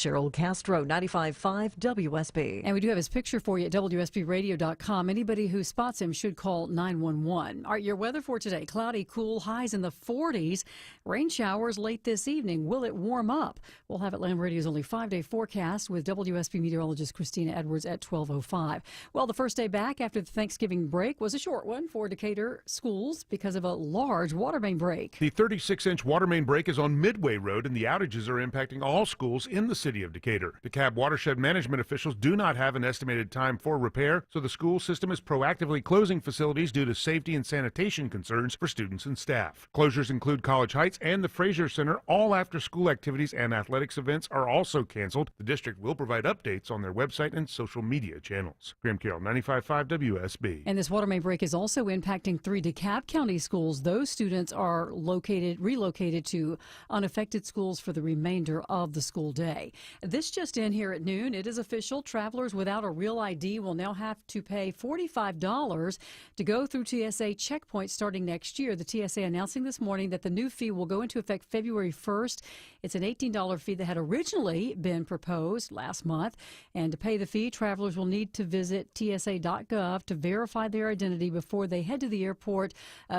Cheryl Castro, 95.5 WSB. And we do have his picture for you at WSBradio.com. Anybody who spots him should call 911. All right, your weather for today. Cloudy, cool, highs in the 40s. Rain showers late this evening. Will it warm up? We'll have Atlanta Radio's only 5-day forecast with WSB meteorologist Christina Edwards at 12:05. Well, the first day back after the Thanksgiving break was a short one for Decatur schools because of a large water main break. The 36-inch water main break is on Midway Road, and the outages are impacting all schools in the city of Decatur. DeKalb watershed management officials do not have an estimated time for repair, so the school system is proactively closing facilities due to safety and sanitation concerns for students and staff. Closures include College Heights and the Fraser Center. All after-school activities and athletics events are also canceled. The district will provide updates on their website and social media channels. Graham Carroll, 95.5 WSB. And this water main break is also impacting 3 DeKalb County schools. Those students are relocated to unaffected schools for the remainder of the school day. This just in here at noon. It is official. Travelers without a real ID will now have to pay $45 to go through TSA checkpoints starting next year. The TSA announcing this morning that the new fee will go into effect February 1st. It's an $18 fee that had originally been proposed last month. And to pay the fee, travelers will need to visit TSA.gov to verify their identity before they head to the airport.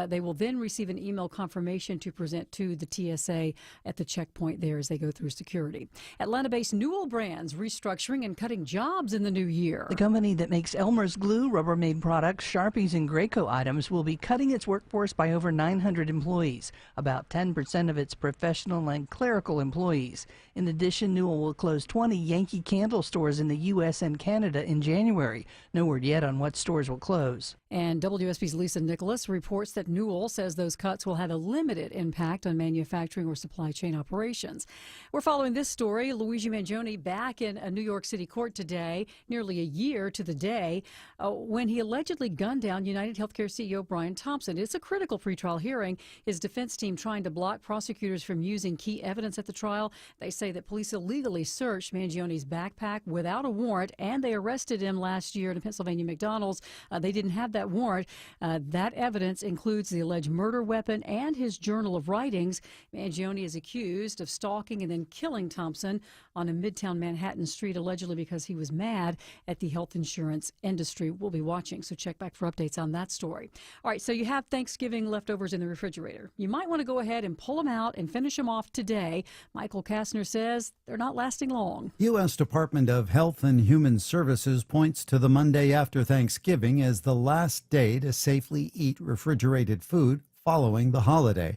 They will then receive an email confirmation to present to the TSA at the checkpoint there as they go through security. Atlanta-based Newell Brands restructuring and cutting jobs in the new year. The company that makes Elmer's glue, Rubbermaid products, Sharpies, and Graco items will be cutting its workforce by over 900 employees, about 10% of its professional and clerical employees. In addition, Newell will close 20 Yankee Candle stores in the U.S. and Canada in January. No word yet on what stores will close. And WSB's Lisa Nicholas reports that Newell says those cuts will have a limited impact on manufacturing or supply chain operations. We're following this story. Luigi Mangione back in a New York City court today, nearly a year to the day, when he allegedly gunned down United Healthcare CEO Brian Thompson. It's a critical pretrial hearing. His defense team trying to block prosecutors from using key evidence at the trial. They say that police illegally searched Mangione's backpack without a warrant, and they arrested him last year at a Pennsylvania McDonald's. They didn't have that warrant. That evidence includes the alleged murder weapon and his journal of writings. Mangione is accused of stalking and then killing Thompson on a Midtown Manhattan street, allegedly because he was mad at the health insurance industry. We'll be watching, so check back for updates on that story. All right, so you have Thanksgiving leftovers in the refrigerator. You might want to go ahead and pull them out and finish them off today. Michael Kastner says they're not lasting long. U.S. Department of Health and Human Services points to the Monday after Thanksgiving as the last day to safely eat refrigerated food following the holiday.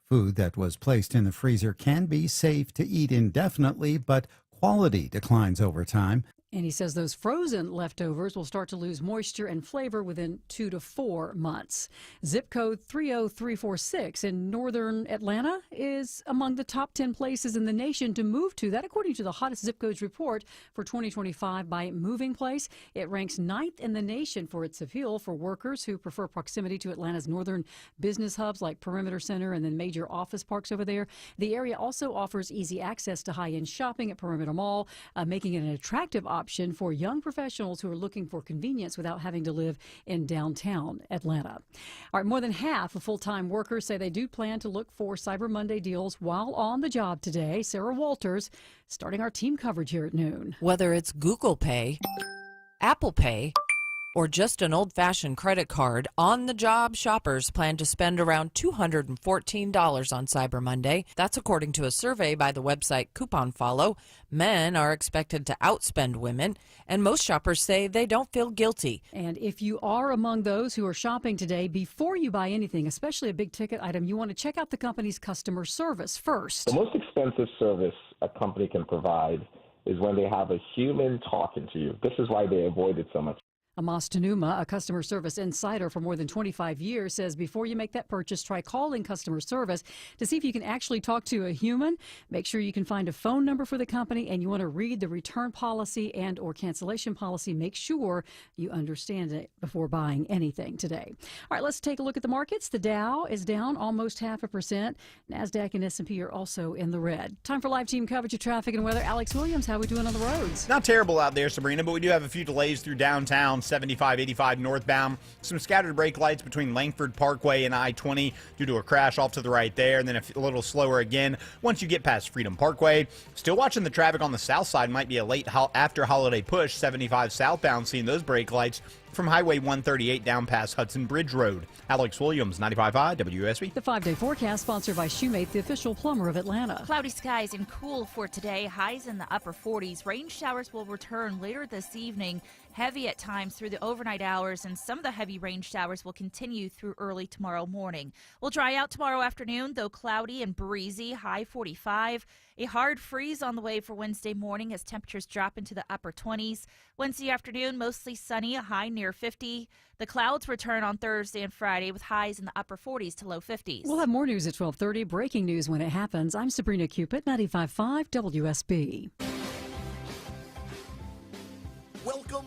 Food that was placed in the freezer can be safe to eat indefinitely, but quality declines over time. And he says those frozen leftovers will start to lose moisture and flavor within 2 to 4 months. Zip code 30346 in northern Atlanta is among the top 10 places in the nation to move to. That according to the hottest zip codes report for 2025 by Moving Place. It ranks 9th in the nation for its appeal for workers who prefer proximity to Atlanta's northern business hubs like Perimeter Center and then major office parks over there. The area also offers easy access to high-end shopping at Perimeter Mall, making it an attractive option for young professionals who are looking for convenience without having to live in downtown Atlanta. All right, more than half of full-time workers say they do plan to look for Cyber Monday deals while on the job today. Sarah Walters starting our team coverage here at noon. Whether it's Google Pay, Apple Pay, or just an old-fashioned credit card, on-the-job shoppers plan to spend around $214 on Cyber Monday. That's according to a survey by the website CouponFollow. Men are expected to outspend women, and most shoppers say they don't feel guilty. And if you are among those who are shopping today, before you buy anything, especially a big-ticket item, you want to check out the company's customer service first. The most expensive service a company can provide is when they have a human talking to you. This is why they avoid it so much. Amos Tanuma, a customer service insider for more than 25 years, says before you make that purchase, try calling customer service to see if you can actually talk to a human. Make sure you can find a phone number for the company, and you want to read the return policy and or cancellation policy. Make sure you understand it before buying anything today. All right, let's take a look at the markets. The Dow is down almost 0.5%. NASDAQ and S&P are also in the red. Time for live team coverage of traffic and weather. Alex Williams, how are we doing on the roads? Not terrible out there, Sabrina, but we do have a few delays through downtown. 75-85 northbound. Some scattered brake lights between Langford Parkway and I-20 due to a crash off to the right there, and then a little slower again once you get past Freedom Parkway. Still watching the traffic on the south side. Might be a late after holiday push. 75 southbound, seeing those brake lights from Highway 138 down past Hudson Bridge Road. Alex Williams, 95.5 WSB. The 5-day forecast sponsored by Shoemate, the official plumber of Atlanta. Cloudy skies and cool for today. Highs in the upper 40s. Rain showers will return later this evening. Heavy at times through the overnight hours, and some of the heavy rain showers will continue through early tomorrow morning. We'll dry out tomorrow afternoon, though cloudy and breezy, high 45. A hard freeze on the way for Wednesday morning as temperatures drop into the upper 20s. Wednesday afternoon, mostly sunny, a high near 50. The clouds return on Thursday and Friday with highs in the upper 40s to low 50s. We'll have more news at 12:30. Breaking news when it happens. I'm Sabrina Cupid, 95.5 WSB. Welcome.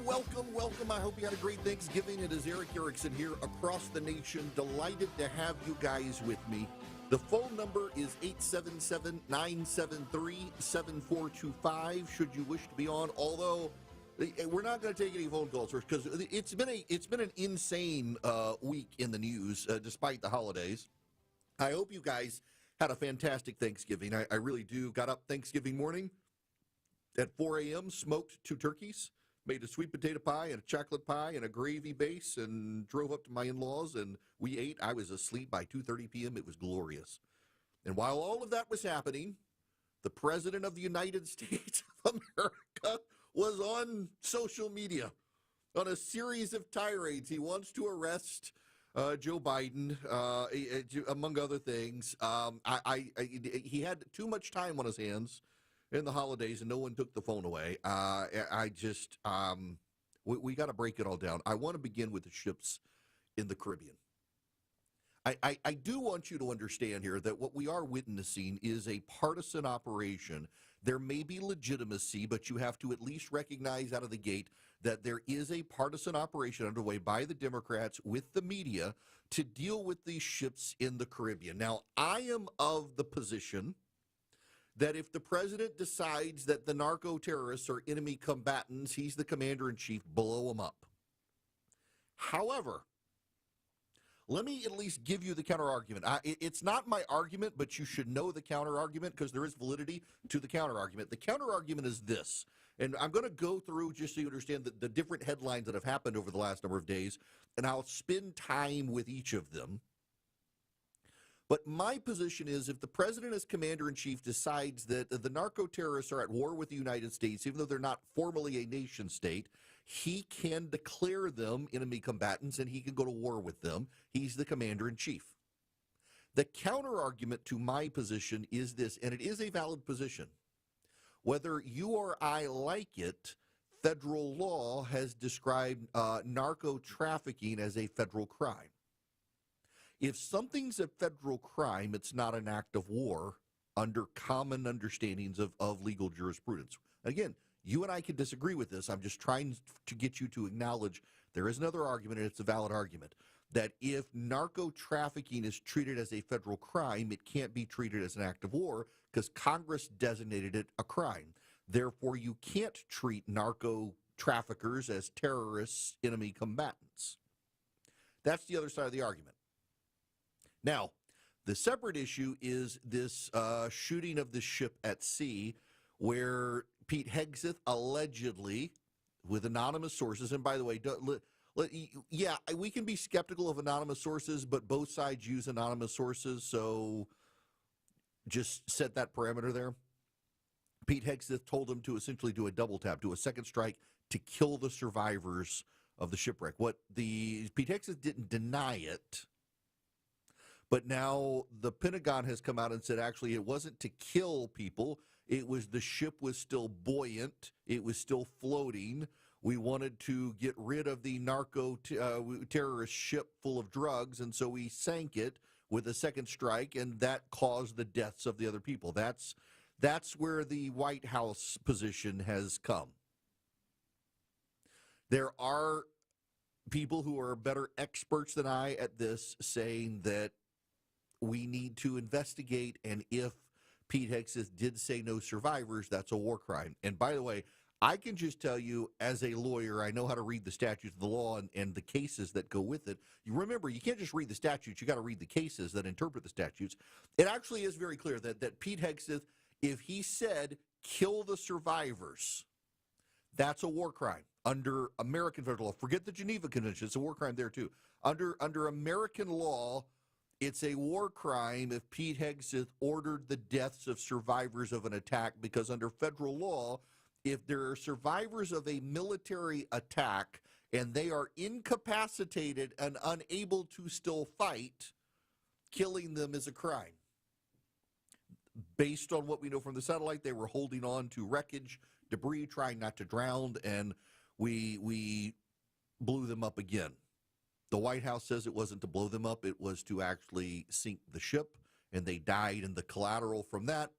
I hope you had a great Thanksgiving. It is Eric Erickson here across the nation. Delighted to have you guys with me. The phone number is 877-973-7425 should you wish to be on, although we're not going to take any phone calls first because it's been an insane week in the news despite the holidays. I hope you guys had a fantastic Thanksgiving. I really do. Got up Thanksgiving morning at 4 a.m., smoked 2 turkeys, made a sweet potato pie and a chocolate pie and a gravy base, and drove up to my in-laws, and we ate. I was asleep by 2:30 p.m. It was glorious. And while all of that was happening, the President of the United States of America was on social media on a series of tirades. He wants to arrest Joe Biden, among other things. He had too much time on his hands in the holidays, and no one took the phone away. We got to break it all down. I want to begin with the ships in the Caribbean. I do want you to understand here that what we are witnessing is a partisan operation. There may be legitimacy, but you have to at least recognize out of the gate that there is a partisan operation underway by the Democrats with the media to deal with these ships in the Caribbean. Now, I am of the position that if the president decides that the narco-terrorists are enemy combatants, he's the commander-in-chief, blow them up. However, let me at least give you the counter-argument. It's not my argument, but you should know the counter-argument because there is validity to the counter-argument. The counter-argument is this, and I'm going to go through just so you understand the different headlines that have happened over the last number of days, and I'll spend time with each of them. But my position is if the president as commander-in-chief decides that the narco-terrorists are at war with the United States, even though they're not formally a nation state, he can declare them enemy combatants and he can go to war with them. He's the commander-in-chief. The counter-argument to my position is this, and it is a valid position. Whether you or I like it, federal law has described narco-trafficking as a federal crime. If something's a federal crime, it's not an act of war under common understandings of legal jurisprudence. Again, you and I can disagree with this. I'm just trying to get you to acknowledge there is another argument, and it's a valid argument, that if narco trafficking is treated as a federal crime, it can't be treated as an act of war because Congress designated it a crime. Therefore, you can't treat narco traffickers as terrorists, enemy combatants. That's the other side of the argument. Now, the separate issue is this shooting of the ship at sea where Pete Hegseth allegedly, with anonymous sources, and by the way, yeah, we can be skeptical of anonymous sources, but both sides use anonymous sources, so just set that parameter there. Pete Hegseth told him to essentially do a double tap, do a second strike to kill the survivors of the shipwreck. Pete Hegseth didn't deny it. But now the Pentagon has come out and said, actually, it wasn't to kill people. It was the ship was still buoyant. It was still floating. We wanted to get rid of the terrorist ship full of drugs, and so we sank it with a second strike, and that caused the deaths of the other people. That's where the White House position has come. There are people who are better experts than I at this saying that we need to investigate, and if Pete Hegseth did say no survivors, that's a war crime. And by the way, I can just tell you, as a lawyer, I know how to read the statutes of the law and the cases that go with it. You remember, you can't just read the statutes, you got to read the cases that interpret the statutes. It actually is very clear that Pete Hegseth, if he said, kill the survivors, that's a war crime under American federal law. Forget the Geneva Convention, it's a war crime there too. Under American law, it's a war crime if Pete Hegseth ordered the deaths of survivors of an attack, because under federal law, if there are survivors of a military attack and they are incapacitated and unable to still fight, killing them is a crime. Based on what we know from the satellite, they were holding on to wreckage, debris, trying not to drown, and we blew them up again. The White House says it wasn't to blow them up, it was to actually sink the ship, and they died, and the collateral from that,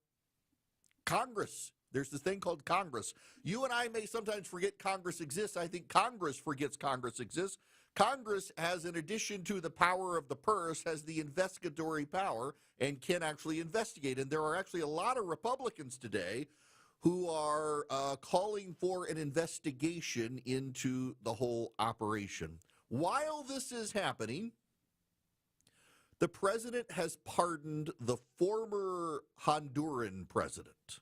Congress. There's this thing called Congress. You and I may sometimes forget Congress exists. I think Congress forgets Congress exists. Congress has, in addition to the power of the purse, has the investigatory power and can actually investigate. And there are actually a lot of Republicans today who are calling for an investigation into the whole operation. While this is happening, the president has pardoned the former Honduran president.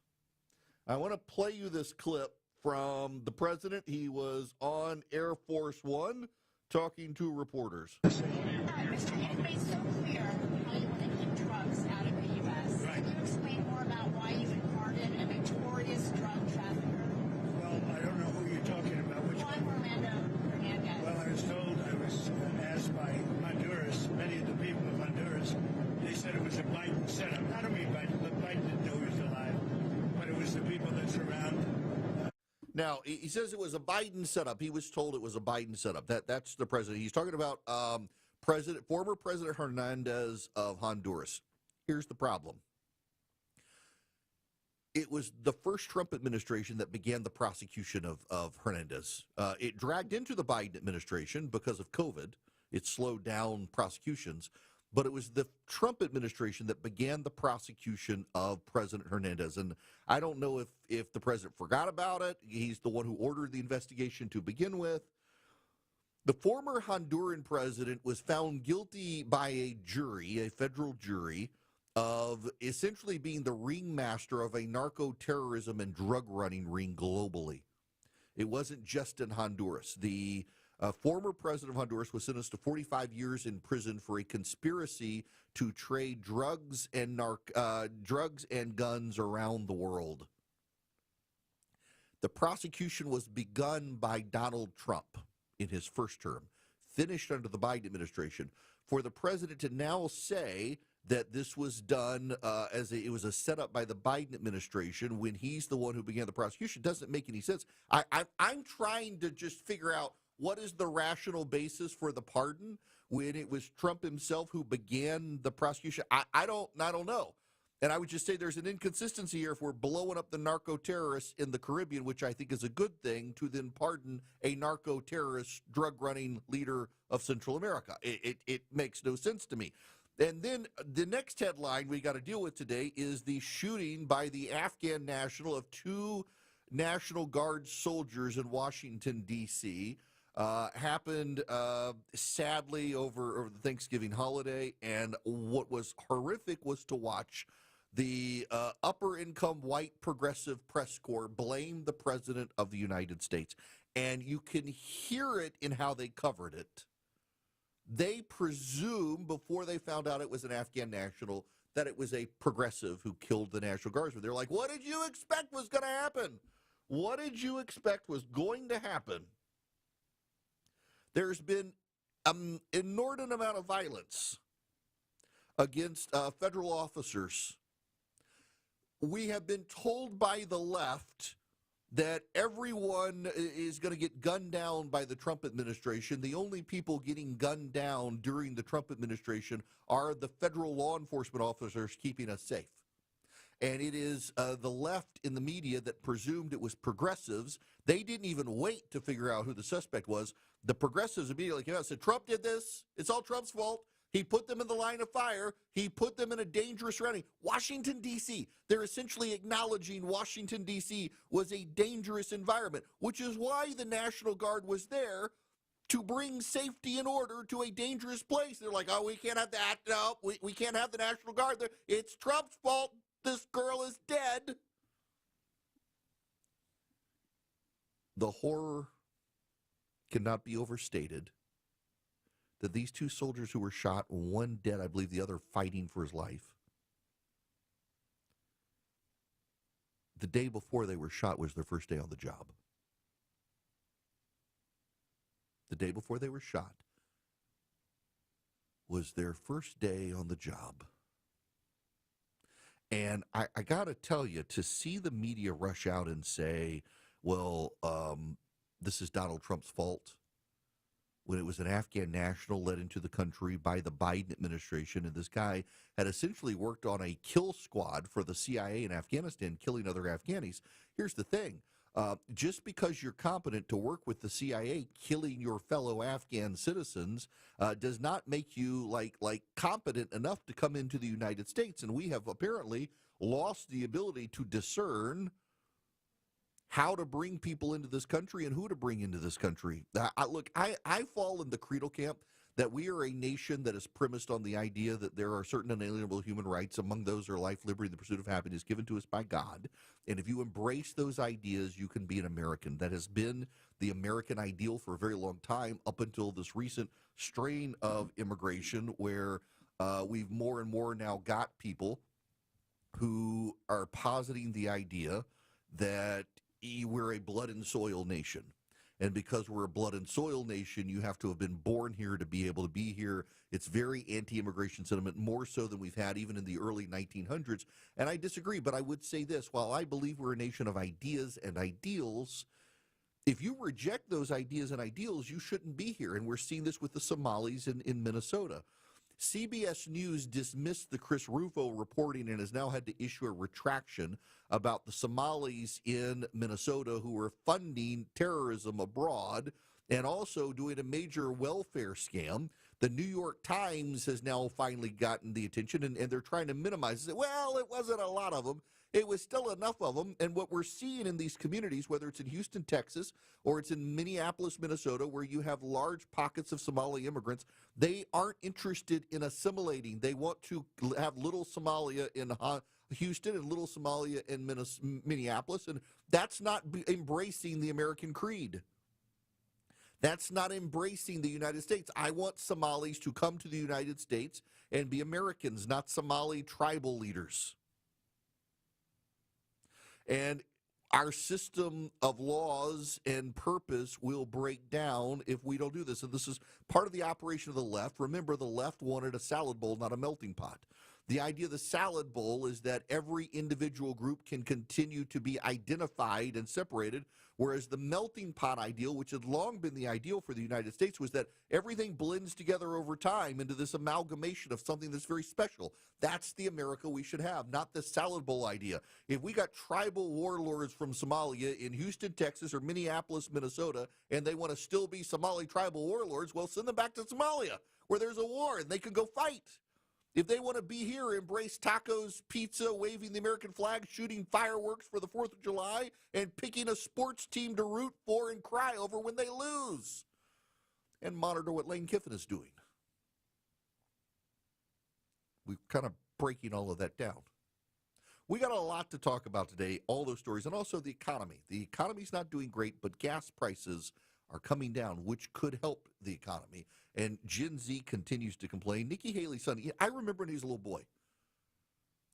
I want to play you this clip from the president. He was on Air Force One talking to reporters. Mr. You've made so clear how you want to keep drugs out of the U.S. Right. Can you explain more about why you even pardoned a notorious drug trafficker? Well, I don't know who you're talking about. Which Juan Orlando Hernandez. Well, I was asked by Honduras, many of the people of Honduras, they said it was a Biden setup. I don't mean Biden, but Biden didn't know he was alive. But it was the people that surround. Now, he says it was a Biden setup. He was told it was a Biden setup. That's the president. He's talking about former President Hernandez of Honduras. Here's the problem. It was the first Trump administration that began the prosecution of Hernandez. It dragged into the Biden administration because of COVID. It slowed down prosecutions. But it was the Trump administration that began the prosecution of President Hernandez. And I don't know if the president forgot about it. He's the one who ordered the investigation to begin with. The former Honduran president was found guilty by a jury, a federal jury, of essentially being the ringmaster of a narco-terrorism and drug-running ring globally. It wasn't just in Honduras. The former president of Honduras was sentenced to 45 years in prison for a conspiracy to trade drugs and guns around the world. The prosecution was begun by Donald Trump in his first term, finished under the Biden administration. For the president to now say that this was done it was a setup by the Biden administration when he's the one who began the prosecution doesn't make any sense. I'm trying to just figure out what is the rational basis for the pardon when it was Trump himself who began the prosecution. I don't know. And I would just say there's an inconsistency here if we're blowing up the narco-terrorists in the Caribbean, which I think is a good thing, to then pardon a narco-terrorist drug-running leader of Central America. It makes no sense to me. And then the next headline we got to deal with today is the shooting by the Afghan national of two National Guard soldiers in Washington, D.C., happened sadly over the Thanksgiving holiday, and what was horrific was to watch the upper-income white progressive press corps blame the President of the United States, and you can hear it in how they covered it. They presumed, before they found out it was an Afghan national, that it was a progressive who killed the National Guardsmen. They're like, what did you expect was going to happen? What did you expect was going to happen? There's been an inordinate amount of violence against federal officers. We have been told by the left that everyone is going to get gunned down by the Trump administration. The only people getting gunned down during the Trump administration are the federal law enforcement officers keeping us safe. And it is the left in the media that presumed it was progressives. They didn't even wait to figure out who the suspect was. The progressives immediately came out and said, Trump did this. It's all Trump's fault. He put them in the line of fire. He put them in a dangerous surrounding. Washington, D.C., they're essentially acknowledging Washington, D.C. was a dangerous environment, which is why the National Guard was there to bring safety and order to a dangerous place. They're like, oh, we can't have that. No, we can't have the National Guard there. It's Trump's fault. This girl is dead. The horror cannot be overstated that these two soldiers who were shot, one dead, I believe the other fighting for his life, the day before they were shot was their first day on the job. The day before they were shot was their first day on the job. And I got to tell you, to see the media rush out and say, well, this is Donald Trump's fault, when it was an Afghan national led into the country by the Biden administration, and this guy had essentially worked on a kill squad for the CIA in Afghanistan, killing other Afghanis. Here's the thing. Just because you're competent to work with the CIA killing your fellow Afghan citizens does not make you like competent enough to come into the United States. And we have apparently lost the ability to discern how to bring people into this country and who to bring into this country. I fall in the credo camp that we are a nation that is premised on the idea that there are certain unalienable human rights. Among those are life, liberty, and the pursuit of happiness given to us by God. And if you embrace those ideas, you can be an American. That has been the American ideal for a very long time, up until this recent strain of immigration, where we've more and more now got people who are positing the idea that we're a blood and soil nation. And because we're a blood and soil nation, you have to have been born here to be able to be here. It's very anti-immigration sentiment, more so than we've had even in the early 1900s. And I disagree, but I would say this. While I believe we're a nation of ideas and ideals, if you reject those ideas and ideals, you shouldn't be here. And we're seeing this with the Somalis in Minnesota. CBS News dismissed the Chris Rufo reporting and has now had to issue a retraction about the Somalis in Minnesota who are funding terrorism abroad and also doing a major welfare scam. The New York Times has now finally gotten the attention, and they're trying to minimize it. Well, it wasn't a lot of them. It was still enough of them. And what we're seeing in these communities, whether it's in Houston, Texas, or it's in Minneapolis, Minnesota, where you have large pockets of Somali immigrants, they aren't interested in assimilating. They want to have little Somalia in Houston and little Somalia in Minneapolis. And that's not embracing the American creed. That's not embracing the United States. I want Somalis to come to the United States and be Americans, not Somali tribal leaders. And our system of laws and purpose will break down if we don't do this. And this is part of the operation of the left. Remember, the left wanted a salad bowl, not a melting pot. The idea of the salad bowl is that every individual group can continue to be identified and separated, whereas the melting pot ideal, which had long been the ideal for the United States, was that everything blends together over time into this amalgamation of something that's very special. That's the America we should have, not the salad bowl idea. If we got tribal warlords from Somalia in Houston, Texas, or Minneapolis, Minnesota, and they want to still be Somali tribal warlords, well, send them back to Somalia, where there's a war, and they can go fight. If they want to be here, embrace tacos, pizza, waving the American flag, shooting fireworks for the 4th of July, and picking a sports team to root for and cry over when they lose, and monitor what Lane Kiffin is doing. We're kind of breaking all of that down. We got a lot to talk about today, all those stories, and also the economy. The economy's not doing great, but gas prices are coming down, which could help the economy. And Gen Z continues to complain. Nikki Haley's son, I remember when he was a little boy.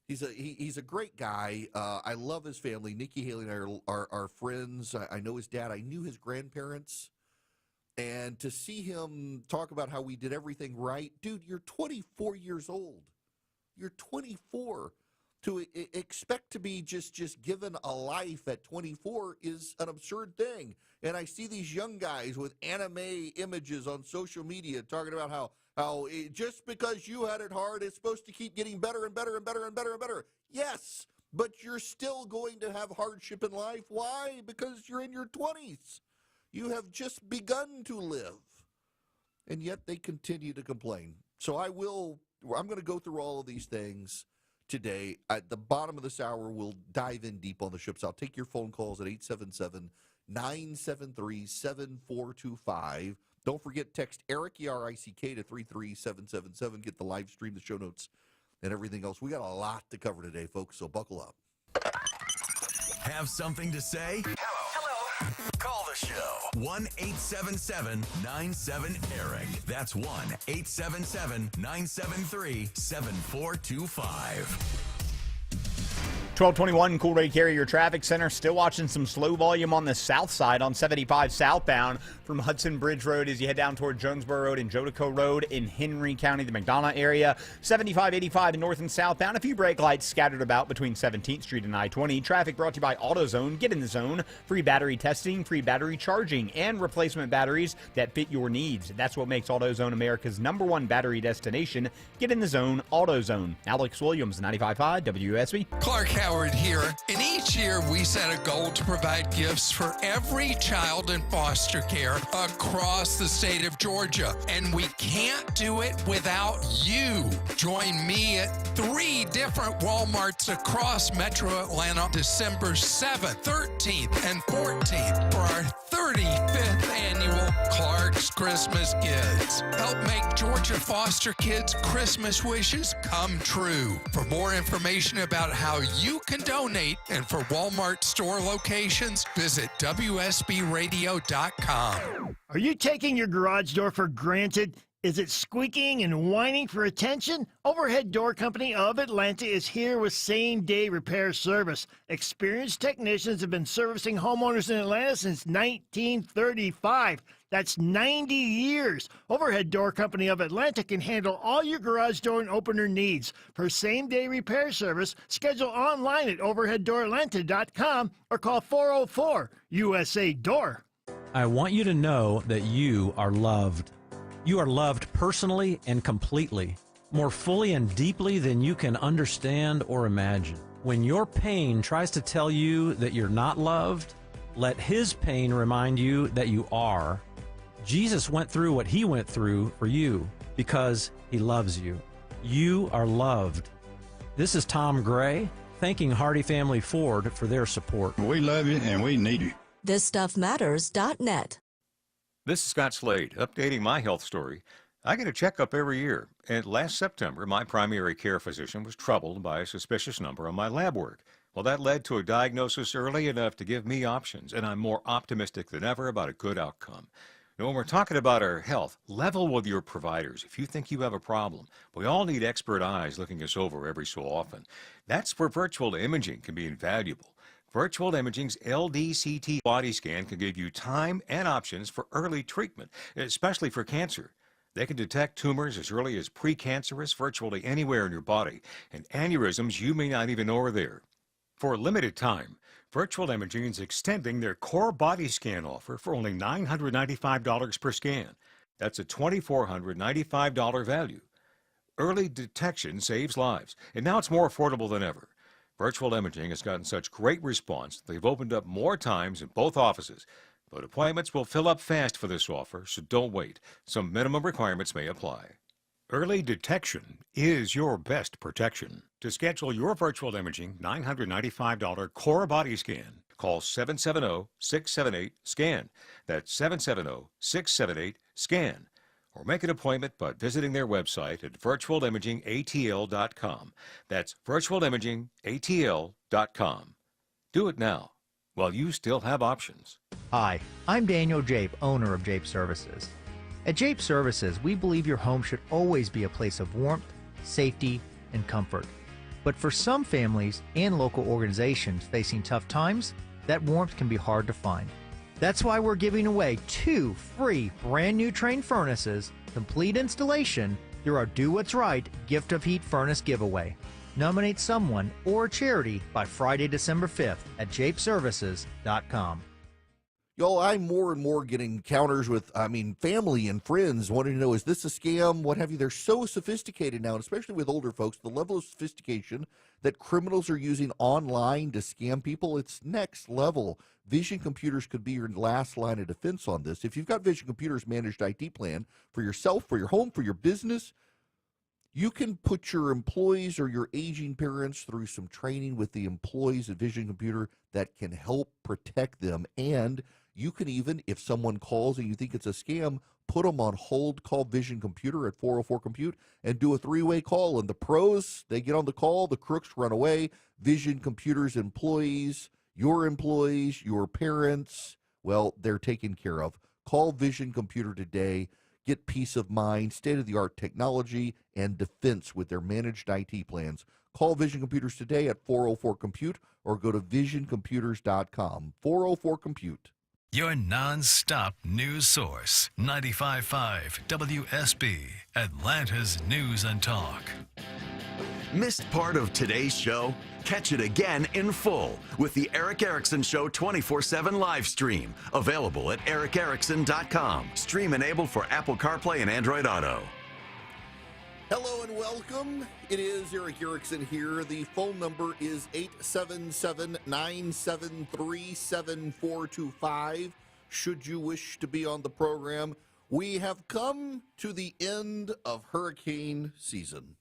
He's a great guy. I love his family. Nikki Haley and I are friends. I know his dad. I knew his grandparents. And to see him talk about how we did everything right, dude, you're 24 years old. You're 24. To expect to be just given a life at 24 is an absurd thing. And I see these young guys with anime images on social media talking about how just because you had it hard, it's supposed to keep getting better and better and better and better and better. Yes, but you're still going to have hardship in life. Why? Because you're in your 20s. You have just begun to live. And yet they continue to complain. So I'm going to go through all of these things today. At the bottom of this hour, we'll dive in deep on the ships. I'll take your phone calls at 877-973-7425. Don't forget, text Eric, E-R-I-C-K, to 33777. Get the live stream, the show notes, and everything else. We got a lot to cover today, folks, so buckle up. Have something to say? Hello. Call the show. 1-877-97-ERIC. That's 1-877-973-7425. 1221 Cool Ray Carrier Traffic Center. Still watching some slow volume on the south side on 75 southbound from Hudson Bridge Road as you head down toward Jonesboro Road and Jodico Road in Henry County, the McDonough area. 75, 85 north and southbound. A few brake lights scattered about between 17th Street and I-20. Traffic brought to you by AutoZone. Get in the zone. Free battery testing, free battery charging, and replacement batteries that fit your needs. That's what makes AutoZone America's #1 battery destination. Get in the zone. AutoZone. Alex Williams, 95.5 WSB. Clark Howard here, and each year we set a goal to provide gifts for every child in foster care across the state of Georgia, and we can't do it without you. Join me at 3 different Walmarts across Metro Atlanta December 7th, 13th, and 14th for our 35th annual Clark's Christmas Kids. Help make Georgia foster kids' Christmas wishes come true. For more information about how you can donate and for Walmart store locations, visit WSBradio.com. Are you taking your garage door for granted? Is it squeaking and whining for attention? Overhead Door Company of Atlanta is here with same-day repair service. Experienced technicians have been servicing homeowners in Atlanta since 1935. That's 90 years. Overhead Door Company of Atlanta can handle all your garage door and opener needs. For same-day repair service, schedule online at overheaddooratlanta.com or call 404-USA-DOOR. I want you to know that you are loved. You are loved personally and completely, more fully and deeply than you can understand or imagine. When your pain tries to tell you that you're not loved, let His pain remind you that you are. Jesus went through what He went through for you because He loves you. You are loved. This is Tom Gray, thanking Hardy Family Ford for their support. We love you and we need you. ThisStuffMatters.net. This is Scott Slade, updating my health story. I get a checkup every year, and last September, my primary care physician was troubled by a suspicious number on my lab work. Well, that led to a diagnosis early enough to give me options, and I'm more optimistic than ever about a good outcome. Now, when we're talking about our health, level with your providers if you think you have a problem. We all need expert eyes looking us over every so often. That's where virtual imaging can be invaluable. Virtual Imaging's LDCT body scan can give you time and options for early treatment, especially for cancer. They can detect tumors as early as precancerous virtually anywhere in your body, and aneurysms you may not even know are there. For a limited time, Virtual Imaging is extending their core body scan offer for only $995 per scan. That's a $2,495 value. Early detection saves lives, and now it's more affordable than ever. Virtual Imaging has gotten such great response, they've opened up more times in both offices. But appointments will fill up fast for this offer, so don't wait. Some minimum requirements may apply. Early detection is your best protection. To schedule your Virtual Imaging $995 core body scan, call 770-678-SCAN. That's 770-678-SCAN. Or make an appointment by visiting their website at virtualimagingatl.com. That's virtualimagingatl.com. Do it now, while you still have options. Hi, I'm Daniel Jape, owner of Jape Services. At Jape Services, we believe your home should always be a place of warmth, safety, and comfort. But for some families and local organizations facing tough times, that warmth can be hard to find. That's why we're giving away 2 free brand new Trane furnaces, complete installation, through our Do What's Right Gift of Heat Furnace giveaway. Nominate someone or a charity by Friday, December 5th at japeservices.com. Y'all, I'm more and more getting encounters with, family and friends wanting to know, is this a scam? What have you? They're so sophisticated now, and especially with older folks, the level of sophistication that criminals are using online to scam people, it's next level. Vision Computers could be your last line of defense on this. If you've got Vision Computers managed IT plan for yourself, for your home, for your business, You can put your employees or your aging parents through some training with the employees at Vision Computer that can help protect them. And you can even, if someone calls and you think it's a scam, put them on hold, call Vision Computer at 404-COMPUTE, and do a three-way call. And the pros, they get on the call, the crooks run away. Vision Computer's employees, your parents, well, they're taken care of. Call Vision Computer today. Get peace of mind, state-of-the-art technology, and defense with their managed IT plans. Call Vision Computers today at 404-COMPUTE or go to visioncomputers.com. 404-COMPUTE. Your non-stop news source, 95.5 WSB, Atlanta's News and Talk. Missed part of today's show? Catch it again in full with the Eric Erickson Show 24/7 live stream. Available at ericerickson.com. Stream enabled for Apple CarPlay and Android Auto. Hello and welcome. It is Eric Erickson here. The phone number is 877-973-7425. Should you wish to be on the program, we have come to the end of hurricane season.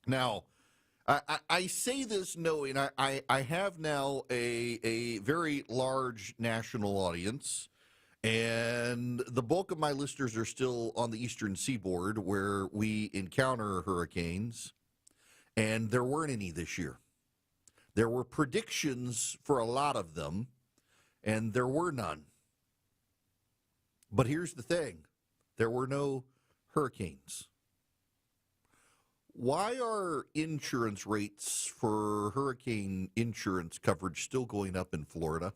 Now, I say this knowing I have now a very large national audience, and the bulk of my listeners are still on the eastern seaboard where we encounter hurricanes, and there weren't any this year. There were predictions for a lot of them, and there were none. But here's the thing. There were no hurricanes. Why are insurance rates for hurricane insurance coverage still going up in Florida?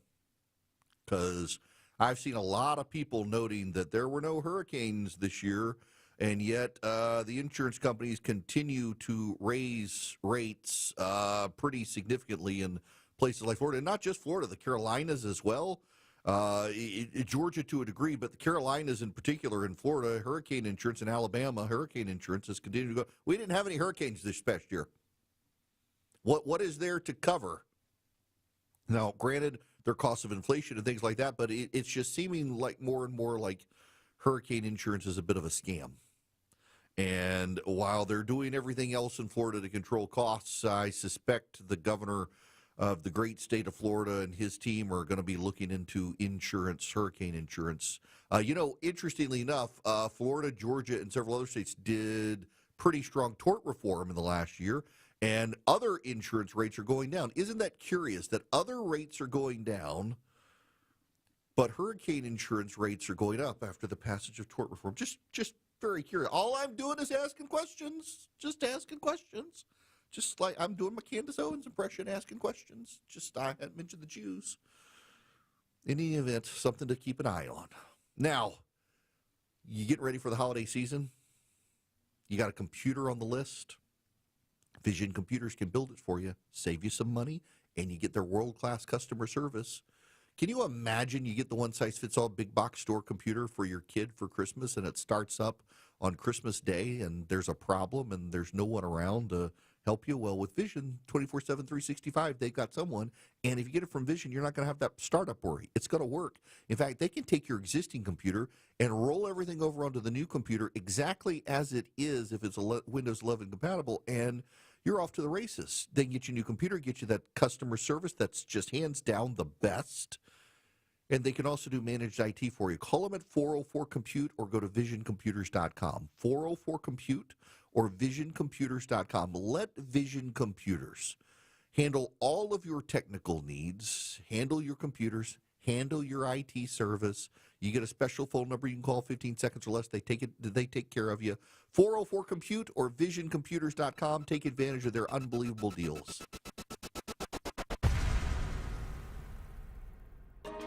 Because I've seen a lot of people noting that there were no hurricanes this year, and yet the insurance companies continue to raise rates pretty significantly in places like Florida. And not just Florida, the Carolinas as well. Georgia to a degree, but the Carolinas in particular, in Florida, hurricane insurance, in Alabama, hurricane insurance has continued to go. We didn't have any hurricanes this past year. What is there to cover? Now, granted, there are costs of inflation and things like that, but it's just seeming like more and more like hurricane insurance is a bit of a scam. And while they're doing everything else in Florida to control costs, I suspect the governor of the great state of Florida and his team are going to be looking into insurance, hurricane insurance. Interestingly enough, Florida, Georgia, and several other states did pretty strong tort reform in the last year, and other insurance rates are going down. Isn't that curious that other rates are going down, but hurricane insurance rates are going up after the passage of tort reform? Just very curious. All I'm doing is asking questions, just asking questions. Just like I'm doing my Candace Owens impression, asking questions. I hadn't mentioned the Jews. In any event, something to keep an eye on. Now, you getting ready for the holiday season? You got a computer on the list? Vision Computers can build it for you, save you some money, and you get their world-class customer service. Can you imagine you get the one-size-fits-all big box store computer for your kid for Christmas, and it starts up on Christmas Day, and there's a problem, and there's no one around to help you? Well, with Vision, 24/7, 365, they've got someone. And if you get it from Vision, you're not going to have that startup worry. It's going to work. In fact, they can take your existing computer and roll everything over onto the new computer exactly as it is if it's Windows 11 compatible, and you're off to the races. They get you a new computer, get you that customer service that's just hands down the best. And they can also do managed IT for you. Call them at 404-COMPUTE or go to visioncomputers.com. 404-COMPUTE or visioncomputers.com. Let Vision Computers handle all of your technical needs, handle your computers, handle your IT service. You get a special phone number you can call 15 seconds or less. They take care of you. 404-COMPUTE or visioncomputers.com. Take advantage of their unbelievable deals.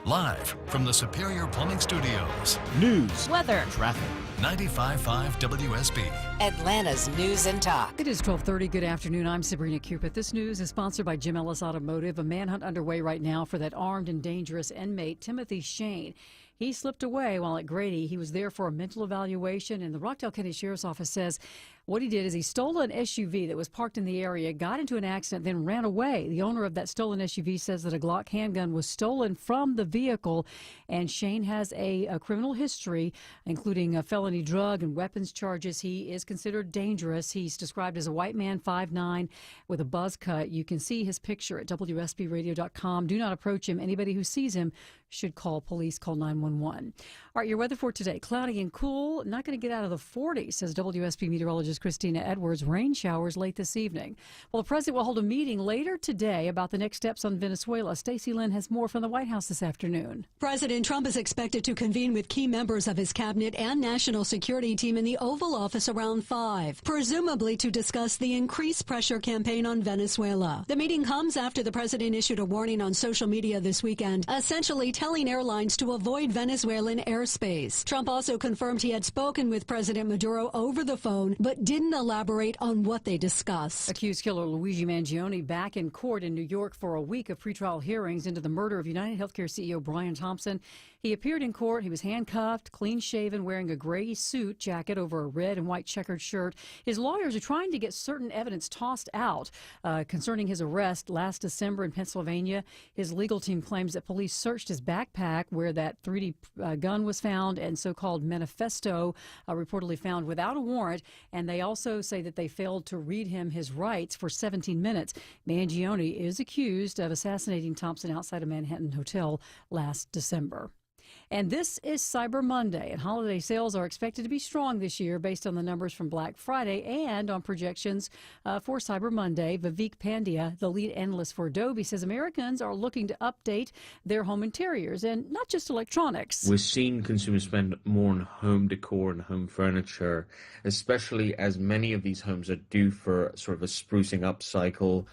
Live from the Superior Plumbing Studios. News, weather, traffic. 95.5 WSB. Atlanta's News and Talk. It is 12:30. Good afternoon. I'm Sabrina Cupid. This news is sponsored by Jim Ellis Automotive. A manhunt underway right now for that armed and dangerous inmate, Timothy Shane. He slipped away while at Grady. He was there for a mental evaluation, and the Rockdale County Sheriff's Office says What he did is he stole an SUV that was parked in the area, got into an accident, then ran away. The owner of that stolen SUV says that a Glock handgun was stolen from the vehicle, and Shane has a criminal history, including a felony drug and weapons charges. He is considered dangerous. He's described as a white man, 5'9", with a buzz cut. You can see his picture at WSBradio.com. Do not approach him. Anybody who sees him should call police, call 911. All right, your weather for today, cloudy and cool, not going to get out of the 40s, says WSB meteorologist Christina Edwards. Rain showers late this evening. Well, the president will hold a meeting later today about the next steps on Venezuela. Stacey Lynn has more from the White House this afternoon. President Trump is expected to convene with key members of his cabinet and national security team in the Oval Office around 5, presumably to discuss the increased pressure campaign on Venezuela. The meeting comes after the president issued a warning on social media this weekend, essentially telling airlines to avoid Venezuelan airspace. Trump also confirmed he had spoken with President Maduro over the phone, but didn't elaborate on what they discussed. Accused killer Luigi Mangione back in court in New York for a week of pretrial hearings into the murder of United Healthcare CEO Brian Thompson. He appeared in court. He was handcuffed, clean-shaven, wearing a gray suit jacket over a red and white checkered shirt. His lawyers are trying to get certain evidence tossed out concerning his arrest last December in Pennsylvania. His legal team claims that police searched his backpack where that .380 gun was found and so-called manifesto reportedly found without a warrant, and they also say that they failed to read him his rights for 17 minutes. Mangione is accused of assassinating Thompson outside a Manhattan hotel last December. And this is Cyber Monday, and holiday sales are expected to be strong this year based on the numbers from Black Friday and on projections for Cyber Monday. Vivek Pandya, the lead analyst for Adobe, says Americans are looking to update their home interiors and not just electronics. We're seeing consumers spend more on home decor and home furniture, especially as many of these homes are due for sort of a sprucing up cycle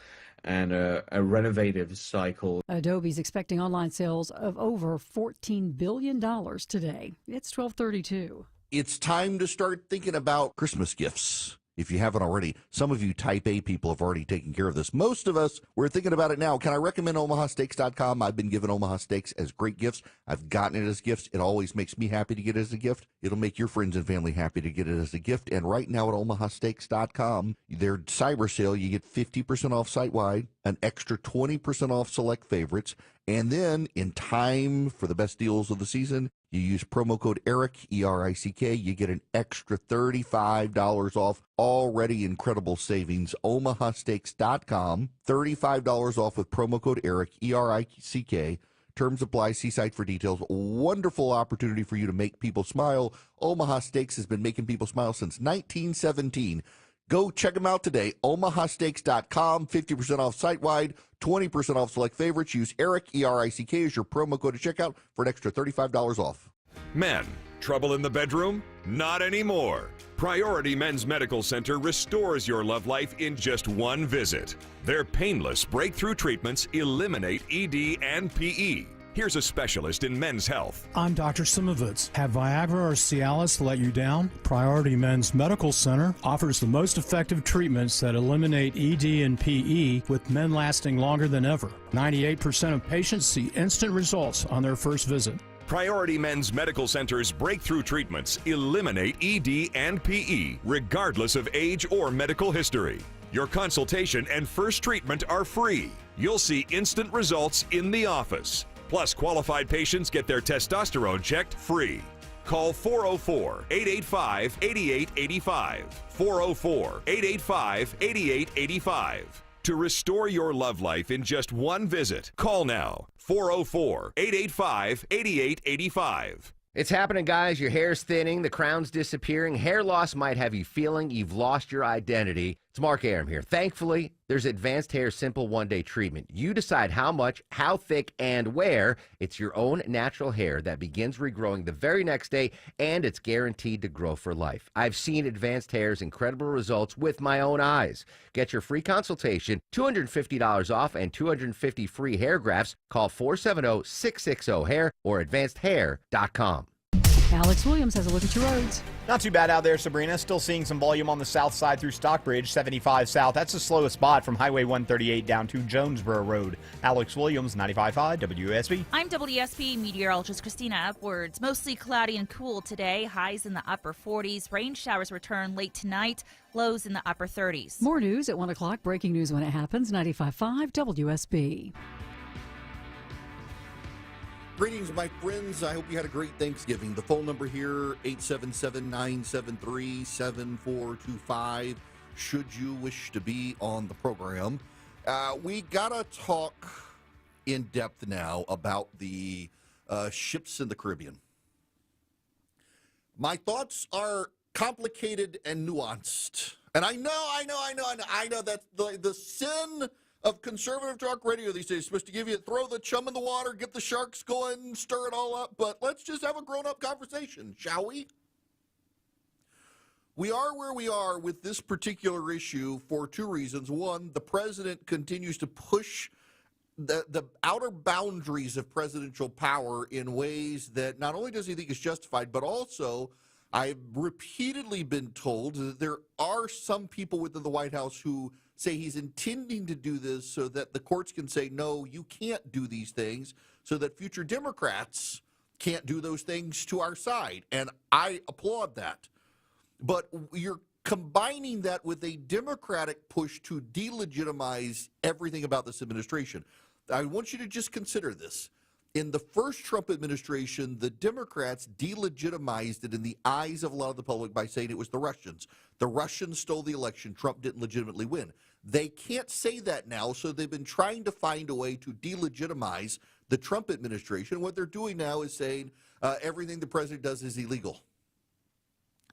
and a renovative cycle. Adobe's expecting online sales of over $14 billion today. It's 12:32. It's time to start thinking about Christmas gifts. If you haven't already, some of you type A people have already taken care of this. Most of us, we're thinking about it now. Can I recommend omahasteaks.com? I've been given Omaha Steaks as great gifts. I've gotten it as gifts. It always makes me happy to get it as a gift. It'll make your friends and family happy to get it as a gift. And right now at omahasteaks.com, their cyber sale, you get 50% off site-wide, an extra 20% off select favorites. And then in time for the best deals of the season, you use promo code ERIC, E-R-I-C-K, you get an extra $35 off already incredible savings. omahasteaks.com, $35 off with promo code ERIC, E-R-I-C-K. Terms apply. See site for details. Wonderful opportunity for you to make people smile. Omaha Steaks has been making people smile since 1917. Go check them out today. omahasteaks.com, 50% off site-wide, 20% off select favorites. Use ERIC, E-R-I-C-K, as your promo code to checkout for an extra $35 off. Men, trouble in the bedroom? Not anymore. Priority Men's Medical Center restores your love life in just one visit. Their painless breakthrough treatments eliminate ED and PE. Here's a specialist in men's health. I'm Dr. Simovitz. Have Viagra or Cialis let you down? Priority Men's Medical Center offers the most effective treatments that eliminate ED and PE, with men lasting longer than ever. 98% of patients see instant results on their first visit. Priority Men's Medical Center's breakthrough treatments eliminate ED and PE, regardless of age or medical history. Your consultation and first treatment are free. You'll see instant results in the office. Plus, qualified patients get their testosterone checked free. Call 404-885-8885. 404-885-8885. To restore your love life in just one visit, call now. 404-885-8885. It's happening, guys. Your hair's thinning, the crown's disappearing. Hair loss might have you feeling you've lost your identity. It's Mark Arum here. Thankfully, there's Advanced Hair Simple One-Day Treatment. You decide how much, how thick, and where. It's your own natural hair that begins regrowing the very next day, and it's guaranteed to grow for life. I've seen Advanced Hair's incredible results with my own eyes. Get your free consultation, $250 off, and 250 free hair grafts. Call 470-660-HAIR or AdvancedHair.com. Alex Williams has a look at your roads. Not too bad out there, Sabrina. Still seeing some volume on the south side through Stockbridge, 75 south. That's the slowest spot from Highway 138 down to Jonesboro Road. Alex Williams, 95.5 WSB. I'm WSB meteorologist Christina Edwards. Mostly cloudy and cool today. Highs in the upper 40s. Rain showers return late tonight. Lows in the upper 30s. More news at 1 o'clock. Breaking news when it happens. 95.5 WSB. Greetings, my friends. I hope you had a great Thanksgiving. The phone number here, 877-973-7425, should you wish to be on the program. We got to talk in depth now about the ships in the Caribbean. My thoughts are complicated and nuanced. And I know that's the sin of conservative talk radio these days. It's supposed to give you, throw the chum in the water, get the sharks going, stir it all up. But let's just have a grown-up conversation, shall we? We are where we are with this particular issue for two reasons. One, the president continues to push the outer boundaries of presidential power in ways that not only does he think is justified, but also I've repeatedly been told that there are some people within the White House who say he's intending to do this so that the courts can say, no, you can't do these things, so that future Democrats can't do those things to our side. And I applaud that. But you're combining that with a Democratic push to delegitimize everything about this administration. I want you to just consider this. In the first Trump administration, the Democrats delegitimized it in the eyes of a lot of the public by saying it was the Russians. The Russians stole the election. Trump didn't legitimately win. They can't say that now, so they've been trying to find a way to delegitimize the Trump administration. What they're doing now is saying everything the president does is illegal.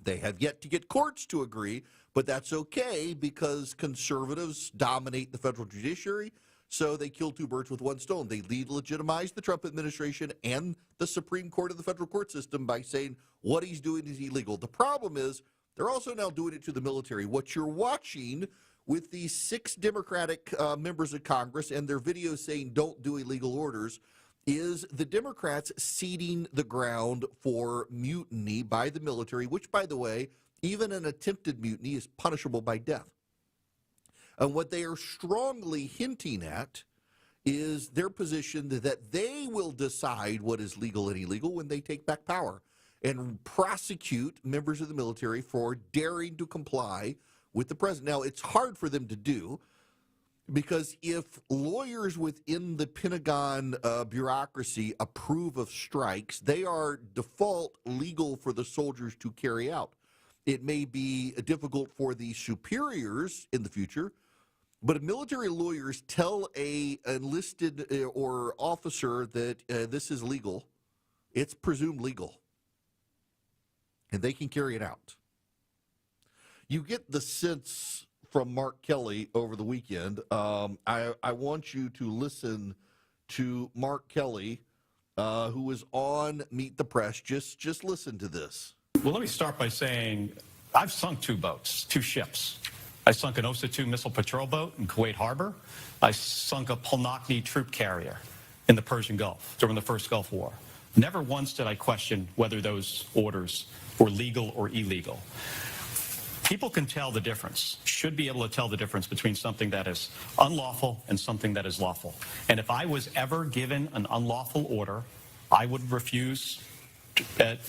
They have yet to get courts to agree, but that's okay because conservatives dominate the federal judiciary. So they kill two birds with one stone. They legitimize the Trump administration and the Supreme Court of the federal court system by saying what he's doing is illegal. The problem is they're also now doing it to the military. What you're watching with these 6 Democratic members of Congress and their videos saying don't do illegal orders is the Democrats ceding the ground for mutiny by the military, which, by the way, even an attempted mutiny is punishable by death. And what they are strongly hinting at is their position that they will decide what is legal and illegal when they take back power and prosecute members of the military for daring to comply with the president. Now, it's hard for them to do because if lawyers within the Pentagon bureaucracy approve of strikes, they are default legal for the soldiers to carry out. It may be difficult for the superiors in the future, but if military lawyers tell a enlisted or officer that this is legal, it's presumed legal, and they can carry it out. You get the sense from Mark Kelly over the weekend. I want you to listen to Mark Kelly, who was on Meet the Press. Just listen to this. Well, let me start by saying I've sunk 2 boats, 2 ships. I sunk an OSA-2 missile patrol boat in Kuwait Harbor. I sunk a Polnokny troop carrier in the Persian Gulf during the first Gulf War. Never once did I question whether those orders were legal or illegal. People can tell the difference, should be able to tell the difference between something that is unlawful and something that is lawful. And if I was ever given an unlawful order, I would refuse. If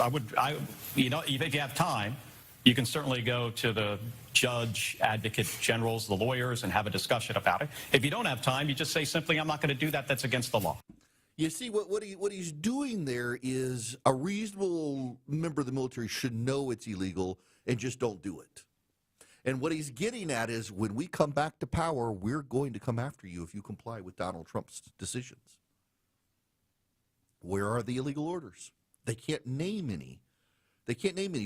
you have time, you can certainly go to the judge, advocate generals, the lawyers, and have a discussion about it. If you don't have time, you just say simply, I'm not going to do that. That's against the law. You see, what he's doing there is a reasonable member of the military should know it's illegal and just don't do it. And what he's getting at is when we come back to power, we're going to come after you if you comply with Donald Trump's decisions. Where are the illegal orders? They can't name any.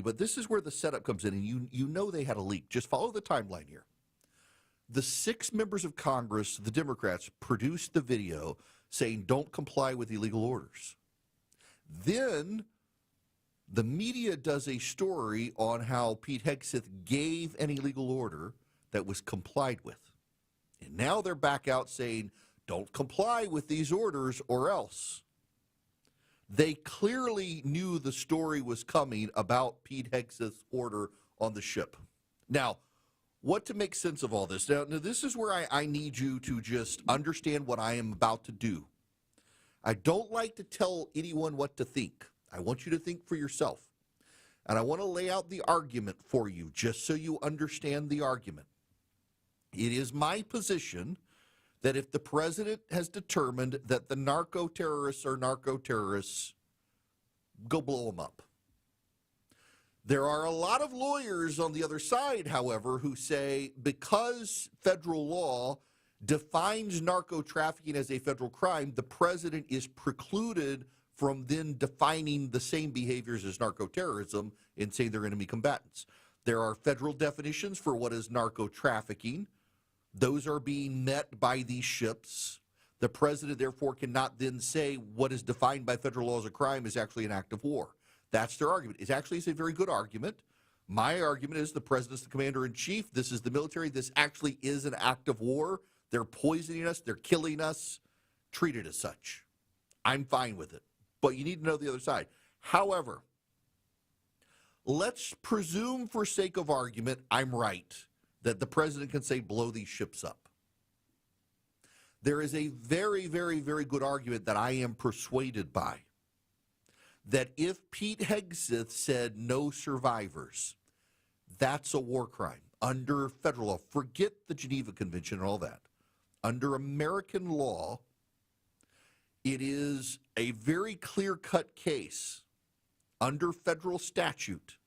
But this is where the setup comes in, and you know they had a leak. Just follow the timeline here. The 6 members of Congress, the Democrats, produced the video saying don't comply with illegal orders. Then the media does a story on how Pete Hegseth gave an illegal order that was complied with. And now they're back out saying don't comply with these orders or else. They clearly knew the story was coming about Pete Hegseth's order on the ship. Now, what to make sense of all this? Now this is where I need you to just understand what I am about to do. I don't like to tell anyone what to think. I want you to think for yourself. And I want to lay out the argument for you, just so you understand the argument. It is my position that if the president has determined that the narco-terrorists are narco-terrorists, go blow them up. There are a lot of lawyers on the other side, however, who say because federal law defines narco-trafficking as a federal crime, the president is precluded from then defining the same behaviors as narco-terrorism and saying they're enemy combatants. There are federal definitions for what is narco-trafficking. Those are being met by these ships. The president, therefore, cannot then say what is defined by federal law as a crime is actually an act of war. That's their argument. It's actually a very good argument. My argument is the president's the commander-in-chief. This is the military. This actually is an act of war. They're poisoning us. They're killing us. Treat it as such. I'm fine with it. But you need to know the other side. However, let's presume for sake of argument I'm right, that the president can say blow these ships up. There is a very, very, very good argument that I am persuaded by, that if Pete Hegseth said no survivors, that's a war crime under federal law. Forget the Geneva Convention and all that. Under American law, it is a very clear-cut case under federal statute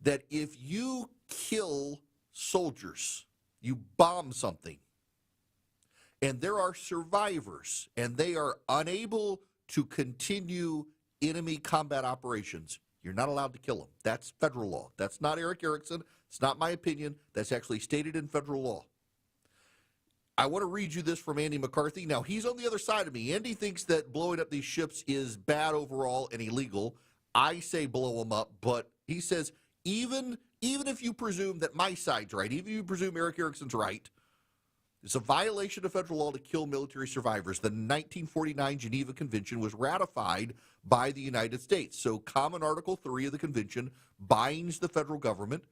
that if you kill soldiers, you bomb something, and there are survivors, and they are unable to continue enemy combat operations, you're not allowed to kill them. That's federal law. That's not Erick Erickson. It's not my opinion. That's actually stated in federal law. I want to read you this from Andy McCarthy. Now, he's on the other side of me. Andy thinks that blowing up these ships is bad overall and illegal. I say blow them up, but he says even if you presume that my side's right, even if you presume Erick Erickson's right, it's a violation of federal law to kill military survivors. The 1949 Geneva Convention was ratified by the United States. So Common Article 3 of the Convention binds the federal government.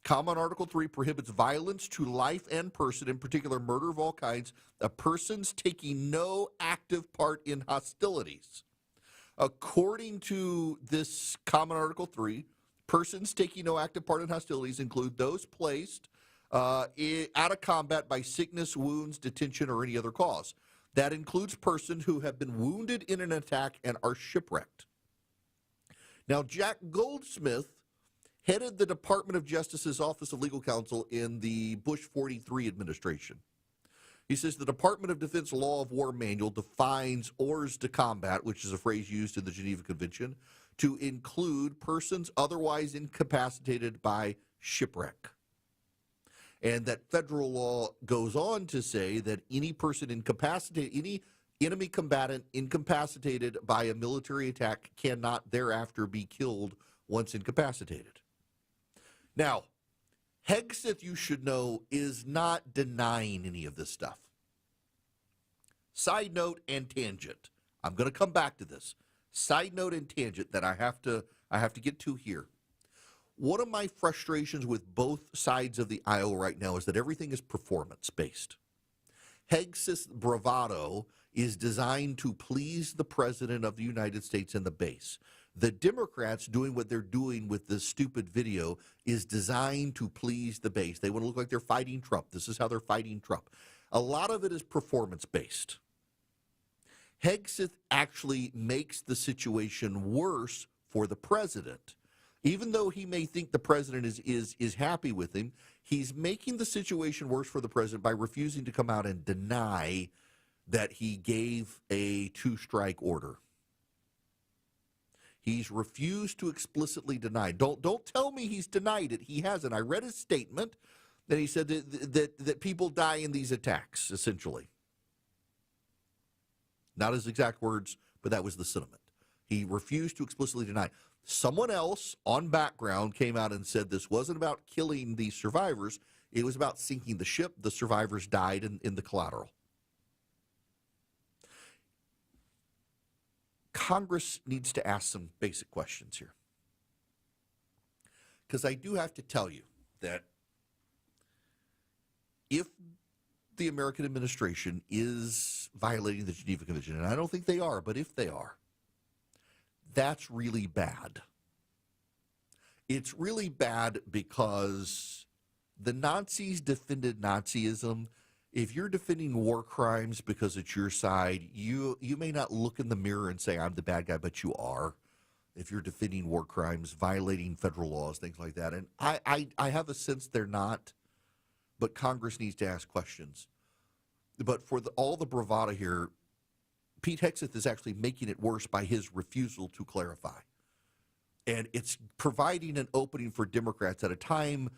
Common Article 3 prohibits violence to life and person, in particular murder of all kinds, of persons taking no active part in hostilities. According to this Common Article 3, persons taking no active part in hostilities include those placed out of combat by sickness, wounds, detention, or any other cause. That includes persons who have been wounded in an attack and are shipwrecked. Now, Jack Goldsmith headed the Department of Justice's Office of Legal Counsel in the Bush 43 administration. He says the Department of Defense Law of War Manual defines hors de combat, which is a phrase used in the Geneva Convention, to include persons otherwise incapacitated by shipwreck. And that federal law goes on to say that any person incapacitated, any enemy combatant incapacitated by a military attack cannot thereafter be killed once incapacitated. Now, Hegseth, you should know, is not denying any of this stuff. Side note and tangent. I'm going to come back to this. Side note and tangent that I have to get to here. One of my frustrations with both sides of the aisle right now is that everything is performance-based. Hegseth's bravado is designed to please the President of the United States and the base. The Democrats doing what they're doing with this stupid video is designed to please the base. They want to look like they're fighting Trump. This is how they're fighting Trump. A lot of it is performance-based. Hegseth actually makes the situation worse for the president. Even though he may think the president is happy with him, he's making the situation worse for the president by refusing to come out and deny that he gave a two-strike order. He's refused to explicitly deny. Don't tell me he's denied it. He hasn't. I read his statement that he said that people die in these attacks, essentially. Not his exact words, but that was the sentiment. He refused to explicitly deny. Someone else on background came out and said this wasn't about killing the survivors. It was about sinking the ship. The survivors died in the collateral. Congress needs to ask some basic questions here. Because I do have to tell you that if the American administration is violating the Geneva Convention, and I don't think they are, but if they are, that's really bad. It's really bad because the Nazis defended Nazism. If you're defending war crimes because it's your side, you may not look in the mirror and say, I'm the bad guy, but you are. If you're defending war crimes, violating federal laws, things like that. And I have a sense they're not, but Congress needs to ask questions. But for all the bravado here, Pete Hegseth is actually making it worse by his refusal to clarify. And it's providing an opening for Democrats at a time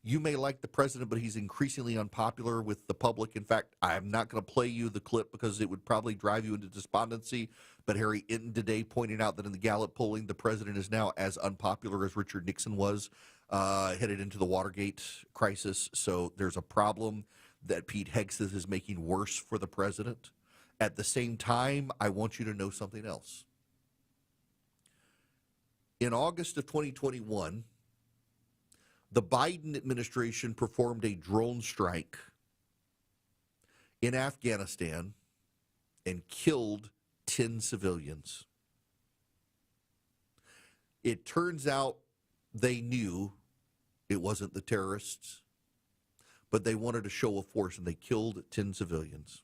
you may like the president, but he's increasingly unpopular with the public. In fact, I'm not going to play you the clip because it would probably drive you into despondency. But Harry Inton today pointed out that in the Gallup polling, the president is now as unpopular as Richard Nixon was headed into the Watergate crisis. So there's a problem that Pete Hegseth is making worse for the president. At the same time, I want you to know something else. In August of 2021, the Biden administration performed a drone strike in Afghanistan and killed 10 civilians. It turns out they knew it wasn't the terrorists, but they wanted a show of force and they killed 10 civilians.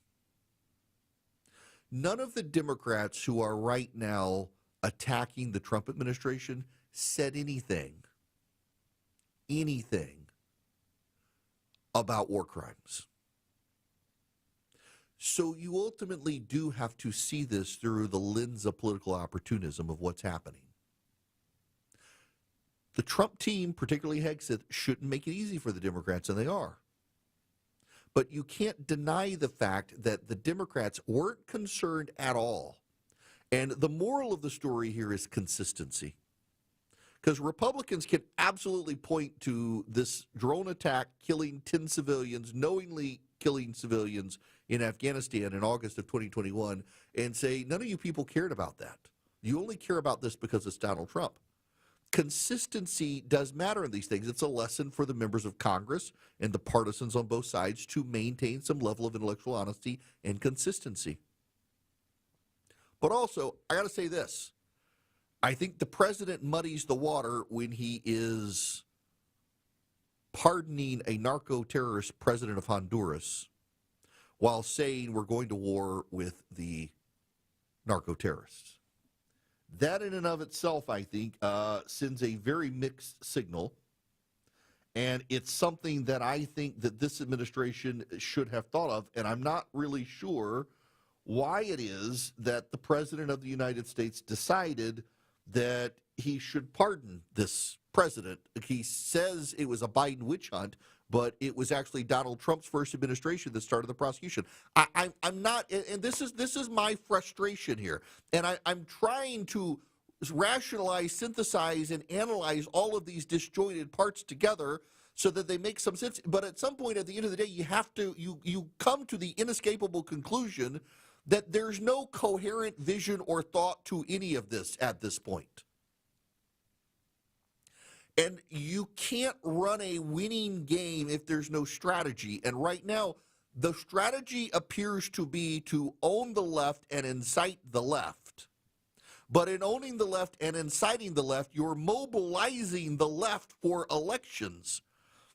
None of the Democrats who are right now attacking the Trump administration said anything about war crimes. So you ultimately do have to see this through the lens of political opportunism of what's happening. The Trump team, particularly Hegseth, shouldn't make it easy for the Democrats, and they are. But you can't deny the fact that the Democrats weren't concerned at all. And the moral of the story here is consistency. Because Republicans can absolutely point to this drone attack killing 10 civilians, knowingly killing civilians in Afghanistan in August of 2021, and say, none of you people cared about that. You only care about this because it's Donald Trump. Consistency does matter in these things. It's a lesson for the members of Congress and the partisans on both sides to maintain some level of intellectual honesty and consistency. But also, I got to say this. I think the president muddies the water when he is pardoning a narco-terrorist president of Honduras while saying we're going to war with the narco-terrorists. That in and of itself, I think, sends a very mixed signal, and it's something that I think that this administration should have thought of, and I'm not really sure why it is that the President of the United States decided that he should pardon this president. He says it was a Biden witch hunt, but it was actually Donald Trump's first administration that started the prosecution. I'm not, and this is my frustration here, and I'm trying to rationalize, synthesize, and analyze all of these disjointed parts together so that they make some sense. But at some point, at the end of the day, you come to the inescapable conclusion that there's no coherent vision or thought to any of this at this point. And you can't run a winning game if there's no strategy. And right now, the strategy appears to be to own the left and incite the left. But in owning the left and inciting the left, you're mobilizing the left for elections.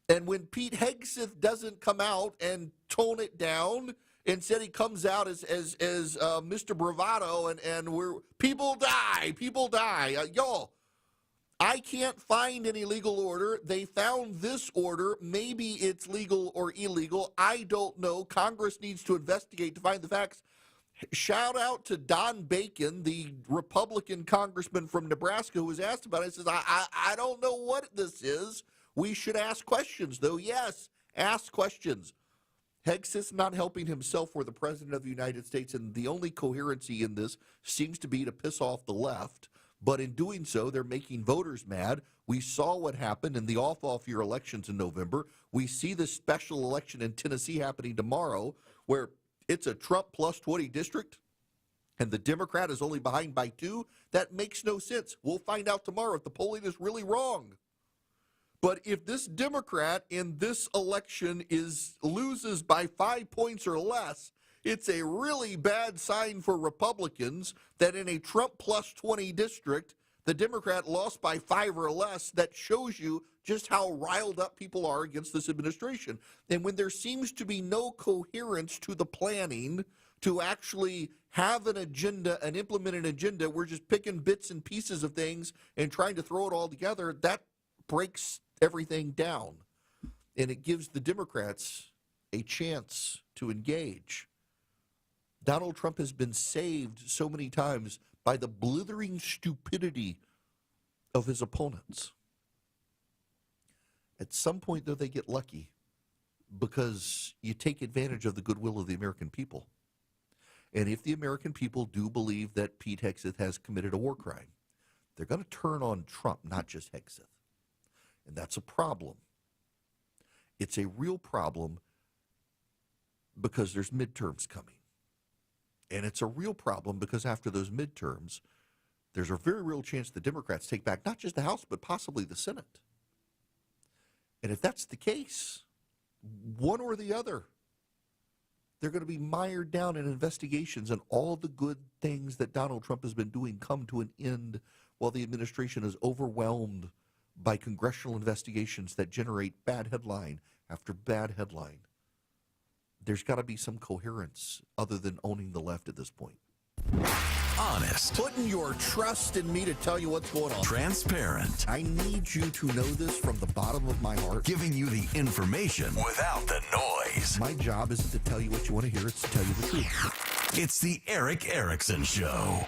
And when Pete Hegseth doesn't come out and tone it down, instead he comes out as Mr. Bravado and people die. Y'all, I can't find any legal order. They found this order. Maybe it's legal or illegal. I don't know. Congress needs to investigate to find the facts. Shout out to Don Bacon, the Republican congressman from Nebraska who was asked about it. He says, I don't know what this is. We should ask questions, though. Yes, ask questions. Hegseth's not helping himself or the President of the United States, and the only coherency in this seems to be to piss off the left. But in doing so, they're making voters mad. We saw what happened in the off-year elections in November. We see this special election in Tennessee happening tomorrow where it's a Trump plus 20 district. and the Democrat is only behind by 2, that makes no sense. We'll find out tomorrow if the polling is really wrong. But if this Democrat in this election loses by 5 points or less, it's a really bad sign for Republicans that in a Trump plus 20 district, the Democrat lost by 5 or less. That shows you just how riled up people are against this administration. And when there seems to be no coherence to the planning to actually have an agenda and implement an agenda, we're just picking bits and pieces of things and trying to throw it all together, that breaks everything down. And it gives the Democrats a chance to engage. Donald Trump has been saved so many times by the blithering stupidity of his opponents. At some point, though, they get lucky because you take advantage of the goodwill of the American people. And if the American people do believe that Pete Hegseth has committed a war crime, they're going to turn on Trump, not just Hegseth. And that's a problem. It's a real problem because there's midterms coming. And it's a real problem because after those midterms, there's a very real chance the Democrats take back not just the House, but possibly the Senate. And if that's the case, one or the other, they're going to be mired down in investigations, and all the good things that Donald Trump has been doing come to an end while the administration is overwhelmed by congressional investigations that generate bad headline after bad headline. There's got to be some coherence other than owning the left at this point. Honest. Putting your trust in me to tell you what's going on. Transparent. I need you to know this from the bottom of my heart. Giving you the information without the noise. My job isn't to tell you what you want to hear, it's to tell you the truth. It's the Eric Erickson Show.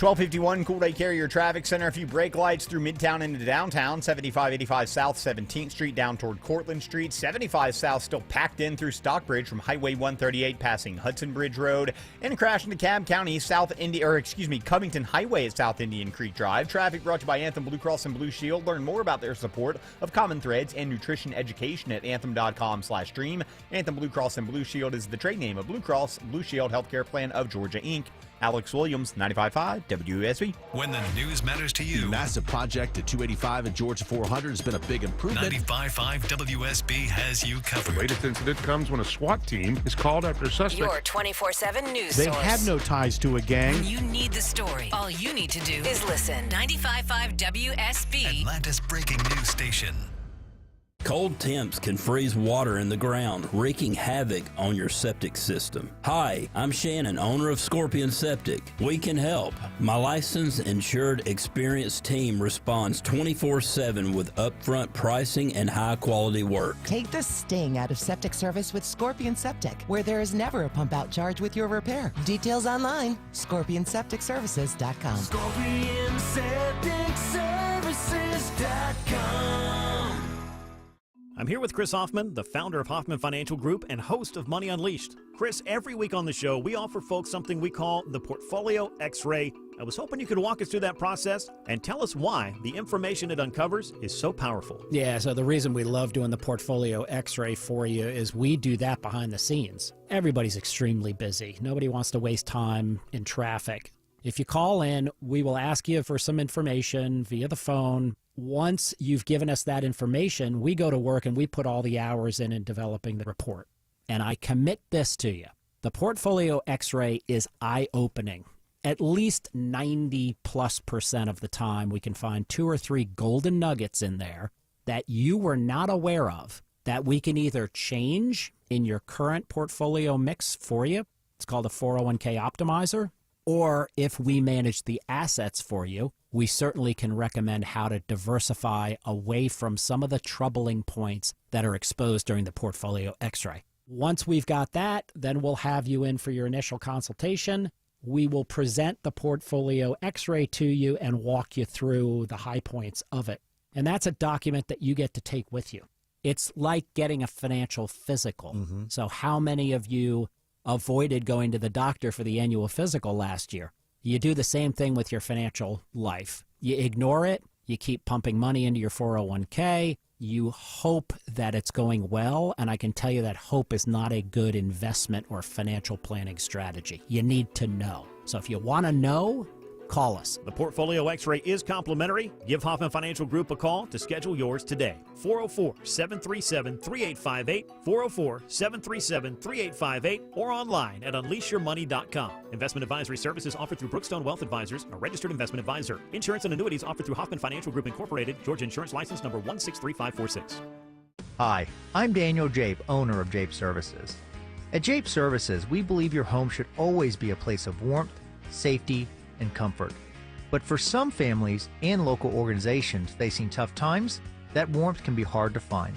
1251 Cool Day Carrier Traffic Center. A few brake lights through Midtown into downtown. 7585 South 17th Street down toward Cortlandt Street. 75 South still packed in through Stockbridge from Highway 138 passing Hudson Bridge Road. And crash into Cobb County, Covington Highway at South Indian Creek Drive. Traffic brought to you by Anthem Blue Cross and Blue Shield. Learn more about their support of Common Threads and nutrition education at anthem.com/dream. Anthem Blue Cross and Blue Shield is the trade name of Blue Cross Blue Shield Healthcare Plan of Georgia, Inc. Alex Williams, 95.5 WSB. When the news matters to you. The massive project at 285 and Georgia 400 has been a big improvement. 95.5 WSB has you covered. The latest incident comes when a SWAT team is called after a suspect. Your 24/7 news They source. had no ties to a gang. When you need the story, all you need to do is listen. 95.5 WSB. Atlanta's breaking news station. Cold temps can freeze water in the ground, wreaking havoc on your septic system. Hi, I'm Shannon, owner of Scorpion Septic. We can help. My licensed, insured, experienced team responds 24/7 with upfront pricing and high-quality work. Take the sting out of septic service with Scorpion Septic, where there is never a pump-out charge with your repair. Details online, scorpionsepticservices.com. ScorpionSepticServices.com. I'm here with Chris Hoffman, the founder of Hoffman Financial Group and host of Money Unleashed. Chris, every week on the show, we offer folks something we call the Portfolio X-Ray. I was hoping you could walk us through that process and tell us why the information it uncovers is so powerful. Yeah, so the reason we love doing the Portfolio X-Ray for you is we do that behind the scenes. Everybody's extremely busy. Nobody wants to waste time in traffic. If you call in, we will ask you for some information via the phone. Once you've given us that information, we go to work and we put all the hours in developing the report. And I commit this to you. The Portfolio X-Ray is eye-opening. At least 90+% of the time, we can find 2 or 3 golden nuggets in there that you were not aware of that we can either change in your current portfolio mix for you. It's called a 401k optimizer. Or if we manage the assets for you, we certainly can recommend how to diversify away from some of the troubling points that are exposed during the Portfolio X-Ray. Once we've got that, then we'll have you in for your initial consultation. We will present the Portfolio X-Ray to you and walk you through the high points of it. And that's a document that you get to take with you. It's like getting a financial physical. So how many of you avoided going to the doctor for the annual physical last year? You do the same thing with your financial life. You ignore it, You keep pumping money into your 401k. You hope that it's going well, and I can tell you that hope is not a good investment or financial planning strategy. You need to know. So if you want to know, call us. The Portfolio X-ray is complimentary. Give Hoffman Financial Group a call to schedule yours today. 404-737-3858, 404-737-3858, or online at unleashyourmoney.com. Investment advisory services offered through Brookstone Wealth Advisors, a registered investment advisor. Insurance and annuities offered through Hoffman Financial Group Incorporated, Georgia Insurance License number 163546. Hi, I'm Daniel Jape, owner of Jape Services. At Jape Services, we believe your home should always be a place of warmth, safety, and comfort. But for some families and local organizations facing tough times, that warmth can be hard to find.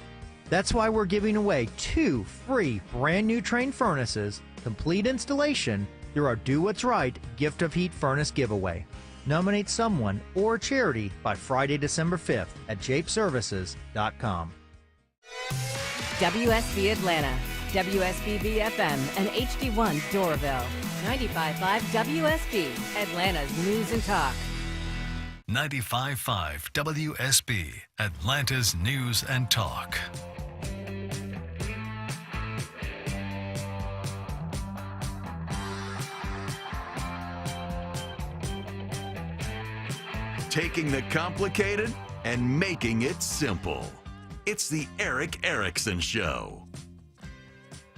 That's why we're giving away 2 free brand new Trane furnaces, complete installation, through our Do What's Right Gift of Heat Furnace giveaway. Nominate someone or a charity by Friday, December 5th at japeservices.com. WSB Atlanta, WSBB FM, and HD1 Doraville. 95.5 WSB, Atlanta's News and Talk. 95.5 WSB, Atlanta's News and Talk. Taking the complicated and making it simple. It's the Eric Erickson Show.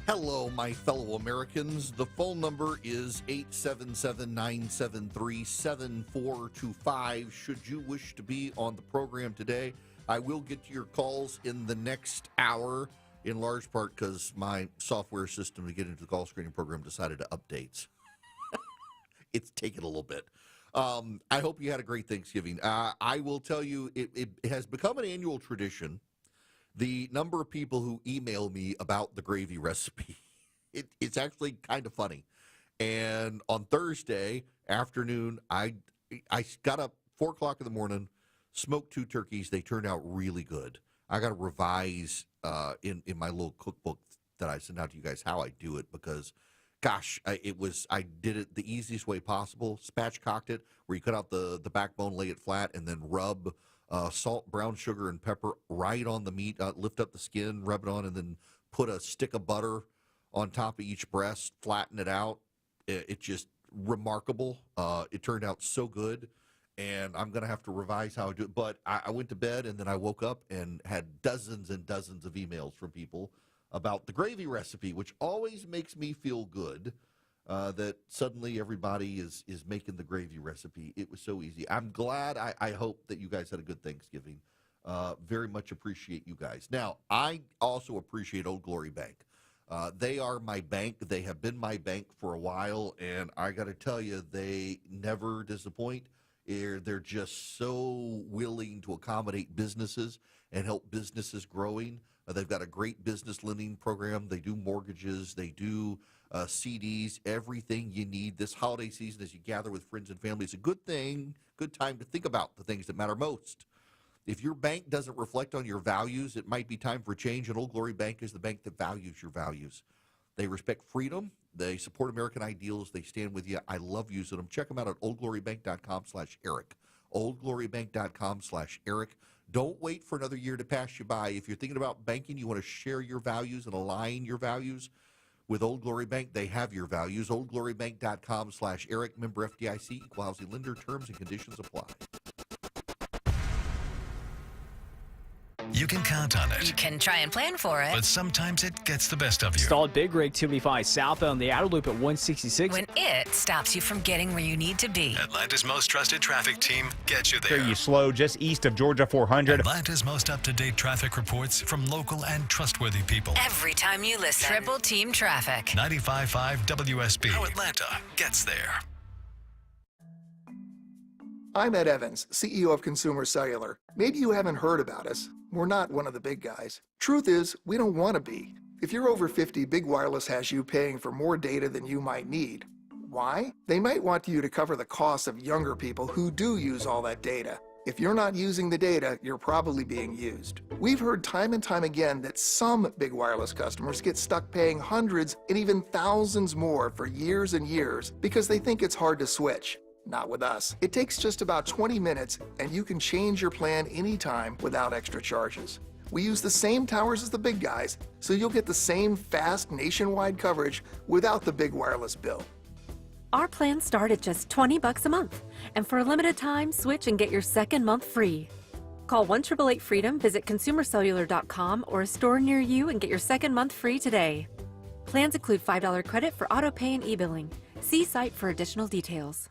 Hello, my fellow Americans. The phone number is 877-973-7425. Should you wish to be on the program today, I will get to your calls in the next hour, in large part because my software system to get into the call screening program decided to update. It's taken a little bit. I hope you had a great Thanksgiving. I will tell you, it has become an annual tradition. The number of people who email me about the gravy recipe, it's actually kind of funny. And on Thursday afternoon, I got up 4 o'clock in the morning, smoked 2 turkeys. They turned out really good. I got to revise in my little cookbook that I send out to you guys how I do it because, gosh, I did it the easiest way possible. Spatchcocked it, where you cut out the backbone, lay it flat, and then rub salt, brown sugar, and pepper right on the meat, lift up the skin, rub it on, and then put a stick of butter on top of each breast, flatten it out. It's just remarkable. It turned out so good, and I'm going to have to revise how I do it. But I went to bed, and then I woke up and had dozens and dozens of emails from people about the gravy recipe, which always makes me feel good. That suddenly everybody is making the gravy recipe. It was so easy. I'm glad. I hope that you guys had a good Thanksgiving. Very much appreciate you guys. Now, I also appreciate Old Glory Bank. They are my bank. They have been my bank for a while, and I got to tell you, they never disappoint. They're just so willing to accommodate businesses and help businesses growing. They've got a great business lending program. They do mortgages. They do CDs, everything you need this holiday season as you gather with friends and family. It's a good thing, good time to think about the things that matter most. If your bank doesn't reflect on your values, it might be time for change, and Old Glory Bank is the bank that values your values. They respect freedom. They support American ideals. They stand with you. I love using them. Check them out at oldglorybank.com/Eric. oldglorybank.com/Eric. Don't wait for another year to pass you by. If you're thinking about banking, you want to share your values and align your values with Old Glory Bank. They have your values. oldglorybank.com/Eric. Member FDIC, equal housing lender. Terms and conditions apply. You can count on it. You can try and plan for it. But sometimes it gets the best of you. Stalled Big Rig 275 southbound the outer loop at 166. When it stops you from getting where you need to be. Atlanta's most trusted traffic team gets you there. You slow just east of Georgia 400. Atlanta's most up-to-date traffic reports from local and trustworthy people. Every time you listen. Triple Team Traffic. 95.5 WSB. How Atlanta gets there. I'm Ed Evans, CEO of Consumer Cellular. Maybe you haven't heard about us. We're not one of the big guys. Truth is, we don't want to be. If you're over 50, Big Wireless has you paying for more data than you might need. Why? They might want you to cover the costs of younger people who do use all that data. If you're not using the data, you're probably being used. We've heard time and time again that some Big Wireless customers get stuck paying hundreds and even thousands more for years and years because they think it's hard to switch. Not with us. It takes just about 20 minutes, and you can change your plan anytime without extra charges. We use the same towers as the big guys, so you'll get the same fast nationwide coverage without the big wireless bill. Our plans start at just $20 a month. And for a limited time, switch and get your second month free. Call 1-888-FREEDOM, visit consumercellular.com or a store near you and get your second month free today. Plans include $5 credit for auto pay and e-billing. See site for additional details.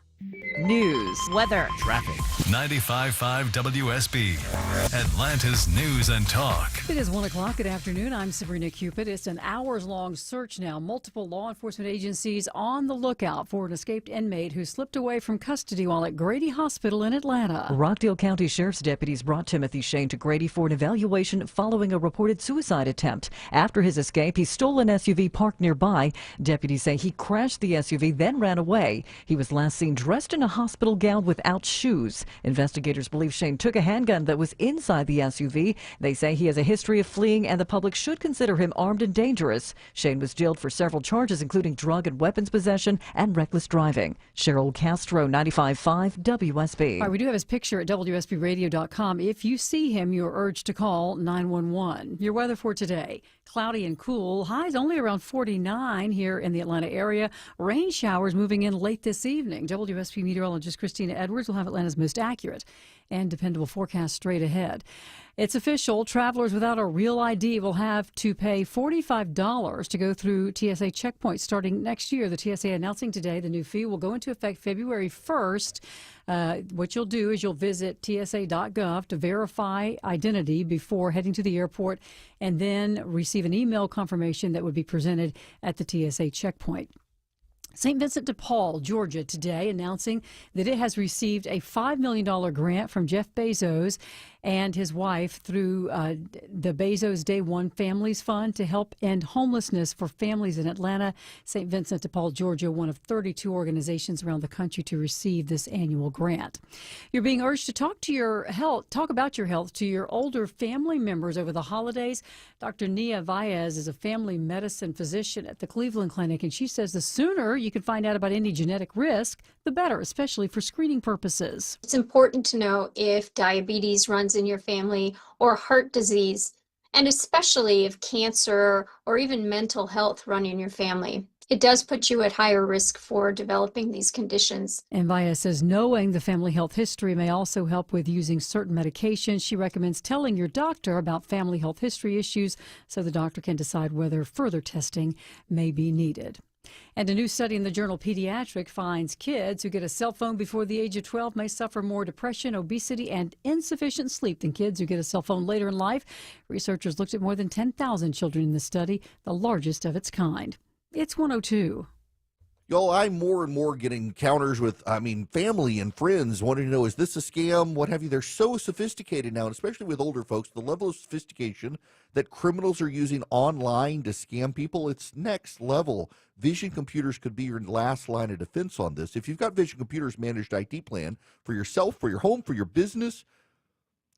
News, weather, traffic. 95.5 WSB, Atlanta's News and Talk. It is 1 o'clock. Good afternoon. I'm Sabrina Cupid. It's an hours-long search now. Multiple law enforcement agencies on the lookout for an escaped inmate who slipped away from custody while at Grady Hospital in Atlanta. Rockdale County Sheriff's deputies brought Timothy Shane to Grady for an evaluation following a reported suicide attempt. After his escape, he stole an SUV parked nearby. Deputies say he crashed the SUV, then ran away. He was last seen dressed in a hospital gown without shoes. Investigators believe Shane took a handgun that was inside the SUV. They say he has a history of fleeing and the public should consider him armed and dangerous. Shane was jailed for several charges, including drug and weapons possession and reckless driving. Cheryl Castro, 95.5 WSB. All right, we do have his picture at WSBradio.com. If you see him, you're urged to call 911. Your weather for today: cloudy and cool. Highs only around 49 here in the Atlanta area. Rain showers moving in late this evening. WSB meteorologist Christina Edwards will have Atlanta's most accurate and dependable forecast straight ahead. It's official. Travelers without a real ID will have to pay $45 to go through TSA checkpoints starting next year. The TSA announcing today the new fee will go into effect February 1st. What you'll do is you'll visit tsa.gov to verify identity before heading to the airport and then receive an email confirmation that would be presented at the TSA checkpoint. St. Vincent de Paul, Georgia, today announcing that it has received a $5 million grant from Jeff Bezos and his wife through the Bezos Day One Families Fund to help end homelessness for families in Atlanta. St. Vincent de Paul, Georgia, one of 32 organizations around the country to receive this annual grant. You're being urged to talk about your health to your older family members over the holidays. Dr. Nia Vaez is a family medicine physician at the Cleveland Clinic, and she says the sooner you can find out about any genetic risk, the better, especially for screening purposes. It's important to know if diabetes runs in your family or heart disease, and especially if cancer or even mental health run in your family. It does put you at higher risk for developing these conditions. And Vaya says knowing the family health history may also help with using certain medications. She recommends telling your doctor about family health history issues so the doctor can decide whether further testing may be needed. And a new study in the journal Pediatric finds kids who get a cell phone before the age of 12 may suffer more depression, obesity, and insufficient sleep than kids who get a cell phone later in life. Researchers looked at more than 10,000 children in the study, the largest of its kind. It's 102. Y'all, I'm more and more getting encounters with, family and friends wanting to know, is this a scam? What have you? They're so sophisticated now, and especially with older folks, the level of sophistication that criminals are using online to scam people, it's next level. Vision Computers could be your last line of defense on this. If you've got Vision Computers managed IT plan for yourself, for your home, for your business,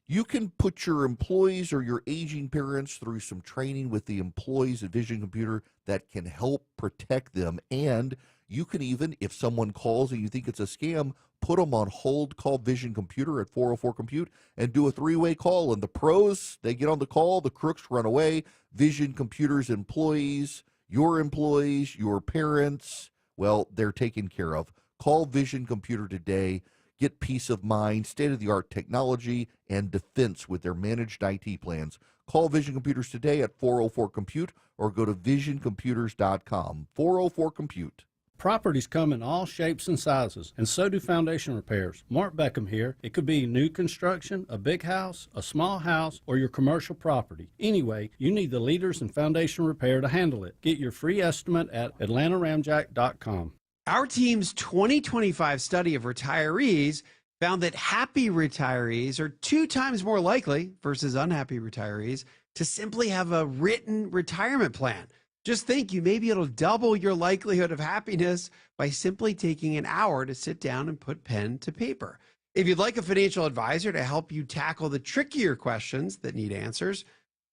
you can put your employees or your aging parents through some training with the employees at Vision Computer that can help protect them. And you can even, if someone calls and you think it's a scam, put them on hold, call Vision Computer at 404-COMPUTE, and do a three-way call. And the pros, they get on the call, the crooks run away. Vision Computer's employees, your parents, well, they're taken care of. Call Vision Computer today. Get peace of mind, state-of-the-art technology, and defense with their managed IT plans. Call Vision Computers today at 404-COMPUTE or go to visioncomputers.com. 404-COMPUTE. Properties come in all shapes and sizes, and so do foundation repairs. Mark Beckham here. It could be new construction, a big house, a small house, or your commercial property. Anyway, you need the leaders in foundation repair to handle it. Get your free estimate at atlantaramjack.com. Our team's 2025 study of retirees found that happy retirees are 2 times more likely versus unhappy retirees to simply have a written retirement plan. Just think, you may be able to double your likelihood of happiness by simply taking an hour to sit down and put pen to paper. If you'd like a financial advisor to help you tackle the trickier questions that need answers,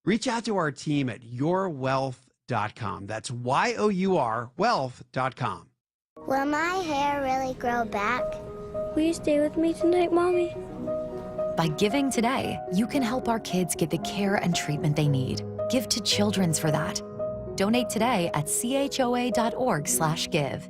reach out to our team at yourwealth.com. That's YOUR wealth.com. Will my hair really grow back? Will you stay with me tonight, Mommy? By giving today, you can help our kids get the care and treatment they need. Give to Children's for that. Donate today at choa.org/give.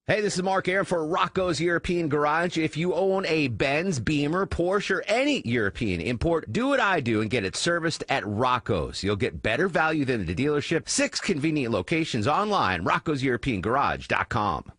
Hey, this is Mark Aaron for Rocco's European Garage. If you own a Benz, Beamer, Porsche, or any European import, do what I do and get it serviced at Rocco's. You'll get better value than the dealership. 6 convenient locations online, roccoseuropeangarage.com.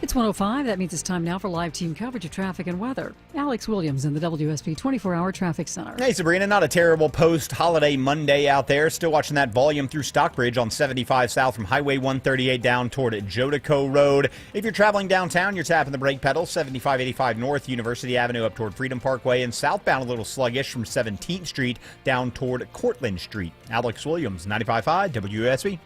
It's 1:05. That means it's time now for live team coverage of traffic and weather. Alex Williams in the WSB 24-hour traffic center. Hey, Sabrina, not a terrible post-holiday Monday out there. Still watching that volume through Stockbridge on 75 south from Highway 138 down toward Jodico Road. If you're traveling downtown, you're tapping the brake pedal. 7585 north, University Avenue up toward Freedom Parkway, and southbound a little sluggish from 17th Street down toward Cortlandt Street. Alex Williams, 95.5 WSB.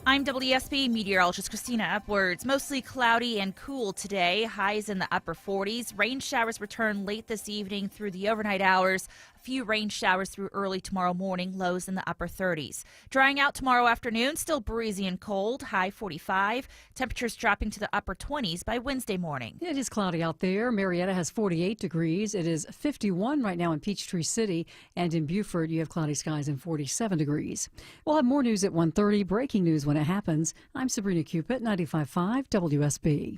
I'm WSB meteorologist Christina Upwards. Mostly cloudy and cool today. Highs in the upper 40s. Rain showers return late this evening through the overnight hours. A few rain showers through early tomorrow morning. Lows in the upper 30s. Drying out tomorrow afternoon. Still breezy and cold. High 45. Temperatures dropping to the upper 20s by Wednesday morning. It is cloudy out there. Marietta has 48 degrees. It is 51 right now in Peachtree City. And in Beaufort, you have cloudy skies and 47 degrees. We'll have more news at 1:30. Breaking news when it happens. I'm Sabrina Cupid, 95.5 WSB.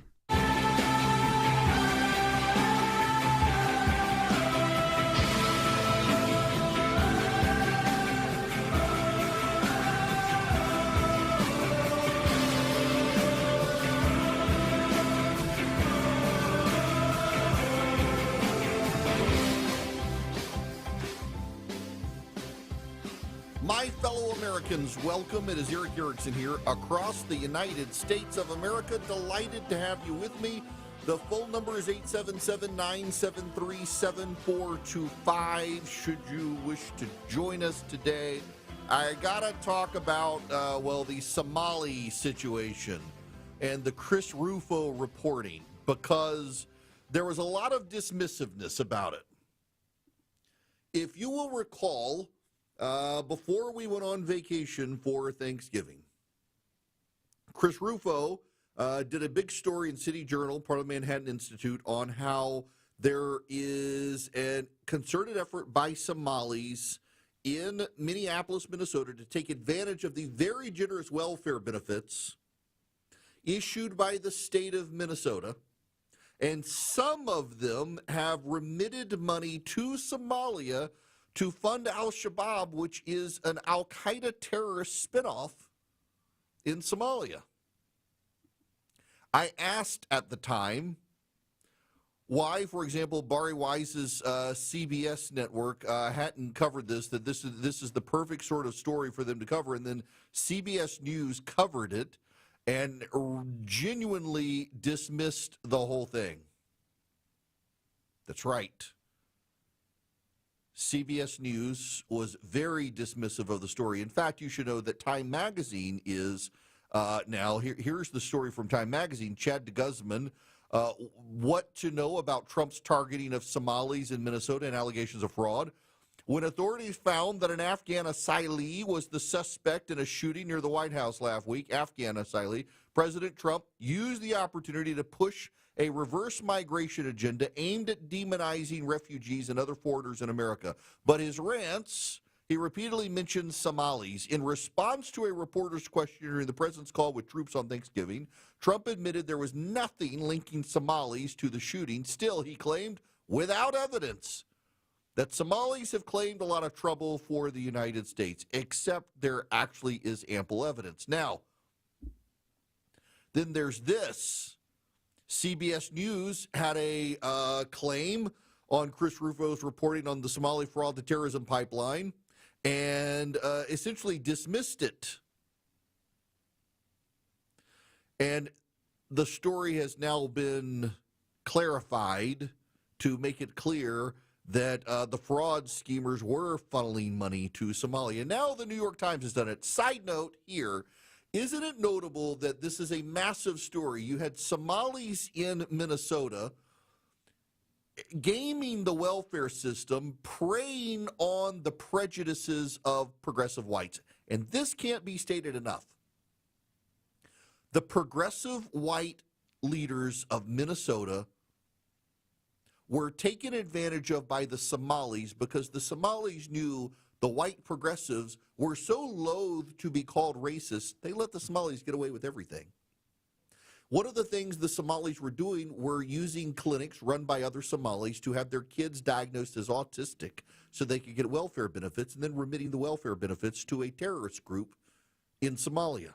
My fellow Americans, welcome. It is Eric Erickson here across the United States of America. Delighted to have you with me. The phone number is 877-973-7425. Should you wish to join us today, I got to talk about, the Somali situation and the Chris Rufo reporting, because there was a lot of dismissiveness about it. If you will recall, before we went on vacation for Thanksgiving, Chris Rufo did a big story in City Journal, part of the Manhattan Institute, on how there is a concerted effort by Somalis in Minneapolis, Minnesota, to take advantage of the very generous welfare benefits issued by the state of Minnesota. And some of them have remitted money to Somalia to fund al-Shabaab, which is an al-Qaeda terrorist spinoff in Somalia. I asked at the time why, for example, Bari Weiss's CBS network hadn't covered this, that this is the perfect sort of story for them to cover, and then CBS News covered it and genuinely dismissed the whole thing. That's right. CBS News was very dismissive of the story. In fact, you should know that Time Magazine is now, here's the story from Time Magazine, Chad de Guzman, what to know about Trump's targeting of Somalis in Minnesota and allegations of fraud. When authorities found that an Afghan asylee was the suspect in a shooting near the White House last week, Afghan asylee, President Trump used the opportunity to push a reverse migration agenda aimed at demonizing refugees and other foreigners in America. But his rants, he repeatedly mentioned Somalis. In response to a reporter's question during the president's call with troops on Thanksgiving, Trump admitted there was nothing linking Somalis to the shooting. Still, he claimed, without evidence, that Somalis have claimed a lot of trouble for the United States, except there actually is ample evidence. Now, then there's this. CBS News had a claim on Chris Rufo's reporting on the Somali fraud to terrorism pipeline and essentially dismissed it. And the story has now been clarified to make it clear that the fraud schemers were funneling money to Somalia. Now the New York Times has done it. Side note here, isn't it notable that this is a massive story? You had Somalis in Minnesota gaming the welfare system, preying on the prejudices of progressive whites. And this can't be stated enough. The progressive white leaders of Minnesota were taken advantage of by the Somalis because the Somalis knew the white progressives were so loath to be called racist, they let the Somalis get away with everything. One of the things the Somalis were doing were using clinics run by other Somalis to have their kids diagnosed as autistic so they could get welfare benefits and then remitting the welfare benefits to a terrorist group in Somalia.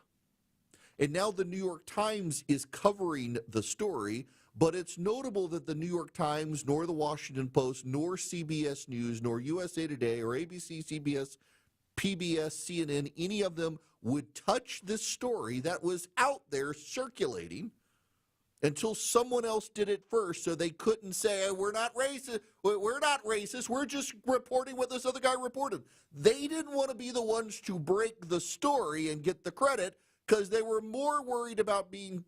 And now the New York Times is covering the story, but it's notable that the New York Times, nor the Washington Post, nor CBS News, nor USA Today, or ABC, CBS, PBS, CNN, any of them would touch this story that was out there circulating until someone else did it first, so they couldn't say, we're not racist, we're just reporting what this other guy reported. They didn't want to be the ones to break the story and get the credit because they were more worried about being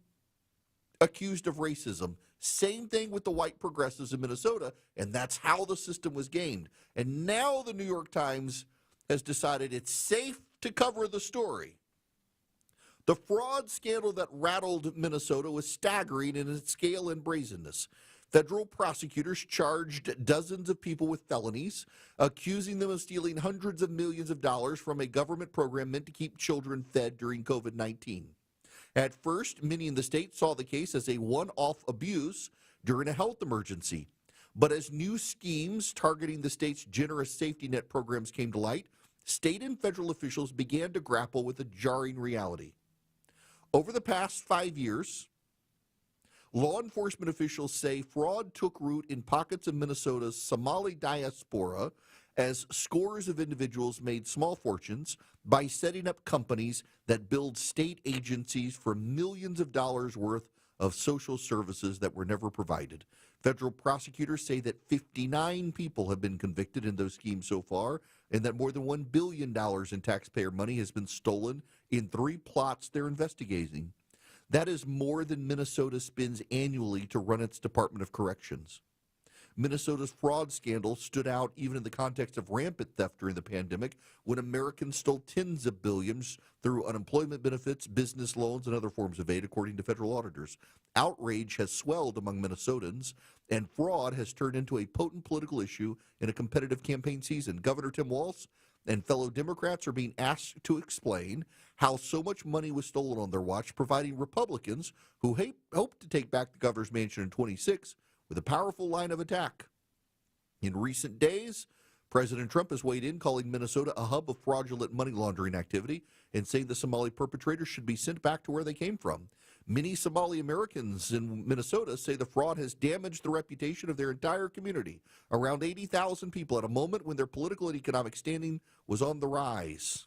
accused of racism. Same thing with the white progressives in Minnesota, and that's how the system was gamed. And now the New York Times has decided it's safe to cover the story. The fraud scandal that rattled Minnesota was staggering in its scale and brazenness. Federal prosecutors charged dozens of people with felonies, accusing them of stealing hundreds of millions of dollars from a government program meant to keep children fed during COVID-19. At first, many in the state saw the case as a one-off abuse during a health emergency. But as new schemes targeting the state's generous safety net programs came to light, state and federal officials began to grapple with a jarring reality. Over the past 5 years, law enforcement officials say fraud took root in pockets of Minnesota's Somali diaspora as scores of individuals made small fortunes by setting up companies that billed state agencies for millions of dollars worth of social services that were never provided. Federal prosecutors say that 59 people have been convicted in those schemes so far, and that more than $1 billion in taxpayer money has been stolen in 3 plots they're investigating. That is more than Minnesota spends annually to run its Department of Corrections. Minnesota's fraud scandal stood out even in the context of rampant theft during the pandemic, when Americans stole tens of billions through unemployment benefits, business loans, and other forms of aid, according to federal auditors. Outrage has swelled among Minnesotans, and fraud has turned into a potent political issue in a competitive campaign season. Governor Tim Walz and fellow Democrats are being asked to explain how so much money was stolen on their watch, providing Republicans who hope to take back the governor's mansion in 26 with a powerful line of attack. In recent days, President Trump has weighed in, calling Minnesota a hub of fraudulent money laundering activity and saying the Somali perpetrators should be sent back to where they came from. Many Somali Americans in Minnesota say the fraud has damaged the reputation of their entire community, around 80,000 people, at a moment when their political and economic standing was on the rise.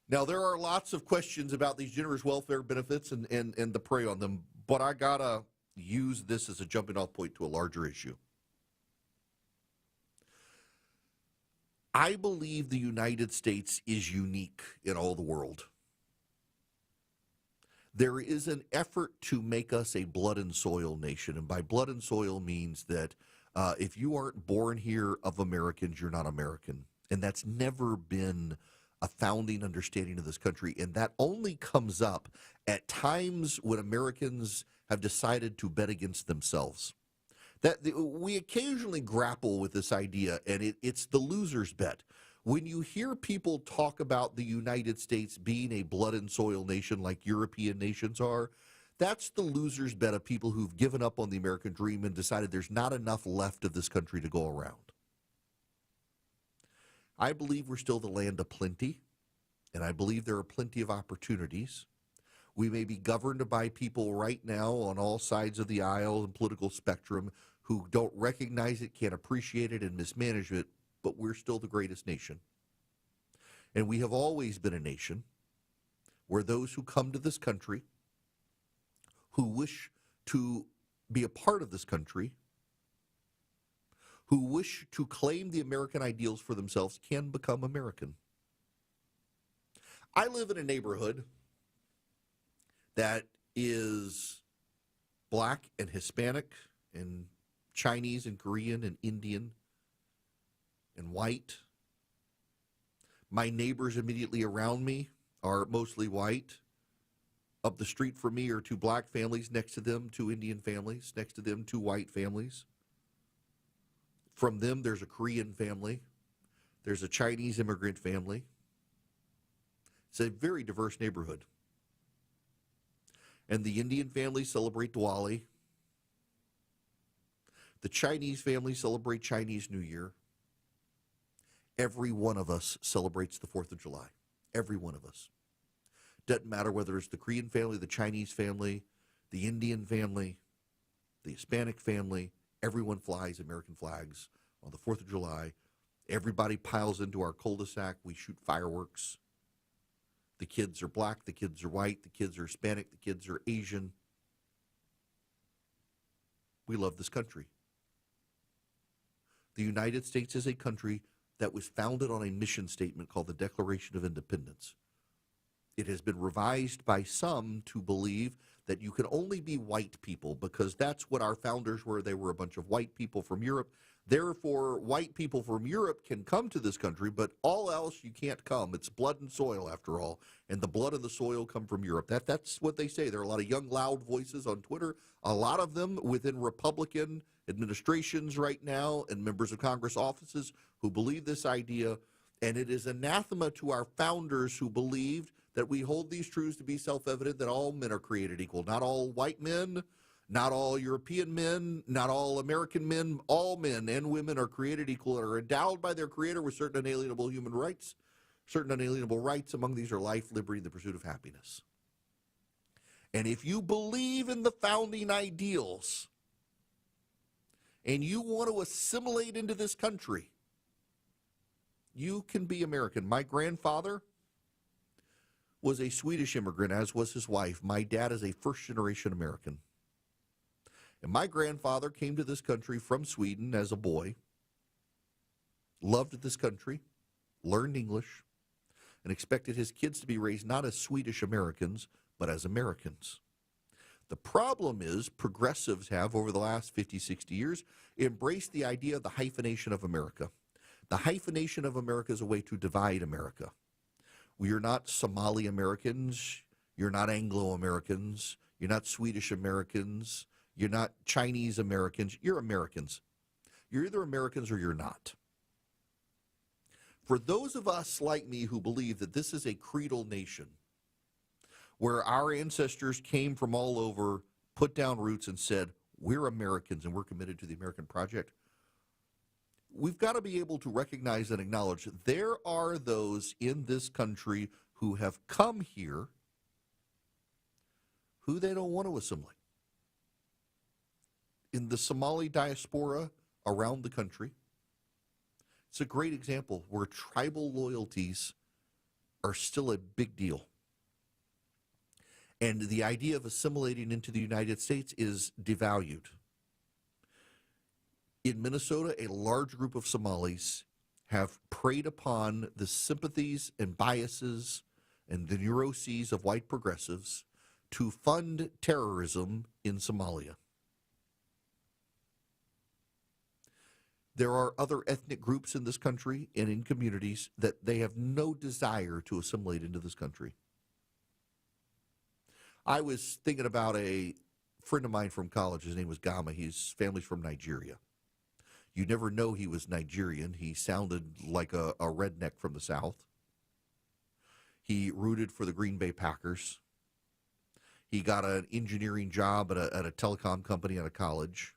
Now, there are lots of questions about these generous welfare benefits and the prey on them, but I got to use this as a jumping off point to a larger issue. I believe the United States is unique in all the world. There is an effort to make us a blood and soil nation, and by blood and soil means that if you aren't born here of Americans, you're not American, and that's never been a founding understanding of this country, and that only comes up at times when Americans have decided to bet against themselves. We occasionally grapple with this idea, and it's the loser's bet. When you hear people talk about the United States being a blood and soil nation like European nations are, that's the loser's bet of people who've given up on the American dream and decided there's not enough left of this country to go around. I believe we're still the land of plenty, and I believe there are plenty of opportunities. We may be governed by people right now on all sides of the aisle and political spectrum who don't recognize it, can't appreciate it, and mismanage it, but we're still the greatest nation. And we have always been a nation where those who come to this country, who wish to be a part of this country, who wish to claim the American ideals for themselves, can become American. I live in a neighborhood that is black and Hispanic and Chinese and Korean and Indian and white. My neighbors immediately around me are mostly white. Up the street from me are 2 black families, next to them 2 Indian families, next to them 2 white families. From them, there's a Korean family. There's a Chinese immigrant family. It's a very diverse neighborhood. And the Indian families celebrate Diwali. The Chinese families celebrate Chinese New Year. Every one of us celebrates the 4th of July. Every one of us. Doesn't matter whether it's the Korean family, the Chinese family, the Indian family, the Hispanic family. Everyone flies American flags on the 4th of July. Everybody piles into our cul-de-sac. We shoot fireworks. The kids are black, the kids are white, the kids are Hispanic, the kids are Asian. We love this country. The United States is a country that was founded on a mission statement called the Declaration of Independence. It has been revised by some to believe that you can only be white people because that's what our founders were. They were a bunch of white people from Europe. Therefore, white people from Europe can come to this country, but all else you can't come. It's blood and soil, after all, and the blood and the soil come from Europe. That's what they say. There are a lot of young, loud voices on Twitter, a lot of them within Republican administrations right now and members of Congress offices who believe this idea, and it is anathema to our founders who believed that we hold these truths to be self-evident, that all men are created equal. Not all white men, not all European men, not all American men, all men and women are created equal and are endowed by their Creator with certain unalienable human rights. Certain unalienable rights, among these are life, liberty, and the pursuit of happiness. And if you believe in the founding ideals and you want to assimilate into this country, you can be American. My grandfather was a Swedish immigrant, as was his wife. My dad is a first-generation American. And my grandfather came to this country from Sweden as a boy, loved this country, learned English, and expected his kids to be raised not as Swedish Americans, but as Americans. The problem is progressives have, over the last 50, 60 years, embraced the idea of the hyphenation of America. The hyphenation of America is a way to divide America. We are not Somali Americans. You're not Anglo Americans. You're not Swedish Americans. You're not Chinese Americans. You're Americans. You're either Americans or you're not. For those of us like me who believe that this is a creedal nation, where our ancestors came from all over, put down roots and said, we're Americans and we're committed to the American project, we've got to be able to recognize and acknowledge there are those in this country who have come here who they don't want to assimilate. In the Somali diaspora around the country, it's a great example where tribal loyalties are still a big deal. And the idea of assimilating into the United States is devalued. In Minnesota, a large group of Somalis have preyed upon the sympathies and biases and the neuroses of white progressives to fund terrorism in Somalia. There are other ethnic groups in this country and in communities that they have no desire to assimilate into this country. I was thinking about a friend of mine from college. His name was Gama. His family's from Nigeria. You never know he was Nigerian. He sounded like a redneck from the South. He rooted for the Green Bay Packers. He got an engineering job at a telecom company out of college.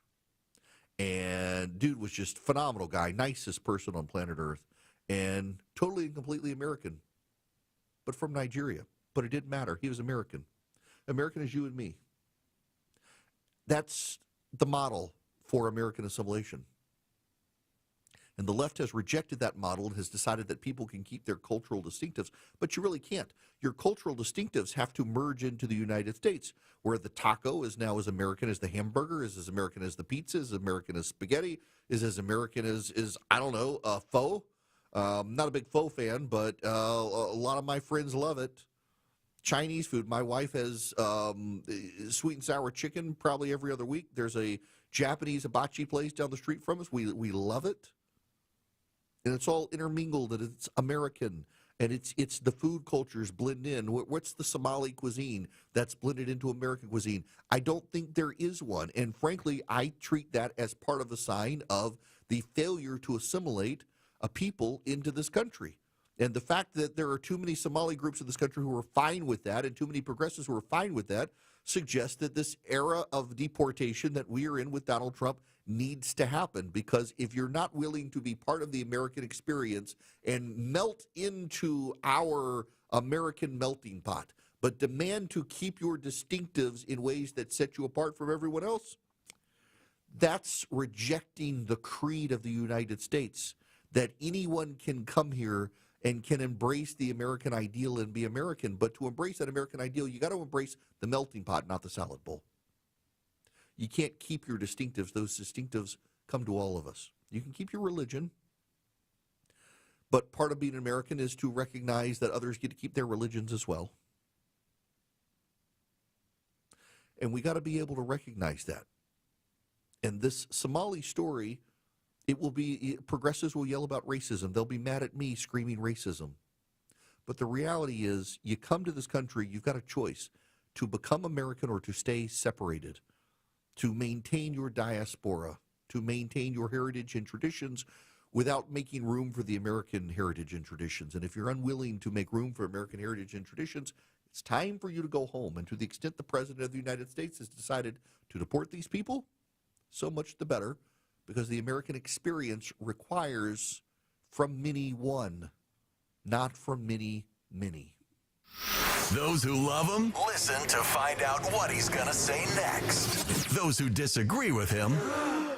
And dude was just a phenomenal guy, nicest person on planet Earth, and totally and completely American, but from Nigeria. But it didn't matter. He was American. American as you and me. That's the model for American assimilation. And the left has rejected that model and has decided that people can keep their cultural distinctives, but you really can't. Your cultural distinctives have to merge into the United States, where the taco is now as American as the hamburger, is as American as the pizza, is as American as spaghetti, is as American as I don't know, pho. Not a big pho fan, but a lot of my friends love it. Chinese food. My wife has sweet and sour chicken probably every other week. There's a Japanese hibachi place down the street from us. We love it. And it's all intermingled, and it's American. And it's the food cultures blend in. What's the Somali cuisine that's blended into American cuisine? I don't think there is one. And frankly, I treat that as part of a sign of the failure to assimilate a people into this country. And the fact that there are too many Somali groups in this country who are fine with that and too many progressives who are fine with that suggests that this era of deportation that we are in with Donald Trump needs to happen, because if you're not willing to be part of the American experience and melt into our American melting pot, but demand to keep your distinctives in ways that set you apart from everyone else, that's rejecting the creed of the United States, that anyone can come here and can embrace the American ideal and be American. But to embrace that American ideal, you got to embrace the melting pot, not the salad bowl. You can't keep your distinctives. Those distinctives come to all of us. You can keep your religion, but part of being an American is to recognize that others get to keep their religions as well. And we got to be able to recognize that. And this Somali story, progressives will yell about racism. They'll be mad at me screaming racism. But the reality is, you come to this country, you've got a choice to become American or to stay separated, to maintain your diaspora, to maintain your heritage and traditions without making room for the American heritage and traditions. And if you're unwilling to make room for American heritage and traditions, it's time for you to go home. And to the extent the President of the United States has decided to deport these people, so much the better, because the American experience requires from many one, not from many many. Those who love him, listen to find out what he's going to say next. Those who disagree with him,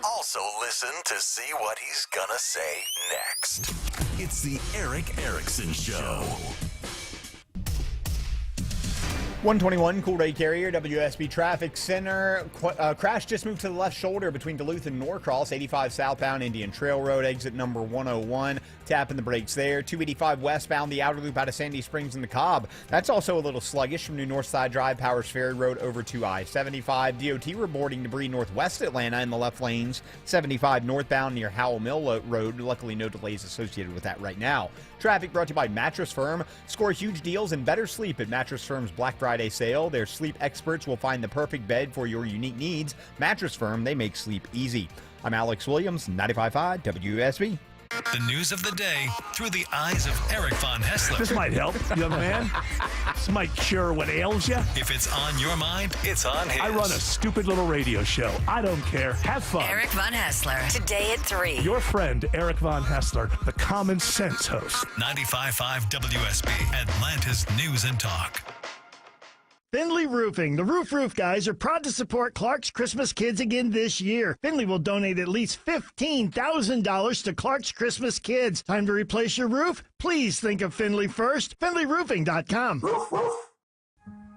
also listen to see what he's going to say next. It's the Erick Erickson Show. 121 Cool Ray Carrier, WSB Traffic Center. Crash just moved to the left shoulder between Duluth and Norcross. 85 southbound Indian Trail Road, exit number 101. Tapping the brakes there. 285 westbound, the outer loop out of Sandy Springs and the Cobb. That's also a little sluggish from New Northside Drive, Powers Ferry Road over to I-75. DOT reporting debris northwest Atlanta in the left lanes. 75 northbound near Howell Mill Road. Luckily, no delays associated with that right now. Traffic brought to you by Mattress Firm. Score huge deals and better sleep at Mattress Firm's Black Friday sale. Their sleep experts will find the perfect bed for your unique needs. Mattress Firm, they make sleep easy. I'm Alex Williams, 95.5 WSB. The news of the day through the eyes of Eric Von Hessler. This might help, young man. This might cure what ails you. If it's on your mind, it's on his. I run a stupid little radio show. I don't care. Have fun. Eric Von Hessler, today at 3. Your friend, Eric Von Hessler, the common sense host. 95.5 WSB, Atlanta's News and Talk. Findlay Roofing. The Roof guys are proud to support Clark's Christmas Kids again this year. Findlay will donate at least $15,000 to Clark's Christmas Kids. Time to replace your roof? Please think of Findlay first. FindlayRoofing.com.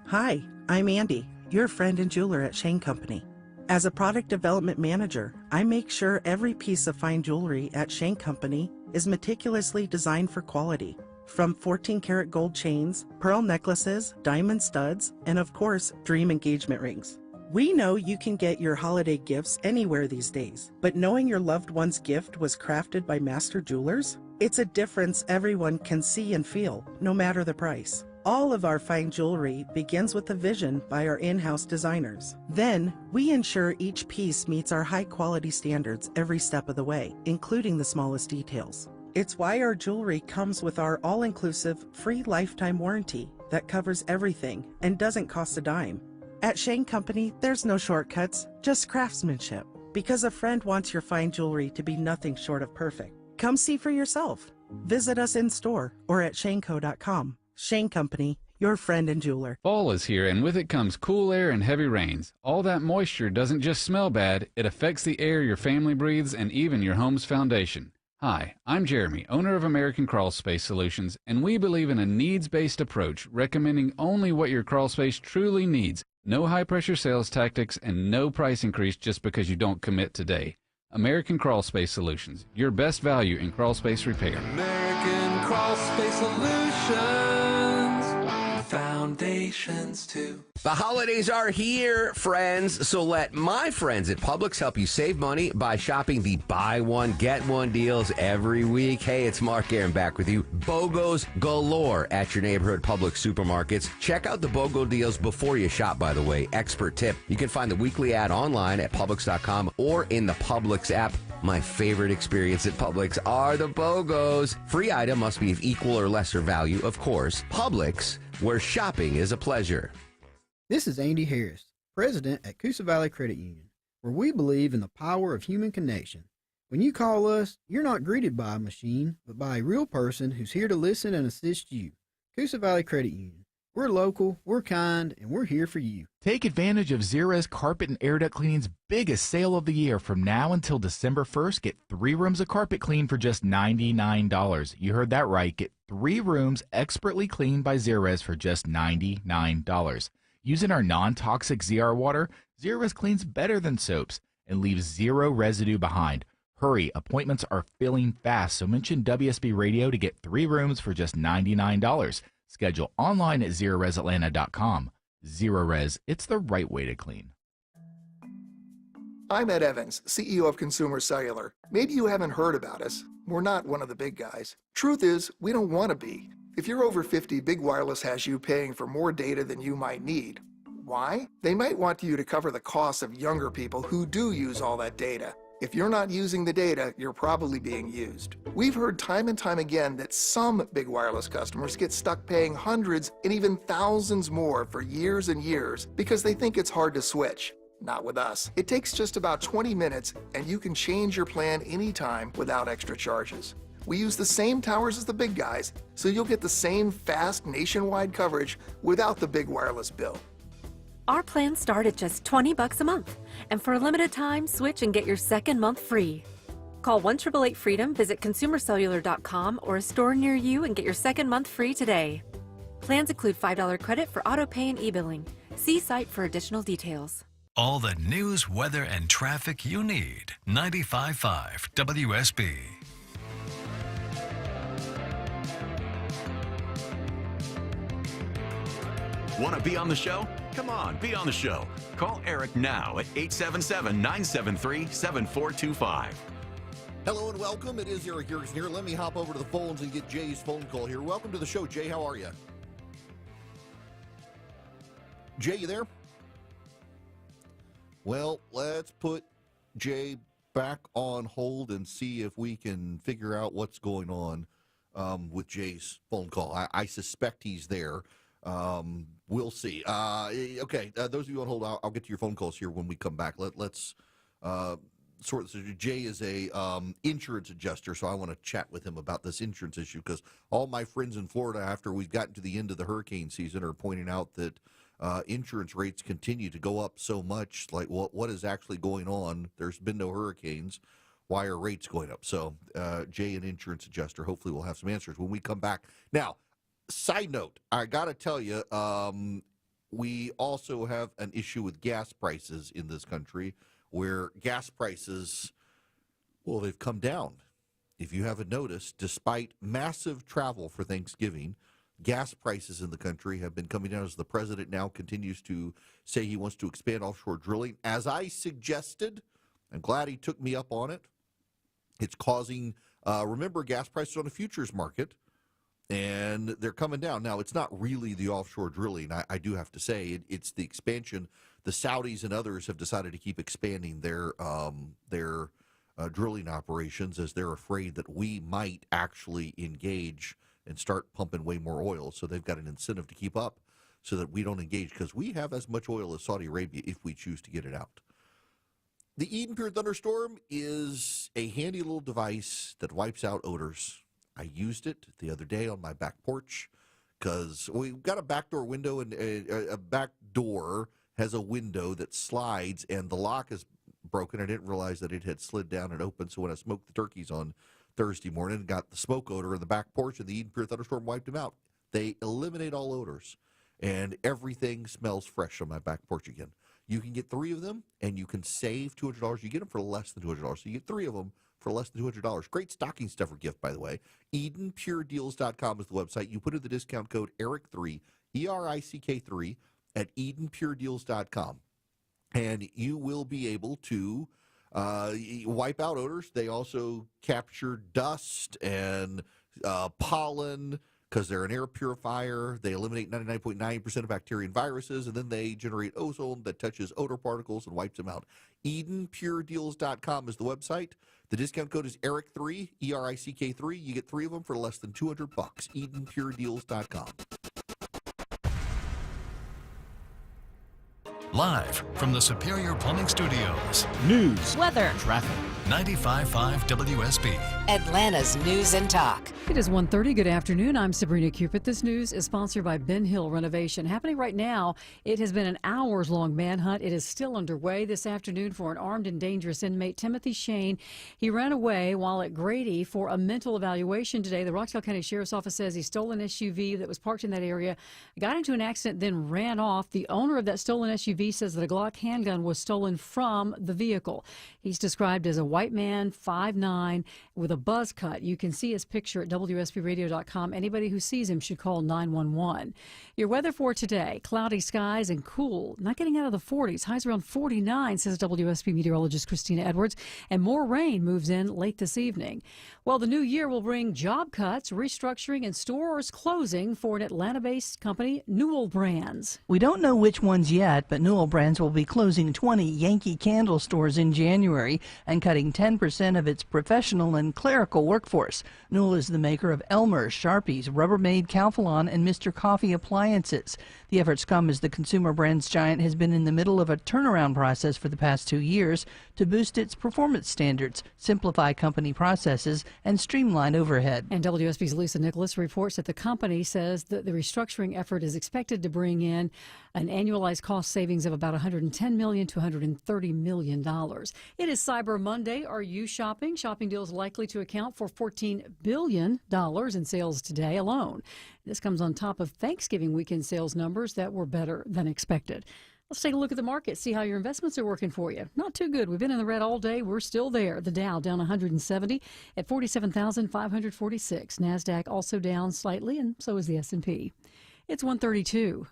Hi, I'm Andy, your friend and jeweler at Shane Company. As a product development manager, I make sure every piece of fine jewelry at Shane Company is meticulously designed for quality. From 14-karat gold chains, pearl necklaces, diamond studs, and of course, dream engagement rings. We know you can get your holiday gifts anywhere these days, but knowing your loved one's gift was crafted by master jewelers? It's a difference everyone can see and feel, no matter the price. All of our fine jewelry begins with a vision by our in-house designers. Then, we ensure each piece meets our high-quality standards every step of the way, including the smallest details. It's why our jewelry comes with our all-inclusive, free lifetime warranty that covers everything and doesn't cost a dime. At Shane Company, there's no shortcuts, just craftsmanship. Because a friend wants your fine jewelry to be nothing short of perfect. Come see for yourself. Visit us in-store or at shaneco.com. Shane Company, your friend and jeweler. Fall is here, and with it comes cool air and heavy rains. All that moisture doesn't just smell bad, it affects the air your family breathes and even your home's foundation. Hi, I'm Jeremy, owner of American Crawl Space Solutions, and we believe in a needs-based approach, recommending only what your crawl space truly needs. No high-pressure sales tactics and no price increase just because you don't commit today. American Crawl Space Solutions, your best value in crawl space repair. American Crawl Space Solutions, found foundations too. The holidays are here, friends, so let my friends at Publix help you save money by shopping the buy one, get one deals every week. Hey, it's Mark Aaron back with you. BOGOs galore at your neighborhood Publix supermarkets. Check out the BOGO deals before you shop, by the way. Expert tip. You can find the weekly ad online at Publix.com or in the Publix app. My favorite experience at Publix are the BOGOs. Free item must be of equal or lesser value, of course. Publix, where shopping is a pleasure. This is Andy Harris, president at Coosa Valley Credit Union, where we believe in the power of human connection. When you call us, you're not greeted by a machine, but by a real person who's here to listen and assist you. Coosa Valley Credit Union. We're local, we're kind, and we're here for you. Take advantage of Zerez Carpet and Air Duct Cleaning's biggest sale of the year. From now until December 1st, get 3 rooms of carpet cleaned for just $99. You heard that right. Get 3 rooms expertly cleaned by Zerez for just $99. Using our non-toxic ZR water, Zerez cleans better than soaps and leaves 0 residue behind. Hurry, appointments are filling fast, so mention WSB Radio to get 3 rooms for just $99. Schedule online at ZeroResAtlanta.com. Zerorez, it's the right way to clean. I'm Ed Evans, CEO of Consumer Cellular. Maybe you haven't heard about us. We're not one of the big guys. Truth is, we don't want to be. If you're over 50, Big Wireless has you paying for more data than you might need. Why? They might want you to cover the costs of younger people who do use all that data. If you're not using the data, you're probably being used. We've heard time and time again that some Big Wireless customers get stuck paying hundreds and even thousands more for years and years because they think it's hard to switch. Not with us. It takes just about 20 minutes and you can change your plan anytime without extra charges. We use the same towers as the big guys, so you'll get the same fast nationwide coverage without the big wireless bill. Our plans start at just $20 a month. And for a limited time, switch and get your second month free. Call 1-888-FREEDOM, visit consumercellular.com or a store near you and get your second month free today. Plans include $5 credit for auto pay and e-billing. See site for additional details. All the news, weather, and traffic you need. 95.5 WSB. Want to be on the show? Come on, be on the show. Call Eric now at 877-973-7425. Hello and welcome. It is Eric Erickson here. Let me hop over to the phones and get Jay's phone call here. Welcome to the show, Jay. How are you? Jay, you there? Well, let's put Jay back on hold and see if we can figure out what's going on with Jay's phone call. I suspect he's there. We'll see. Okay, those of you on hold, I'll get to your phone calls here when we come back. Let's sort this. Jay is a insurance adjuster, so I want to chat with him about this insurance issue because all my friends in Florida, after we've gotten to the end of the hurricane season, are pointing out that insurance rates continue to go up so much. Like, what is actually going on? There's been no hurricanes. Why are rates going up? So, Jay, an insurance adjuster, hopefully we'll have some answers when we come back. Now, side note, I got to tell you, we also have an issue with gas prices in this country where gas prices, well, they've come down. If you haven't noticed, despite massive travel for Thanksgiving, gas prices in the country have been coming down as the president now continues to say he wants to expand offshore drilling. As I suggested, I'm glad he took me up on it. It's causing, remember, gas prices on the futures market, and they're coming down. Now, it's not really the offshore drilling, I do have to say. It's the expansion. The Saudis and others have decided to keep expanding their drilling operations as they're afraid that we might actually engage and start pumping way more oil. So they've got an incentive to keep up so that we don't engage because we have as much oil as Saudi Arabia if we choose to get it out. The Eden Pure Thunderstorm is a handy little device that wipes out odors. I used it the other day on my back porch because we've got a backdoor window, and a back door has a window that slides, and the lock is broken. I didn't realize that it had slid down and opened, so when I smoked the turkeys on Thursday morning, got the smoke odor in the back porch, and the Eden Pure Thunderstorm wiped them out. They eliminate all odors, and everything smells fresh on my back porch again. You can get 3 of them, and you can save $200. You get them for less than $200. So you get 3 of them for less than $200. Great stocking stuffer gift, by the way. EdenPureDeals.com is the website. You put in the discount code ERIC3, ERICK3, at EdenPureDeals.com. And you will be able to wipe out odors. They also capture dust and pollen because they're an air purifier. They eliminate 99.9% of bacteria and viruses, and then they generate ozone that touches odor particles and wipes them out. EdenPureDeals.com is the website. The discount code is ERICK3, ERICK3. You get 3 of them for less than $200. EdenPureDeals.com. Live from the Superior Plumbing Studios. News, weather, traffic. 95.5 WSB. Atlanta's News and Talk. It is 1:30. Good afternoon. I'm Sabrina Cupid. This news is sponsored by Ben Hill Renovation. Happening right now, it has been an hours-long manhunt. It is still underway this afternoon for an armed and dangerous inmate, Timothy Shane. He ran away while at Grady for a mental evaluation today. The Roxdale County Sheriff's Office says he stole an SUV that was parked in that area, got into an accident, then ran off. The owner of that stolen SUV says that a Glock handgun was stolen from the vehicle. He's described as a white man, 5'9", with a buzz cut. You can see his picture at WSBRadio.com. Anybody who sees him should call 911. Your weather for today, cloudy skies and cool, not getting out of the 40s. Highs around 49, says WSB meteorologist Christina Edwards. And more rain moves in late this evening. Well, the new year will bring job cuts, restructuring, and stores closing for an Atlanta-based company, Newell Brands. We don't know which ones yet, but Newell Brands will be closing 20 Yankee Candle stores in January and cutting 10% of its professional and clerical workforce. Newell is the maker of Elmer's, Sharpies, Rubbermaid, Calphalon, and Mr. Coffee appliances. The efforts come as the consumer brands giant has been in the middle of a turnaround process for the past 2 years to boost its performance standards, simplify company processes, and streamline overhead. And WSB's Lisa Nicholas reports that the company says that the restructuring effort is expected to bring in an annualized cost savings of about $110 million to $130 million. It is Cyber Monday. Are you shopping? Shopping deals likely to account for $14 billion in sales today alone. This comes on top of Thanksgiving weekend sales numbers that were better than expected. Let's take a look at the market, see how your investments are working for you. Not too good. We've been in the red all day. We're still there. The Dow down 170 at 47,546. NASDAQ also down slightly, and so is the S&P. It's 132.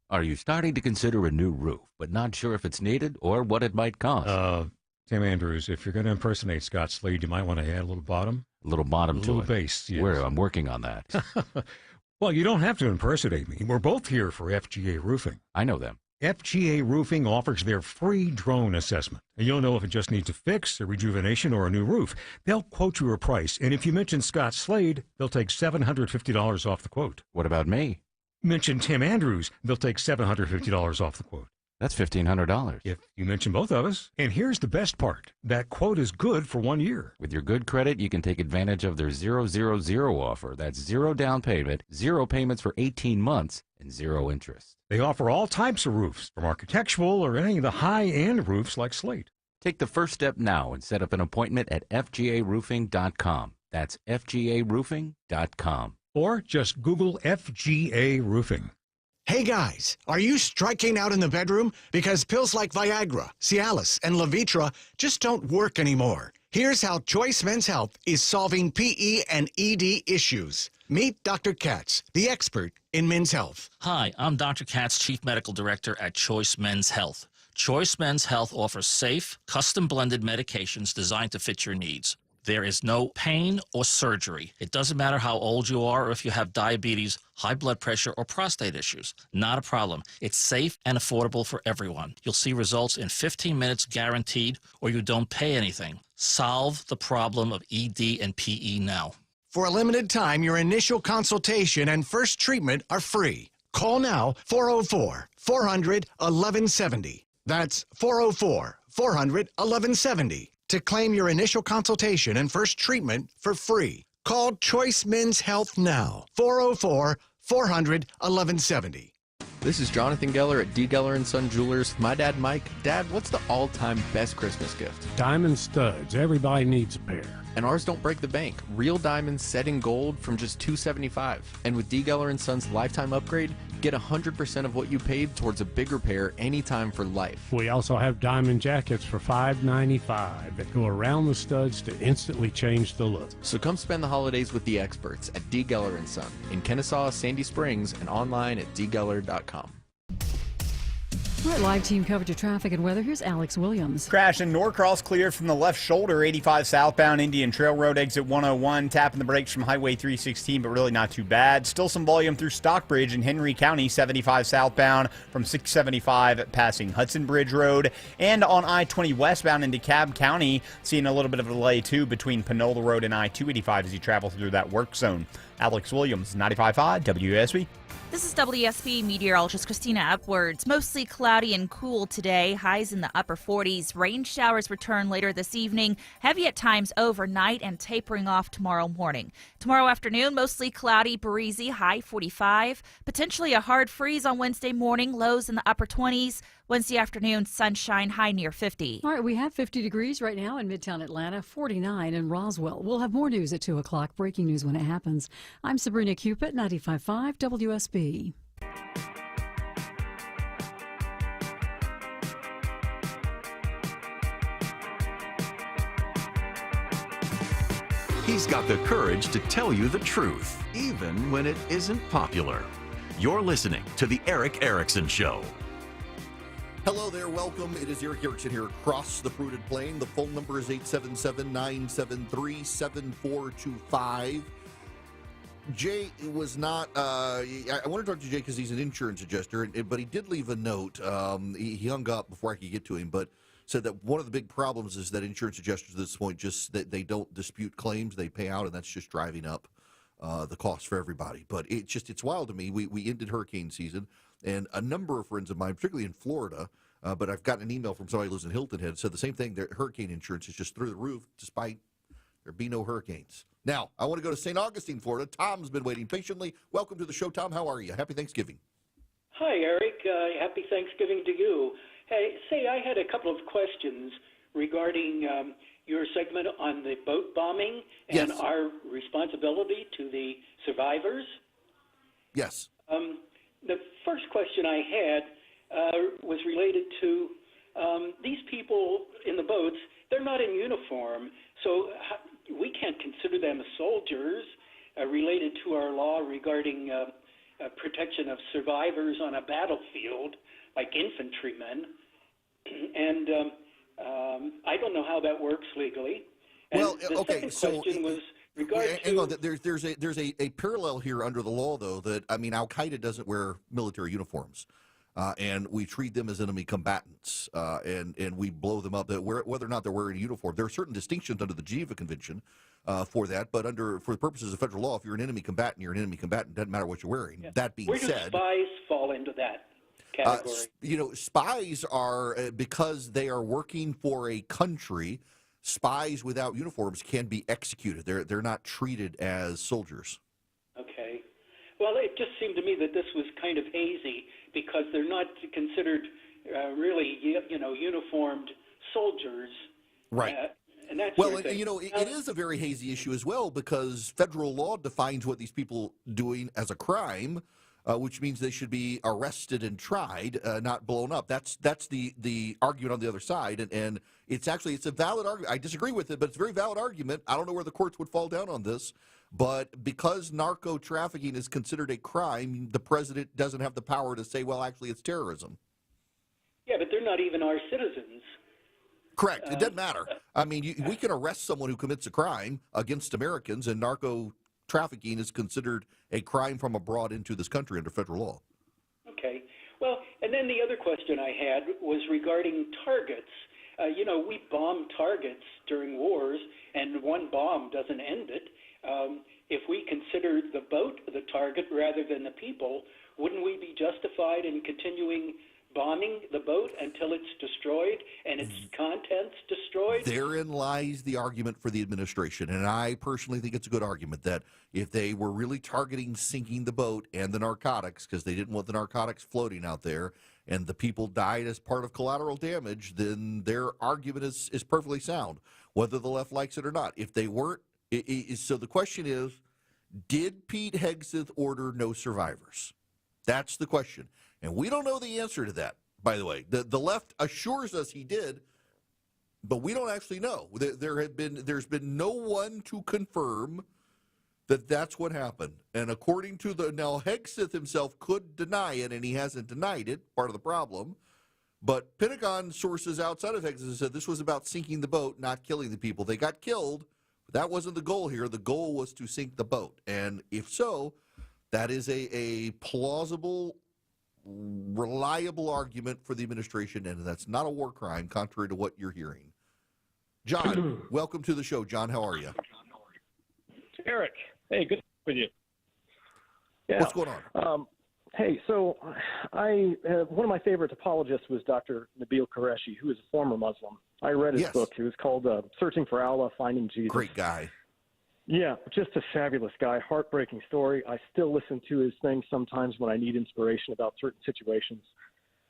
Are you starting to consider a new roof, but not sure if it's needed or what it might cost? Tim Andrews, if you're going to impersonate Scott Slade, you might want to add a little bottom. A little bottom to it. A little bass, yes. I'm working on that. Well, you don't have to impersonate me. We're both here for FGA Roofing. I know them. FGA Roofing offers their free drone assessment. And you'll know if it just needs a fix, a rejuvenation, or a new roof. They'll quote you a price, and if you mention Scott Slade, they'll take $750 off the quote. What about me? Mention Tim Andrews, they'll take $750 off the quote. That's $1,500. If you mention both of us. And here's the best part. That quote is good for 1 year. With your good credit, you can take advantage of their 000 offer. That's 0 down payment, 0 payments for 18 months, and 0 interest. They offer all types of roofs, from architectural or any of the high-end roofs like Slate. Take the first step now and set up an appointment at FGAroofing.com. That's FGAroofing.com. Or just Google FGA Roofing. Hey guys, are you striking out in the bedroom? Because pills like Viagra, Cialis, and Levitra just don't work anymore. Here's how Choice Men's Health is solving PE and ED issues. Meet Dr. Katz, the expert in men's health. Hi, I'm Dr. Katz, Chief Medical Director at Choice Men's Health. Choice Men's Health offers safe, custom-blended medications designed to fit your needs. There is no pain or surgery. It doesn't matter how old you are or if you have diabetes, high blood pressure, or prostate issues. Not a problem. It's safe and affordable for everyone. You'll see results in 15 minutes guaranteed, or you don't pay anything. Solve the problem of ED and PE now. For a limited time, your initial consultation and first treatment are free. Call now, 404-400-1170. That's 404-400-1170. To claim your initial consultation and first treatment for free. Call Choice Men's Health now, 404-400-1170. This is Jonathan Geller at D. Geller & Son Jewelers. My dad, Mike. Dad, what's the all-time best Christmas gift? Diamond studs. Everybody needs a pair. And ours don't break the bank. Real diamonds set in gold from just $275. And with D. Geller & Son's lifetime upgrade, Get 100% of what you paid towards a big repair anytime for life. We also have diamond jackets for $5.95 that go around the studs to instantly change the look. So come spend the holidays with the experts at D. Geller & Son in Kennesaw, Sandy Springs, and online at dgeller.com. All right, live team coverage of traffic and weather. Here's Alex Williams. Crash in Norcross cleared from the left shoulder, 85 southbound Indian Trail Road, exit 101. Tapping the brakes from Highway 316, but really not too bad. Still some volume through Stockbridge in Henry County, 75 southbound from 675 passing Hudson Bridge Road. And on I-20 westbound into DeKalb County, seeing a little bit of a delay too between Panola Road and I-285 as you travel through that work zone. Alex Williams, 95.5 WSB. This is WSB meteorologist Christina Upwards. Mostly cloudy and cool today. Highs in the upper 40s. Rain showers return later this evening. Heavy at times overnight and tapering off tomorrow morning. Tomorrow afternoon, mostly cloudy, breezy, high 45. Potentially a hard freeze on Wednesday morning. Lows in the upper 20s. Wednesday afternoon, sunshine, high near 50. All right, we have 50 degrees right now in Midtown Atlanta, 49 in Roswell. We'll have more news at 2 o'clock, breaking news when it happens. I'm Sabrina Cupid, 95.5 WSB. He's got the courage to tell you the truth, even when it isn't popular. You're listening to The Eric Erickson Show. Hello there, welcome. It is Eric Erickson here across the fruited plain. The phone number is 877-973-7425. Jay was not, I want to talk to Jay because he's an insurance adjuster, but he did leave a note. He hung up before I could get to him, but said that one of the big problems is that insurance adjusters at this point just, that they don't dispute claims, they pay out, and that's just driving up the cost for everybody. But it's wild to me. We ended hurricane season. And a number of friends of mine, particularly in Florida, but I've gotten an email from somebody who lives in Hilton Head, said the same thing. Their hurricane insurance is just through the roof, despite there be no hurricanes. Now, I want to go to St. Augustine, Florida. Tom's been waiting patiently. Welcome to the show, Tom. How are you? Happy Thanksgiving. Hi, Eric. Happy Thanksgiving to you. Hey, say, I had a couple of questions regarding your segment on the boat bombing and our responsibility to the survivors. Yes. The first question I had was related to these people in the boats. They're not in uniform, so we can't consider them soldiers related to our law regarding protection of survivors on a battlefield, like infantrymen. And I don't know how that works legally. And well, the okay, second question was regarding hang on, there's a parallel here under the law, though, that, I mean, Al-Qaeda doesn't wear military uniforms. And we treat them as enemy combatants, and we blow them up. Whether or not they're wearing a uniform, there are certain distinctions under the Geneva Convention for that. But for the purposes of federal law, if you're an enemy combatant, you're an enemy combatant. Doesn't matter what you're wearing. Yeah. That being said, where do spies fall into that category? Spies are because they are working for a country. Spies without uniforms can be executed. They're not treated as soldiers. Okay. Well, it just seemed to me that this was kind of hazy because they're not considered really, uniformed soldiers. Right. And that well, sort of thing. It is a very hazy issue as well because federal law defines what these people doing as a crime, which means they should be arrested and tried, not blown up. That's the argument on the other side, and it's a valid argument. I disagree with it, but it's a very valid argument. I don't know where the courts would fall down on this. But because narco trafficking is considered a crime, the president doesn't have the power to say, well, actually, it's terrorism. Yeah, but they're not even our citizens. Correct. It doesn't matter. I mean, we can arrest someone who commits a crime against Americans, and narco trafficking is considered a crime from abroad into this country under federal law. Okay. Well, and then the other question I had was regarding targets. We bomb targets during wars, and one bomb doesn't end it. If we consider the boat the target rather than the people, wouldn't we be justified in continuing bombing the boat until it's destroyed and its contents destroyed? Therein lies the argument for the administration, and I personally think it's a good argument that if they were really targeting sinking the boat and the narcotics, because they didn't want the narcotics floating out there, and the people died as part of collateral damage, then their argument is perfectly sound, whether the left likes it or not. If they weren't, so the question is, did Pete Hegseth order no survivors? That's the question. And we don't know the answer to that, by the way. The left assures us he did, but we don't actually know. There's been no one to confirm that that's what happened. And according to now Hegseth himself could deny it, and he hasn't denied it, part of the problem. But Pentagon sources outside of Hegseth said this was about sinking the boat, not killing the people. They got killed, but that wasn't the goal here. The goal was to sink the boat. And if so, that is a plausible, reliable argument for the administration, and that's not a war crime, contrary to what you're hearing. John, welcome to the show. John, how are you? Eric, hey, good with you. Yeah. What's going on? Hey, so one of my favorite apologists was Dr. Nabil Qureshi, who is a former Muslim. I read his book. It was called Searching for Allah, Finding Jesus. Great guy. Yeah, just a fabulous guy. Heartbreaking story. I still listen to his things sometimes when I need inspiration about certain situations.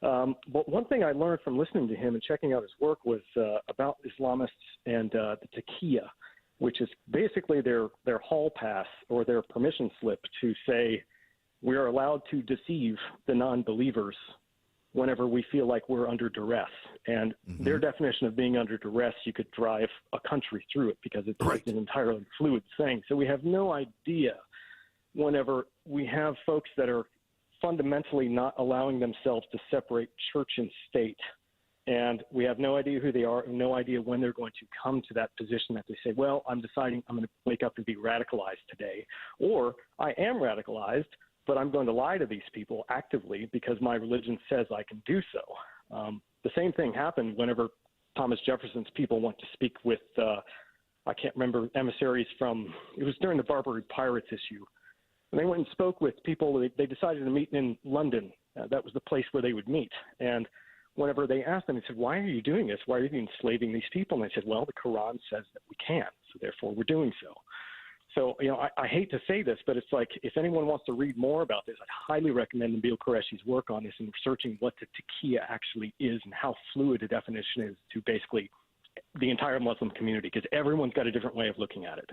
But one thing I learned from listening to him and checking out his work was about Islamists and the taqiyya, which is basically their hall pass or their permission slip to say we are allowed to deceive the non-believers whenever we feel like we're under duress. And their definition of being under duress, you could drive a country through it because it's an entirely fluid thing. So we have no idea whenever we have folks that are fundamentally not allowing themselves to separate church and state. And we have no idea who they are and no idea when they're going to come to that position that they say, well, I'm deciding I'm going to wake up and be radicalized today. Or I am radicalized, but I'm going to lie to these people actively because my religion says I can do so. The same thing happened whenever Thomas Jefferson's people went to speak with, I can't remember, emissaries from, it was during the Barbary Pirates issue. And they went and spoke with people, they decided to meet in London. That was the place where they would meet. And whenever they asked them, they said, why are you doing this? Why are you enslaving these people? And they said, well, the Quran says that we can, so therefore we're doing so. So, I hate to say this, but it's like if anyone wants to read more about this, I'd highly recommend Nabil Qureshi's work on this and researching what the taqiyya actually is and how fluid a definition is to basically the entire Muslim community, because everyone's got a different way of looking at it.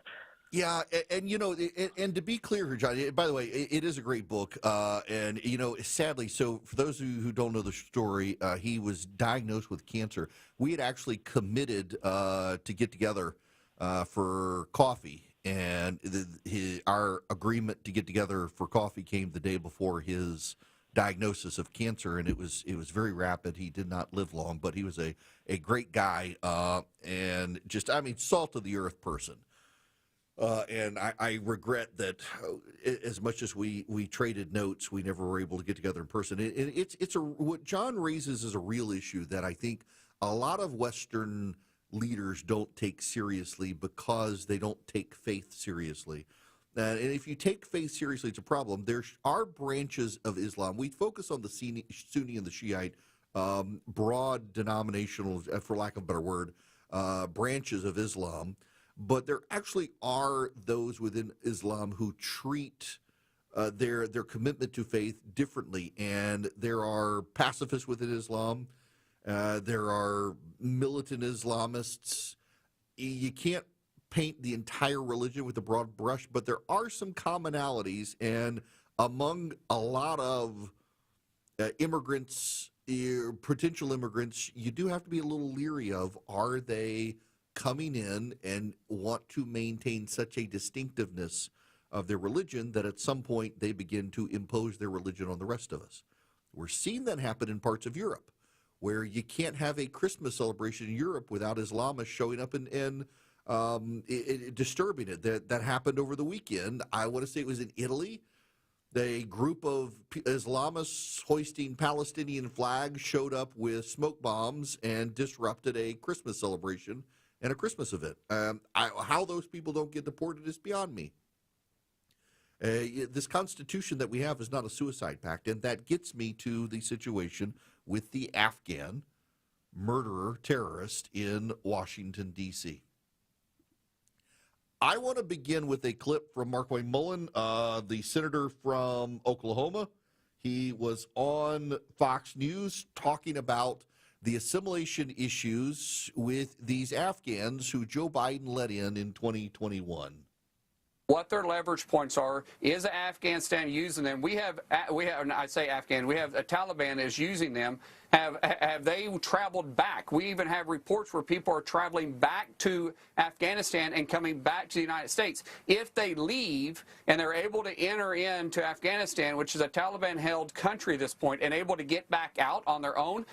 Yeah, and to be clear, John, by the way, it is a great book, and sadly, so for those of you who don't know the story, he was diagnosed with cancer. We had actually committed to get together for coffee, and our agreement to get together for coffee came the day before his diagnosis of cancer, and it was very rapid. He did not live long, but he was a great guy, and just, salt of the earth person. And I regret that as much as we traded notes, we never were able to get together in person. What John raises is a real issue that I think a lot of Western leaders don't take seriously because they don't take faith seriously. And if you take faith seriously, it's a problem. There are branches of Islam. We focus on the Sunni and the Shiite, broad denominational, for lack of a better word, branches of Islam. But there actually are those within Islam who treat their commitment to faith differently. And there are pacifists within Islam. There are militant Islamists. You can't paint the entire religion with a broad brush, but there are some commonalities. And among a lot of immigrants, potential immigrants, you do have to be a little leery of, are they coming in and want to maintain such a distinctiveness of their religion that at some point they begin to impose their religion on the rest of us. We're seeing that happen in parts of Europe, where you can't have a Christmas celebration in Europe without Islamists showing up and disturbing it. That happened over the weekend. I want to say it was in Italy. A group of Islamists hoisting Palestinian flags showed up with smoke bombs and disrupted a Christmas celebration and a Christmas event. How those people don't get deported is beyond me. This Constitution that we have is not a suicide pact, and that gets me to the situation with the Afghan murderer terrorist in Washington, D.C. I want to begin with a clip from Markwayne Mullin, the senator from Oklahoma. He was on Fox News talking about the assimilation issues with these Afghans who Joe Biden let in 2021. what their leverage points are. Is Afghanistan using them? We have I say Afghan, we have a Taliban is using them. Have they traveled back? We even have reports where people are traveling back to Afghanistan and coming back to the United States. If they leave and they're able to enter into Afghanistan, which is a Taliban-held country at this point, and able to get back out on their own,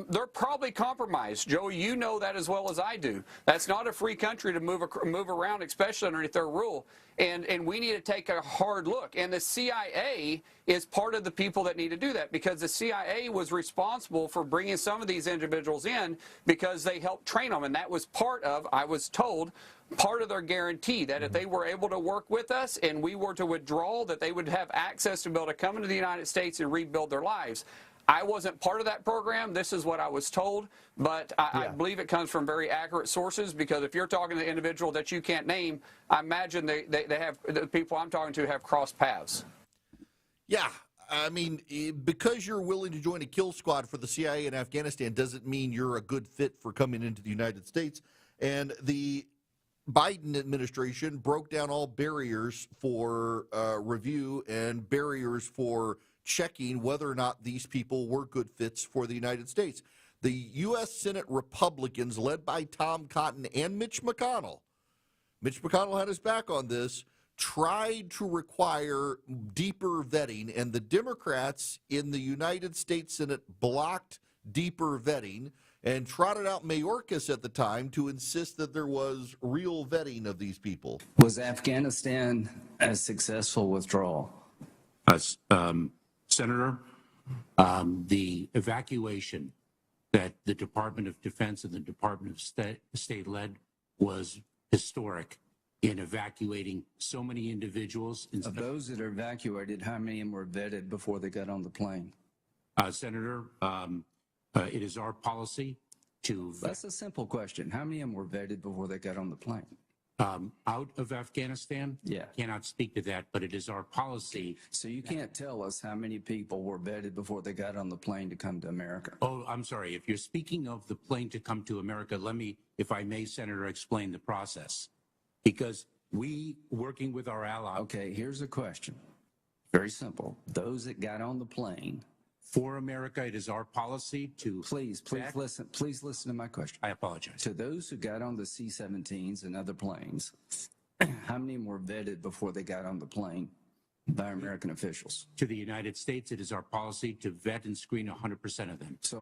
they're probably compromised. Joe, you know that as well as I do. That's not a free country to move around, especially underneath their rule. And we need to take a hard look. And the CIA is part of the people that need to do that, because the CIA was responsible for bringing some of these individuals in because they helped train them. And that was part of, I was told, part of their guarantee that if they were able to work with us and we were to withdraw, that they would have access to be able to come into the United States and rebuild their lives. I wasn't part of that program. This is what I was told, but I believe it comes from very accurate sources, because if you're talking to an individual that you can't name, I imagine they have, the people I'm talking to have crossed paths. Yeah. I mean, because you're willing to join a kill squad for the CIA in Afghanistan doesn't mean you're a good fit for coming into the United States. And the Biden administration broke down all barriers for review and barriers for checking whether or not these people were good fits for the United States. The U.S. Senate Republicans, led by Tom Cotton and Mitch McConnell had his back on this, tried to require deeper vetting, and the Democrats in the United States Senate blocked deeper vetting and trotted out Mayorkas at the time to insist that there was real vetting of these people. Was Afghanistan a successful withdrawal? Senator, the evacuation that the Department of Defense and the Department of State led was historic in evacuating so many individuals. Of those that are evacuated, how many of them were vetted before they got on the plane? Senator, it is our policy to... That's a simple question. How many of them were vetted before they got on the plane? Out of Afghanistan? Yeah. Cannot speak to that, but it is our policy. So you can't tell us how many people were vetted before they got on the plane to come to America? Oh, I'm sorry. If you're speaking of the plane to come to America, let me, if I may, Senator, explain the process. Because we, working with our allies... Okay, here's a question. Very simple. Those that got on the plane... For America, it is our policy to... Please listen to my question. I apologize. To those who got on the C-17s and other planes, how many of them were vetted before they got on the plane by American officials? To the United States, it is our policy to vet and screen 100% of them. So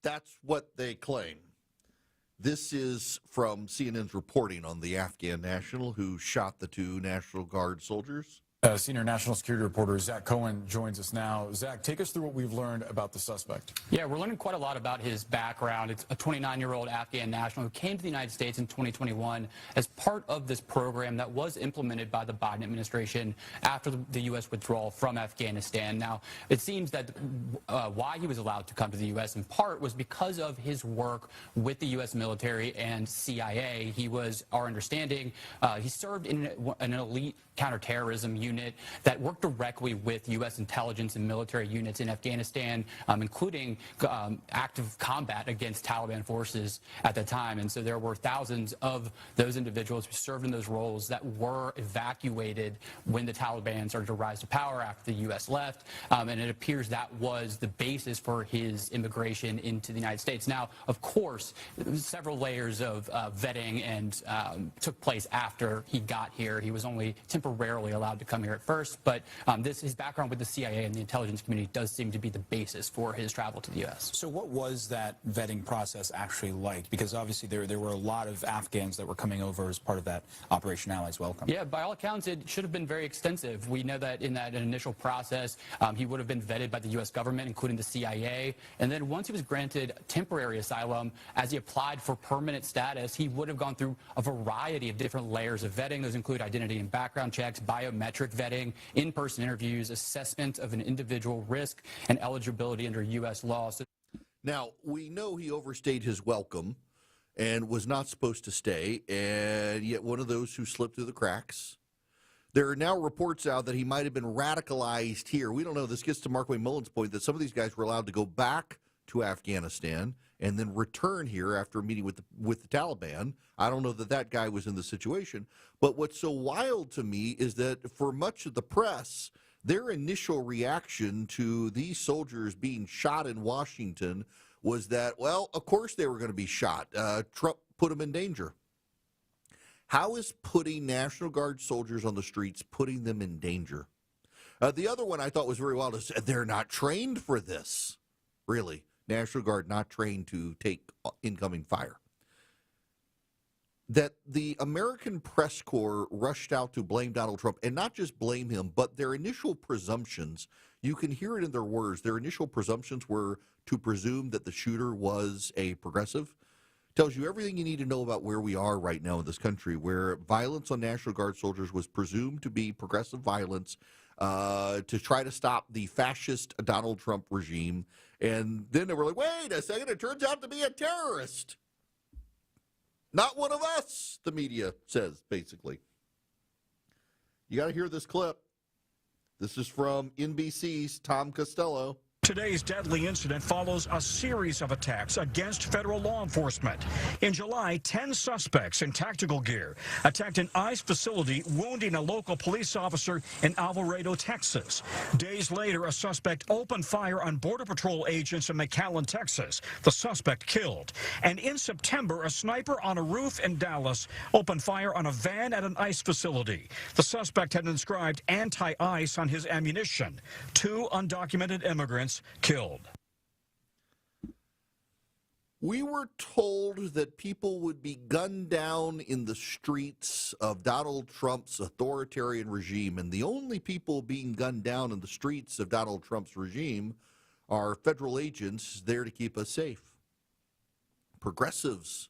that's what they claim. This is from CNN's reporting on the Afghan national who shot the two National Guard soldiers. Senior national security reporter Zach Cohen joins us now. Zach, take us through what we've learned about the suspect. Yeah, we're learning quite a lot about his background. It's a 29-year-old Afghan national who came to the United States in 2021 as part of this program that was implemented by the Biden administration after the U.S. withdrawal from Afghanistan. Now, it seems that why he was allowed to come to the U.S. in part was because of his work with the U.S. military and CIA. He was, our understanding, he served in an elite counterterrorism unit that worked directly with U.S. intelligence and military units in Afghanistan, including active combat against Taliban forces at the time. And so there were thousands of those individuals who served in those roles that were evacuated when the Taliban started to rise to power after the U.S. left. And it appears that was the basis for his immigration into the United States. Now, of course, several layers of vetting and took place after he got here. He was only temporarily allowed to come here at first, but his background with the CIA and the intelligence community does seem to be the basis for his travel to the U.S. So what was that vetting process actually like? Because obviously there were a lot of Afghans that were coming over as part of that Operation Allies Welcome. Yeah, by all accounts, it should have been very extensive. We know that in that initial process, he would have been vetted by the U.S. government, including the CIA. And then once he was granted temporary asylum, as he applied for permanent status, he would have gone through a variety of different layers of vetting. Those include identity and background checks, biometric vetting, in-person interviews, assessment of an individual risk, and eligibility under U.S. law. Now, we know he overstayed his welcome and was not supposed to stay, and yet one of those who slipped through the cracks. There are now reports out that he might have been radicalized here. We don't know. This gets to Markwayne Mullen's point that some of these guys were allowed to go back to Afghanistan and then return here after a meeting with the Taliban. I don't know that guy was in the situation. But what's so wild to me is that for much of the press, their initial reaction to these soldiers being shot in Washington was that, well, of course they were going to be shot. Trump put them in danger. How is putting National Guard soldiers on the streets putting them in danger? The other one I thought was very wild is they're not trained for this. Really, National Guard not trained to take incoming fire. That the American press corps rushed out to blame Donald Trump, and not just blame him, but their initial presumptions, you can hear it in their words, their initial presumptions were to presume that the shooter was a progressive. Tells you everything you need to know about where we are right now in this country, where violence on National Guard soldiers was presumed to be progressive violence to try to stop the fascist Donald Trump regime. And then they were like, wait a second, it turns out to be a terrorist. Not one of us, the media says, basically. You got to hear this clip. This is from NBC's Tom Costello. Today's deadly incident follows a series of attacks against federal law enforcement. In July, 10 suspects in tactical gear attacked an ICE facility, wounding a local police officer in Alvarado, Texas. Days later, a suspect opened fire on Border Patrol agents in McAllen, Texas. The suspect killed. And in September, a sniper on a roof in Dallas opened fire on a van at an ICE facility. The suspect had inscribed anti-ICE on his ammunition. 2 undocumented immigrants killed. We were told that people would be gunned down in the streets of Donald Trump's authoritarian regime, and the only people being gunned down in the streets of Donald Trump's regime are federal agents there to keep us safe. Progressives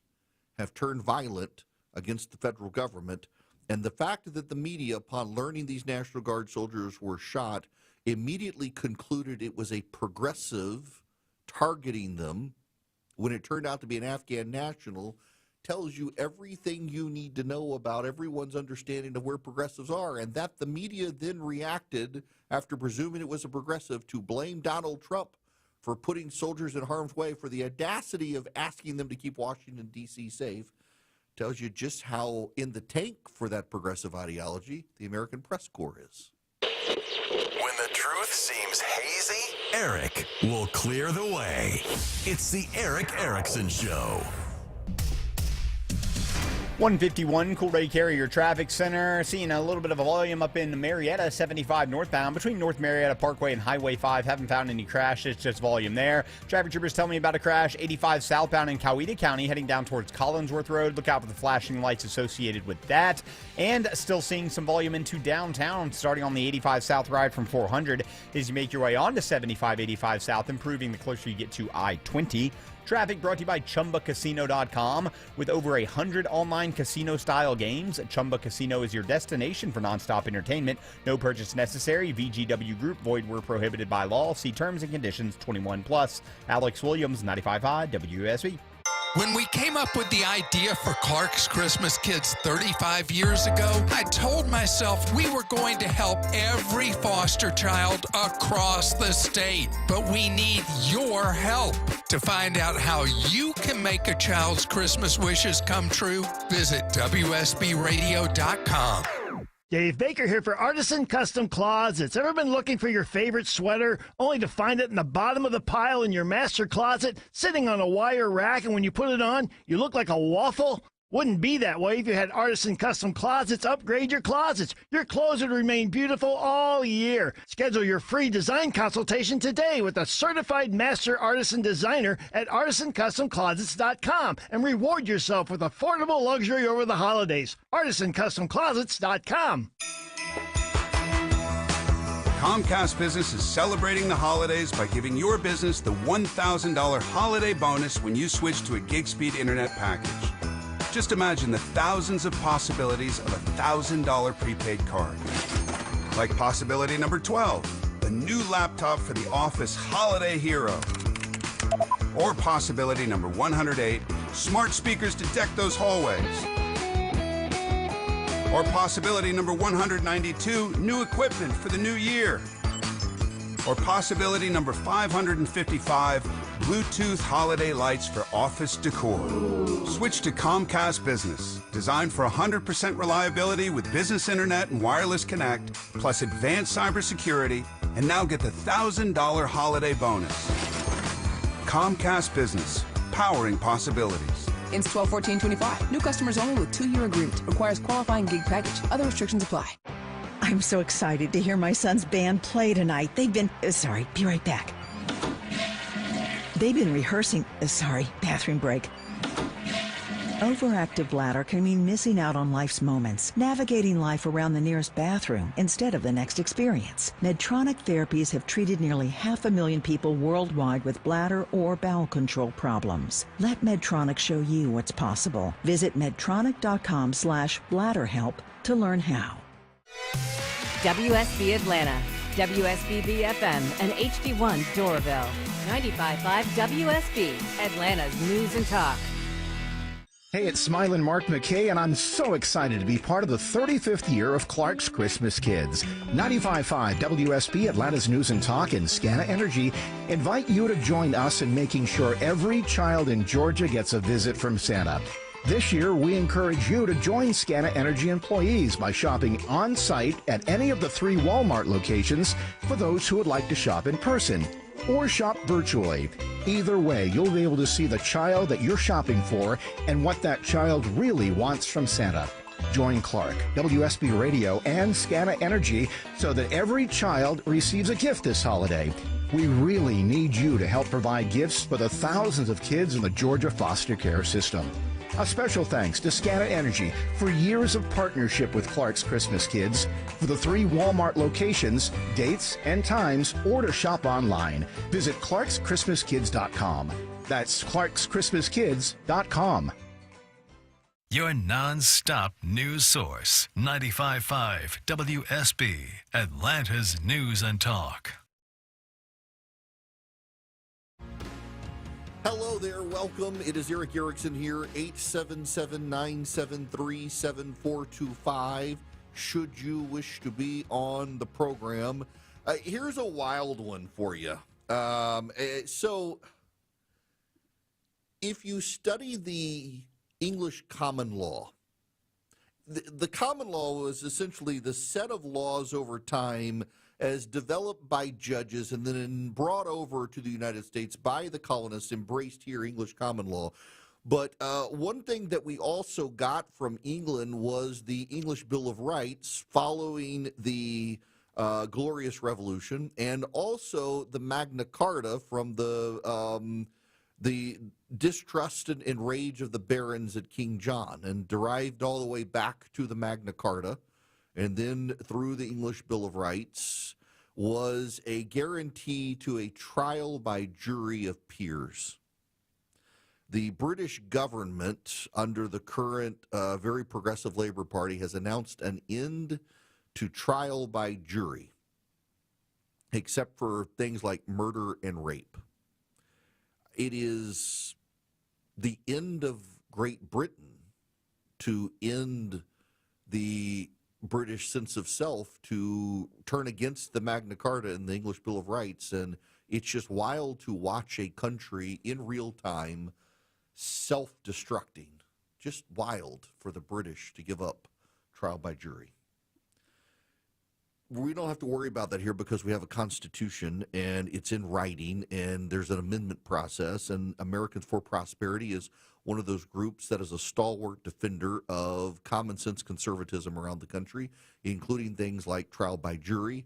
have turned violent against the federal government, and the fact that the media, upon learning these National Guard soldiers were shot, immediately concluded it was a progressive targeting them when it turned out to be an Afghan national, tells you everything you need to know about everyone's understanding of where progressives are, and that the media then reacted after presuming it was a progressive to blame Donald Trump for putting soldiers in harm's way, for the audacity of asking them to keep Washington, D.C. safe, tells you just how in the tank for that progressive ideology the American press corps is. When the truth seems hazy, Eric will clear the way. It's the Eric Erickson Show. 151 Coolray Carrier Traffic Center. Seeing a little bit of a volume up in Marietta, 75 northbound between North Marietta Parkway and Highway 5. Haven't found any crashes, just volume there. Traffic troopers tell me about a crash 85 southbound in Coweta County heading down towards Collinsworth Road. Look out for the flashing lights associated with that. And still seeing some volume into downtown starting on the 85 South ride from 400 as you make your way on to 75 85 South, improving the closer you get to I-20. Traffic brought to you by ChumbaCasino.com. With over 100 online casino-style games, Chumba Casino is your destination for nonstop entertainment. No purchase necessary. VGW Group. Void where prohibited by law. See terms and conditions. 21+. Alex Williams, 95.5 WSB. When we came up with the idea for Clark's Christmas Kids 35 years ago, I told myself we were going to help every foster child across the state. But we need your help. To find out how you can make a child's Christmas wishes come true, visit WSBRadio.com. Dave Baker here for Artisan Custom Closets. Ever been looking for your favorite sweater only to find it in the bottom of the pile in your master closet, sitting on a wire rack, and when you put it on, you look like a waffle? Wouldn't be that way if you had Artisan Custom Closets upgrade your closets. Your clothes would remain beautiful all year. Schedule your free design consultation today with a certified master artisan designer at artisancustomclosets.com and reward yourself with affordable luxury over the holidays. artisancustomclosets.com. Comcast Business is celebrating the holidays by giving your business the $1,000 holiday bonus when you switch to a gig speed internet package. Just imagine the thousands of possibilities of a $1,000 prepaid card. Like possibility number 12, the new laptop for the office holiday hero. Or possibility number 108, smart speakers to deck those hallways. Or possibility number 192, new equipment for the new year. Or possibility number 555, Bluetooth holiday lights for office decor. Switch to Comcast Business, designed for 100% reliability with business internet and wireless connect, plus advanced cybersecurity, and now get the $1,000 holiday bonus. Comcast Business, powering possibilities. Ends 12/14/25. New customers only with 2-year agreement. Requires qualifying gig package. Other restrictions apply. I'm so excited to hear my son's band play tonight. They've been... sorry, be right back. They've been rehearsing... sorry, bathroom break. Overactive bladder can mean missing out on life's moments, navigating life around the nearest bathroom instead of the next experience. Medtronic therapies have treated nearly 500,000 people worldwide with bladder or bowel control problems. Let Medtronic show you what's possible. Visit medtronic.com/bladderhelp to learn how. WSB Atlanta, WSBB FM, and HD1 Doraville. 95.5 WSB, Atlanta's News and Talk. Hey, it's Smilin' Mark McKay, and I'm so excited to be part of the 35th year of Clark's Christmas Kids. 95.5 WSB, Atlanta's News and Talk, and Scana Energy invite you to join us in making sure every child in Georgia gets a visit from Santa. This year, we encourage you to join Scana Energy employees by shopping on-site at any of the 3 Walmart locations for those who would like to shop in person or shop virtually. Either way, you'll be able to see the child that you're shopping for and what that child really wants from Santa. Join Clark, WSB Radio, and Scana Energy so that every child receives a gift this holiday. We really need you to help provide gifts for the thousands of kids in the Georgia foster care system. A special thanks to Scana Energy for years of partnership with Clark's Christmas Kids. For the 3 Walmart locations, dates, and times, or to shop online, visit clarkschristmaskids.com. That's clarkschristmaskids.com. Your non-stop news source, 95.5 WSB, Atlanta's News and Talk. Hello there, welcome. It is Eric Erickson here, 877-973-7425. Should you wish to be on the program. Here's a wild one for you. So, if you study the English common law, the common law was essentially the set of laws over time as developed by judges and then brought over to the United States by the colonists, embraced here English common law. But one thing that we also got from England was the English Bill of Rights following the Glorious Revolution, and also the Magna Carta from the distrust and rage of the barons at King John, and derived all the way back to the Magna Carta. And then through the English Bill of Rights was a guarantee to a trial by jury of peers. The British government, under the current very progressive Labour Party, has announced an end to trial by jury, except for things like murder and rape. It is the end of Great Britain to end the British sense of self, to turn against the Magna Carta and the English Bill of Rights. And it's just wild to watch a country in real time self-destructing. Just wild for the British to give up trial by jury. We don't have to worry about that here because we have a constitution and it's in writing and there's an amendment process, and Americans for Prosperity is one of those groups that is a stalwart defender of common sense conservatism around the country, including things like trial by jury,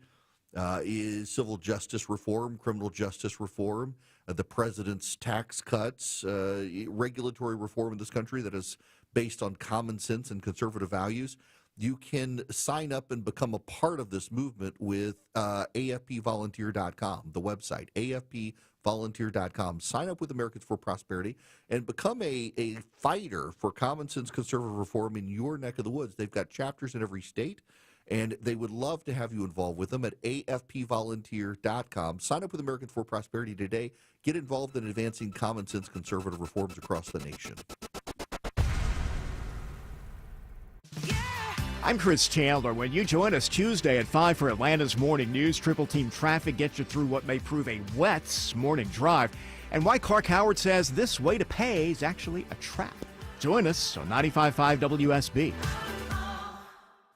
is civil justice reform, criminal justice reform, the president's tax cuts, regulatory reform in this country that is based on common sense and conservative values. You can sign up and become a part of this movement with AFPvolunteer.com, the website, AFPvolunteer.com. Sign up with Americans for Prosperity and become a fighter for common sense conservative reform in your neck of the woods. They've got chapters in every state, and they would love to have you involved with them at AFPvolunteer.com. Sign up with Americans for Prosperity today. Get involved in advancing common sense conservative reforms across the nation. I'm Chris Chandler. When you join us Tuesday at 5 for Atlanta's Morning News, Triple Team Traffic gets you through what may prove a wet morning drive. and why Clark Howard says this way to pay is actually a trap. Join us on 95.5 WSB.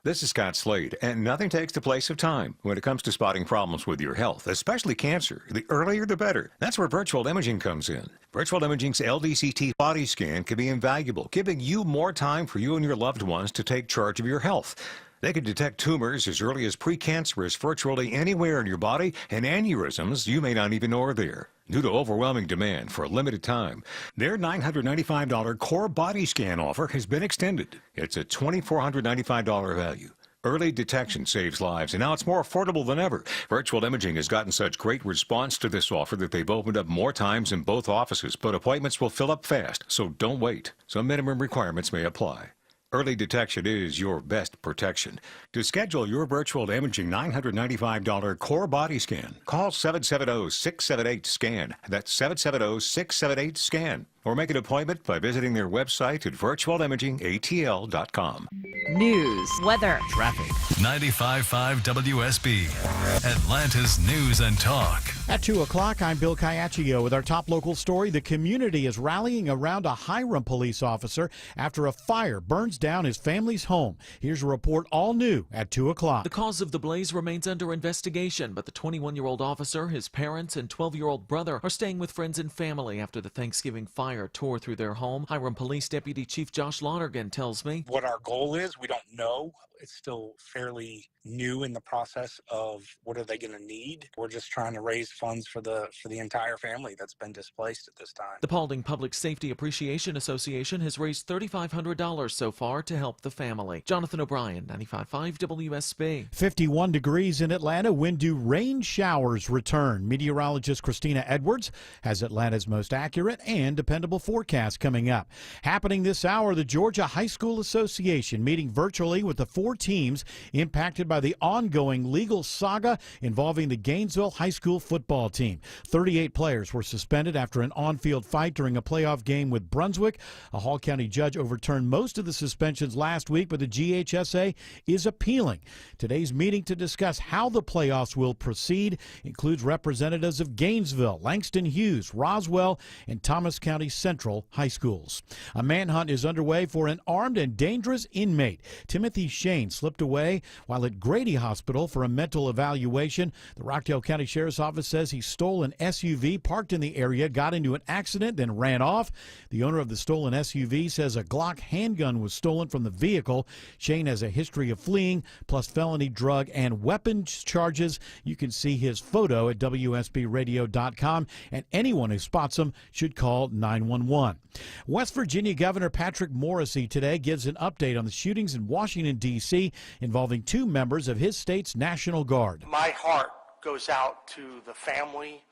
This is Scott Slade, and nothing takes the place of time when it comes to spotting problems with your health, especially cancer. The earlier the better. That's where virtual imaging comes in. Virtual imaging's LDCT body scan can be invaluable, giving you more time for you and your loved ones to take charge of your health. They can detect tumors as early as precancerous virtually anywhere in your body, and aneurysms you may not even know are there. Due to overwhelming demand for a limited time, their $995 core body scan offer has been extended. It's a $2,495 value. Early detection saves lives, and now it's more affordable than ever. Virtual Imaging has gotten such great response to this offer that they've opened up more times in both offices, but appointments will fill up fast, so don't wait. Some minimum requirements may apply. Early detection is your best protection. To schedule your virtual imaging $995 core body scan, call 770-678-SCAN. That's 770-678-SCAN. Or make an appointment by visiting their website at virtualimagingatl.com. News, weather, traffic. 95.5 WSB, Atlanta's News and Talk. At 2 o'clock, I'm Bill Caiaccio with our top local story. The community is rallying around a Hiram police officer after a fire burns down his family's home. Here's a report all new at 2 o'clock. The cause of the blaze remains under investigation, but the 21-year-old officer, his parents, and 12-year-old brother are staying with friends and family after the Thanksgiving fire tore through their home. Hiram Police Deputy Chief Josh Lonergan tells me. What our goal is, we don't know. It's still fairly new in the process of what are they going to need. We're just trying to raise funds for the entire family that's been displaced at this time. The Paulding Public Safety Appreciation Association has raised $3,500 so far to help the family. Jonathan O'Brien, 95.5 WSB. 51 degrees in Atlanta. Wind-due rain showers return. Meteorologist Christina Edwards has Atlanta's most accurate and dependable forecast coming up. Happening this hour, the Georgia High School Association meeting virtually with the 4 teams impacted by the ongoing legal saga involving the Gainesville High School football team. 38 players were suspended after an on-field fight during a playoff game with Brunswick. A Hall County judge overturned most of the suspensions last week, but the GHSA is appealing. Today's meeting to discuss how the playoffs will proceed includes representatives of Gainesville, Langston Hughes, Roswell, and Thomas County Central High Schools. A manhunt is underway for an armed and dangerous inmate. Timothy Shane slipped away while at Grady Hospital for a mental evaluation. The Rockdale County Sheriff's Office says he stole an SUV parked in the area, got into an accident, then ran off. The owner of the stolen SUV says a Glock handgun was stolen from the vehicle. Shane has a history of fleeing, plus felony drug and weapons charges. You can see his photo at WSBradio.com, and anyone who spots him should call 911. West Virginia Governor Patrick Morrisey today gives an update on the shootings in Washington, D.C. involving 2 members of his state's National Guard. My heart goes out to the family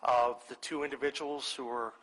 of the 2 individuals who were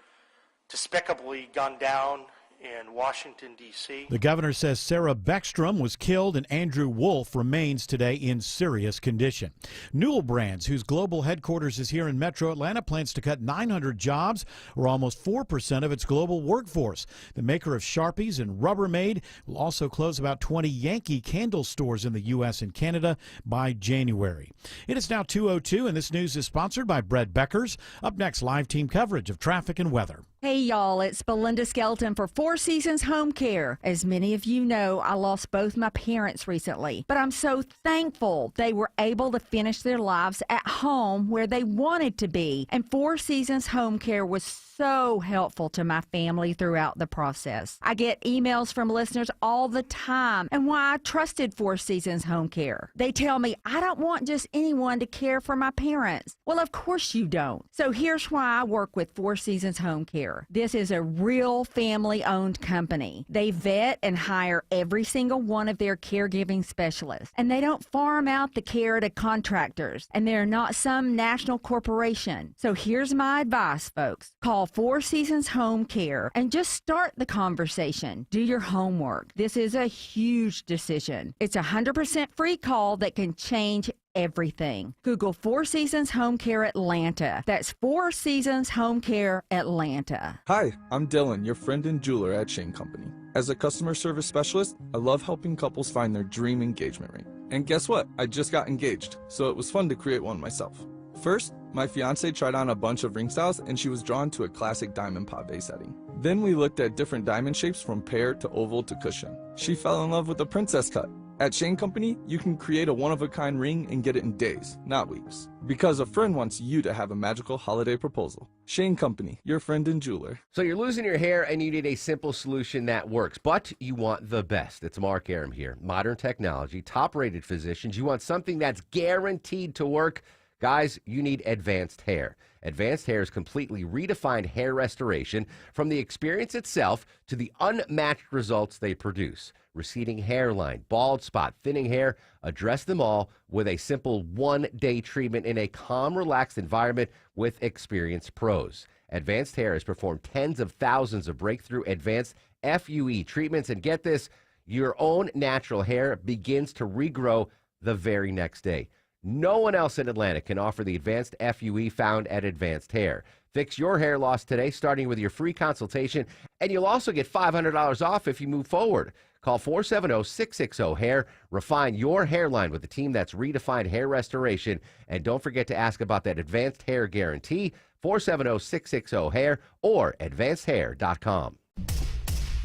despicably gunned down in Washington, D.C. The governor says Sarah Beckstrom was killed and Andrew Wolf remains today in serious condition. Newell Brands, whose global headquarters is here in Metro Atlanta, plans to cut 900 jobs, or almost 4% of its global workforce. The maker of Sharpies and Rubbermaid will also close about 20 Yankee Candle stores in the U.S. and Canada by January. It is now 2:02, and this news is sponsored by Brett Beckers. Up next, live team coverage of traffic and weather. Hey y'all, it's Belinda Skelton for Four Seasons Home Care. As many of you know, I lost both my parents recently, but I'm so thankful they were able to finish their lives at home where they wanted to be. And Four Seasons Home Care was so helpful to my family throughout the process. I get emails from listeners all the time and why I trusted Four Seasons Home Care. They tell me I don't want just anyone to care for my parents. Well, of course you don't. So here's why I work with Four Seasons Home Care. This is a real family-owned company. They vet and hire every single one of their caregiving specialists, and they don't farm out the care to contractors, and they're not some national corporation. So here's my advice, folks. Call Four Seasons Home Care and just start the conversation. Do your homework. This is a huge decision. It's a 100% free call that can change everything. Google Four Seasons Home Care Atlanta. That's Four Seasons Home Care Atlanta. Hi, I'm Dylan, your friend and jeweler at Shane Company. As a customer service specialist, I love helping couples find their dream engagement ring. And guess what? I just got engaged, so it was fun to create one myself. First, my fiance tried on a bunch of ring styles and she was drawn to a classic diamond pave setting. Then we looked at different diamond shapes from pear to oval to cushion. She fell in love with the princess cut. At Shane Company, you can create a one-of-a-kind ring and get it in days, not weeks. Because a friend wants you to have a magical holiday proposal. Shane Company, your friend and jeweler. So you're losing your hair and you need a simple solution that works, but you want the best. It's Mark Arum here. Modern technology, top-rated physicians. You want something that's guaranteed to work. Guys, you need Advanced Hair. Advanced Hair's completely redefined hair restoration, from the experience itself to the unmatched results they produce. Receding hairline, bald spot, thinning hair, address them all with a simple one-day treatment in a calm, relaxed environment with experienced pros. Advanced Hair has performed tens of thousands of breakthrough advanced FUE treatments, and get this, your own natural hair begins to regrow the very next day. No one else in Atlanta can offer the advanced FUE found at Advanced Hair. Fix your hair loss today, starting with your free consultation, and you'll also get $500 off if you move forward. Call 470-660-HAIR. Refine your hairline with a team that's redefined hair restoration. And don't forget to ask about that Advanced Hair Guarantee, 470-660-HAIR or advancedhair.com.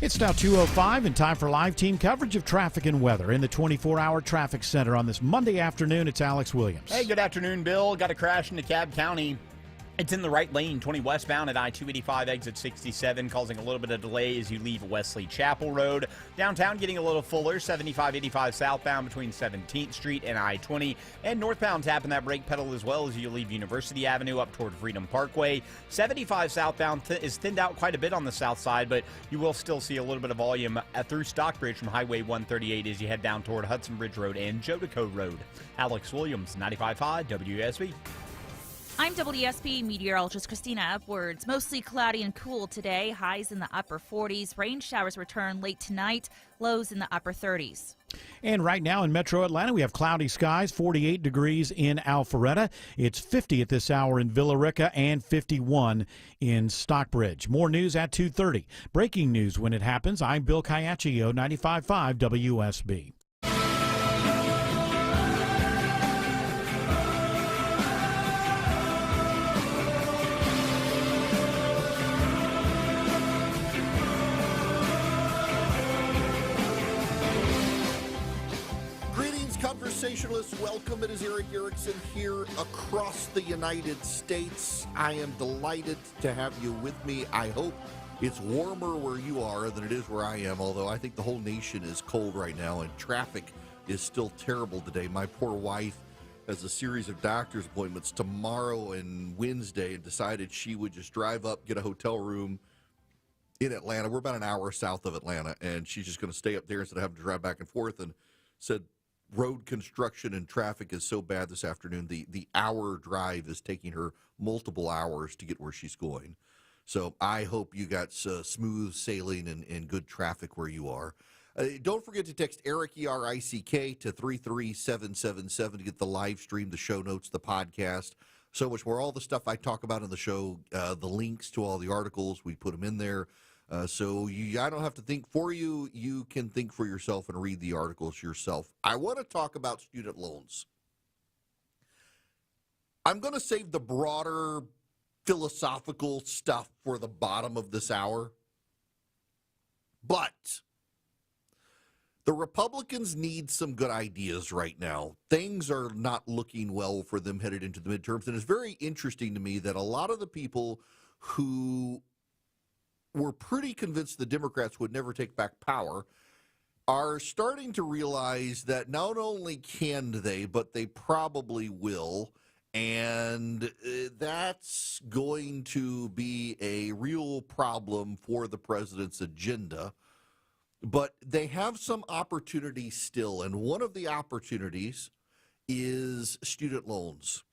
It's now 2:05 and time for live team coverage of traffic and weather in the 24-hour traffic center on this Monday afternoon. It's Alex Williams. Hey, good afternoon, Bill. Got a crash in DeKalb County. It's in the right lane, 20 westbound at I-285 exit 67, causing a little bit of delay as you leave Wesley Chapel Road. Downtown getting a little fuller, 75-85 southbound between 17th Street and I-20. And northbound tapping that brake pedal as well as you leave University Avenue up toward Freedom Parkway. 75 southbound is thinned out quite a bit on the south side, but you will still see a little bit of volume through Stockbridge from Highway 138 as you head down toward Hudson Bridge Road and Jodico Road. Alex Williams, 95.5 WSB. I'm WSB meteorologist Christina Edwards. Mostly cloudy and cool today. Highs in the upper 40s. Rain showers return late tonight. Lows in the upper 30s. And right now in Metro Atlanta, we have cloudy skies, 48 degrees in Alpharetta. It's 50 at this hour in Villa Rica and 51 in Stockbridge. More news at 2:30. Breaking news when it happens. I'm Bill Caiaccio, 95.5 WSB. Conversationalists, welcome. It is Eric Erickson here across the United States. I am delighted to have you with me. I hope it's warmer where you are than it is where I am, although I think the whole nation is cold right now and traffic is still terrible today. My poor wife has a series of doctor's appointments tomorrow and Wednesday and decided she would just drive up, get a hotel room in Atlanta. We're about an hour south of Atlanta, and she's just going to stay up there instead of having to drive back and forth, and said road construction and traffic is so bad this afternoon, the hour drive is taking her multiple hours to get where she's going. So I hope you got smooth sailing and good traffic where you are. Don't forget to text Eric, E-R-I-C-K, to 33777 to get the live stream, the show notes, the podcast, so much more. All the stuff I talk about in the show, the links to all the articles, we put them in there. So I don't have to think for you. You can think for yourself and read the articles yourself. I want to talk about student loans. I'm going to save the broader philosophical stuff for the bottom of this hour. But the Republicans need some good ideas right now. Things are not looking well for them headed into the midterms. And it's very interesting to me that a lot of the people who were pretty convinced the Democrats would never take back power are starting to realize that not only can they, but they probably will. And that's going to be a real problem for the president's agenda. But they have some opportunities still. And one of the opportunities is student loans.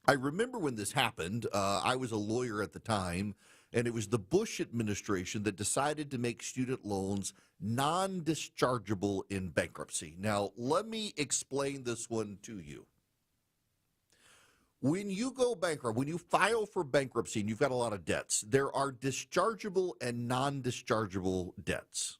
I remember when this happened, I was a lawyer at the time, and it was the Bush administration that decided to make student loans non-dischargeable in bankruptcy. Now, let me explain this one to you. When you go bankrupt, when you file for bankruptcy and you've got a lot of debts, there are dischargeable and non-dischargeable debts.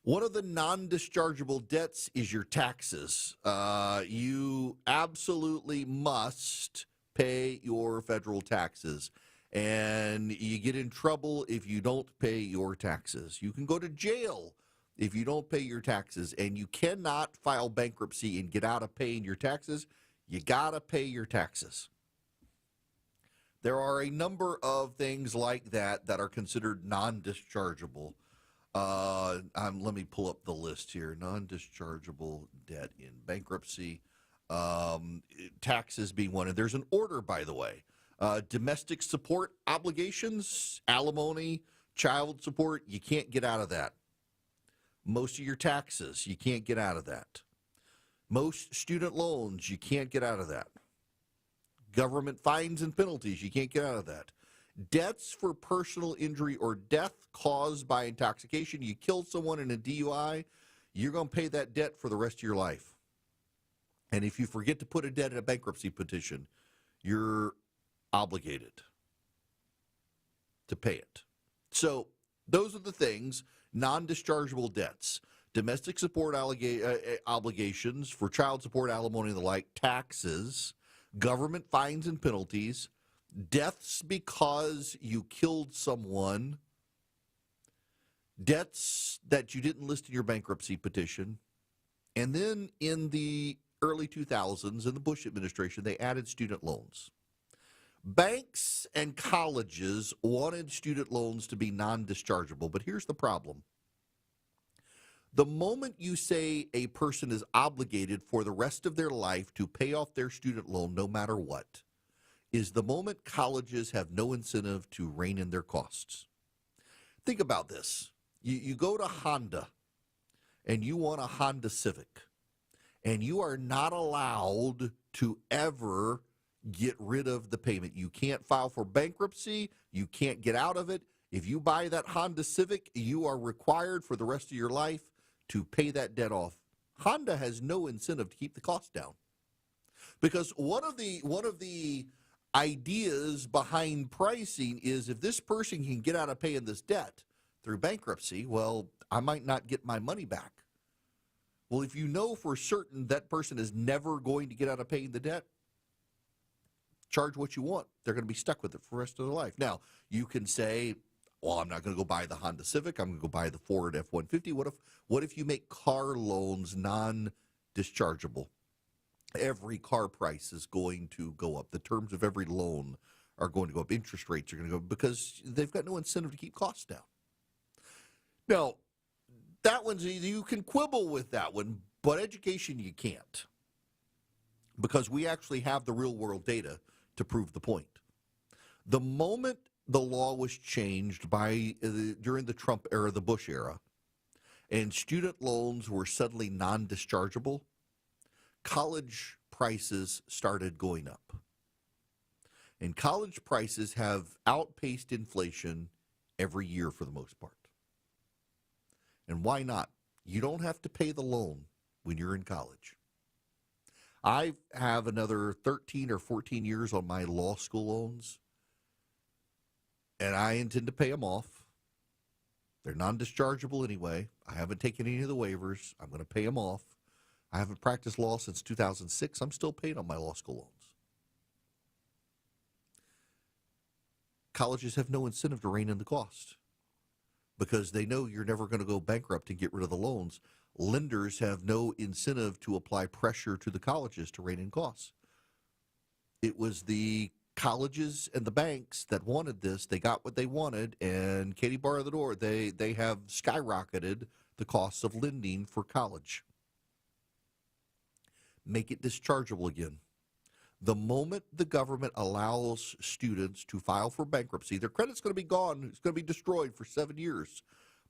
One of the non-dischargeable debts is your taxes. You absolutely must pay your federal taxes, and you get in trouble if you don't pay your taxes. You can go to jail if you don't pay your taxes, and you cannot file bankruptcy and get out of paying your taxes. You got to pay your taxes. There are a number of things like that that are considered non-dischargeable. Let me pull up the list here. Non-dischargeable debt in bankruptcy. Taxes being one. And there's an order, by the way. Domestic support obligations, alimony, child support, you can't get out of that. Most of your taxes, you can't get out of that. Most student loans, you can't get out of that. Government fines and penalties, you can't get out of that. Debts for personal injury or death caused by intoxication. You killed someone in a DUI, you're going to pay that debt for the rest of your life. And if you forget to put a debt in a bankruptcy petition, you're obligated to pay it. So those are the things, non-dischargeable debts, domestic support obligations for child support, alimony, and the like, taxes, government fines and penalties, deaths because you killed someone, debts that you didn't list in your bankruptcy petition, and then in the early 2000s, in the Bush administration, they added student loans. Banks and colleges wanted student loans to be non-dischargeable, but here's the problem. The moment you say a person is obligated for the rest of their life to pay off their student loan no matter what, is the moment colleges have no incentive to rein in their costs. Think about this. You go to Honda and you want a Honda Civic, and you are not allowed to ever get rid of the payment. You can't file for bankruptcy. You can't get out of it. If you buy that Honda Civic, you are required for the rest of your life to pay that debt off. Honda has no incentive to keep the cost down, because one of the ideas behind pricing is if this person can get out of paying this debt through bankruptcy, well, I might not get my money back. Well, if you know for certain that person is never going to get out of paying the debt, charge what you want. They're going to be stuck with it for the rest of their life. Now, you can say, well, I'm not going to go buy the Honda Civic. I'm going to go buy the Ford F-150. What if you make car loans non-dischargeable? Every car price is going to go up. The terms of every loan are going to go up. Interest rates are going to go up because they've got no incentive to keep costs down. Now, that one's easy. You can quibble with that one, but education you can't, because we actually have the real world data to prove the point. The moment the law was changed during the Trump era, the Bush era, and student loans were suddenly non-dischargeable, college prices started going up. And college prices have outpaced inflation every year for the most part. And why not? You don't have to pay the loan when you're in college. I have another 13 or 14 years on my law school loans, and I intend to pay them off. They're non-dischargeable anyway. I haven't taken any of the waivers. I'm going to pay them off. I haven't practiced law since 2006. I'm still paying on my law school loans. Colleges have no incentive to rein in the cost because they know you're never going to go bankrupt and get rid of the loans. Lenders have no incentive to apply pressure to the colleges to rein in costs. It was the colleges and the banks that wanted this. They got what they wanted, and Katie bar of the door, they have skyrocketed the costs of lending for college. Make it dischargeable again. The moment the government allows students to file for bankruptcy, their credit's going to be gone. It's going to be destroyed for 7 years,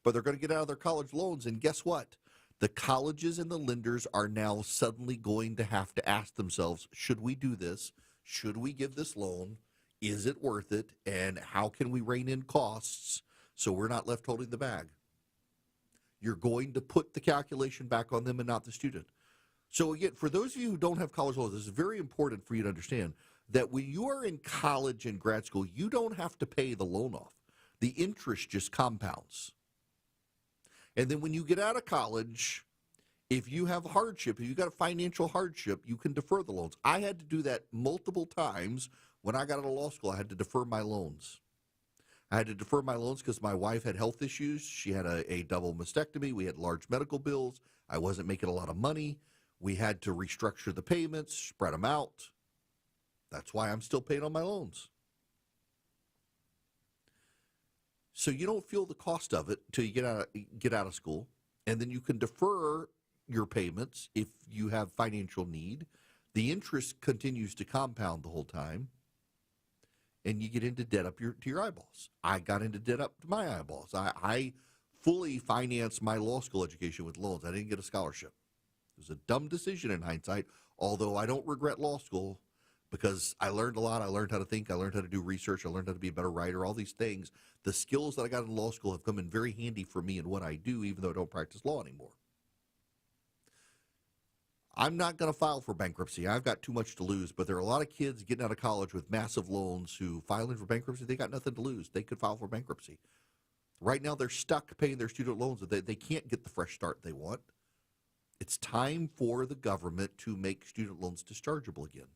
but they're going to get out of their college loans, and guess what? The colleges and the lenders are now suddenly going to have to ask themselves, should we do this? Should we give this loan? Is it worth it? And how can we rein in costs so we're not left holding the bag? You're going to put the calculation back on them and not the student. So again, for those of you who don't have college loans, this is very important for you to understand that when you are in college and grad school, you don't have to pay the loan off. The interest just compounds. And then when you get out of college, if you have hardship, if you got a financial hardship, you can defer the loans. I had to do that multiple times when I got out of law school. I had to defer my loans. I had to defer my loans because my wife had health issues. She had a double mastectomy. We had large medical bills. I wasn't making a lot of money. We had to restructure the payments, spread them out. That's why I'm still paying on my loans. So you don't feel the cost of it until you get out of school, and then you can defer your payments if you have financial need. The interest continues to compound the whole time, and you get into debt up to your eyeballs. I got into debt up to my eyeballs. I fully financed my law school education with loans. I didn't get a scholarship. It was a dumb decision in hindsight, although I don't regret law school because I learned a lot. I learned how to think. I learned how to do research. I learned how to be a better writer, all these things. The skills that I got in law school have come in very handy for me in what I do, even though I don't practice law anymore. I'm not going to file for bankruptcy. I've got too much to lose, but there are a lot of kids getting out of college with massive loans who filing for bankruptcy, they got nothing to lose. They could file for bankruptcy. Right now, they're stuck paying their student loans. They can't get the fresh start they want. It's time for the government to make student loans dischargeable again.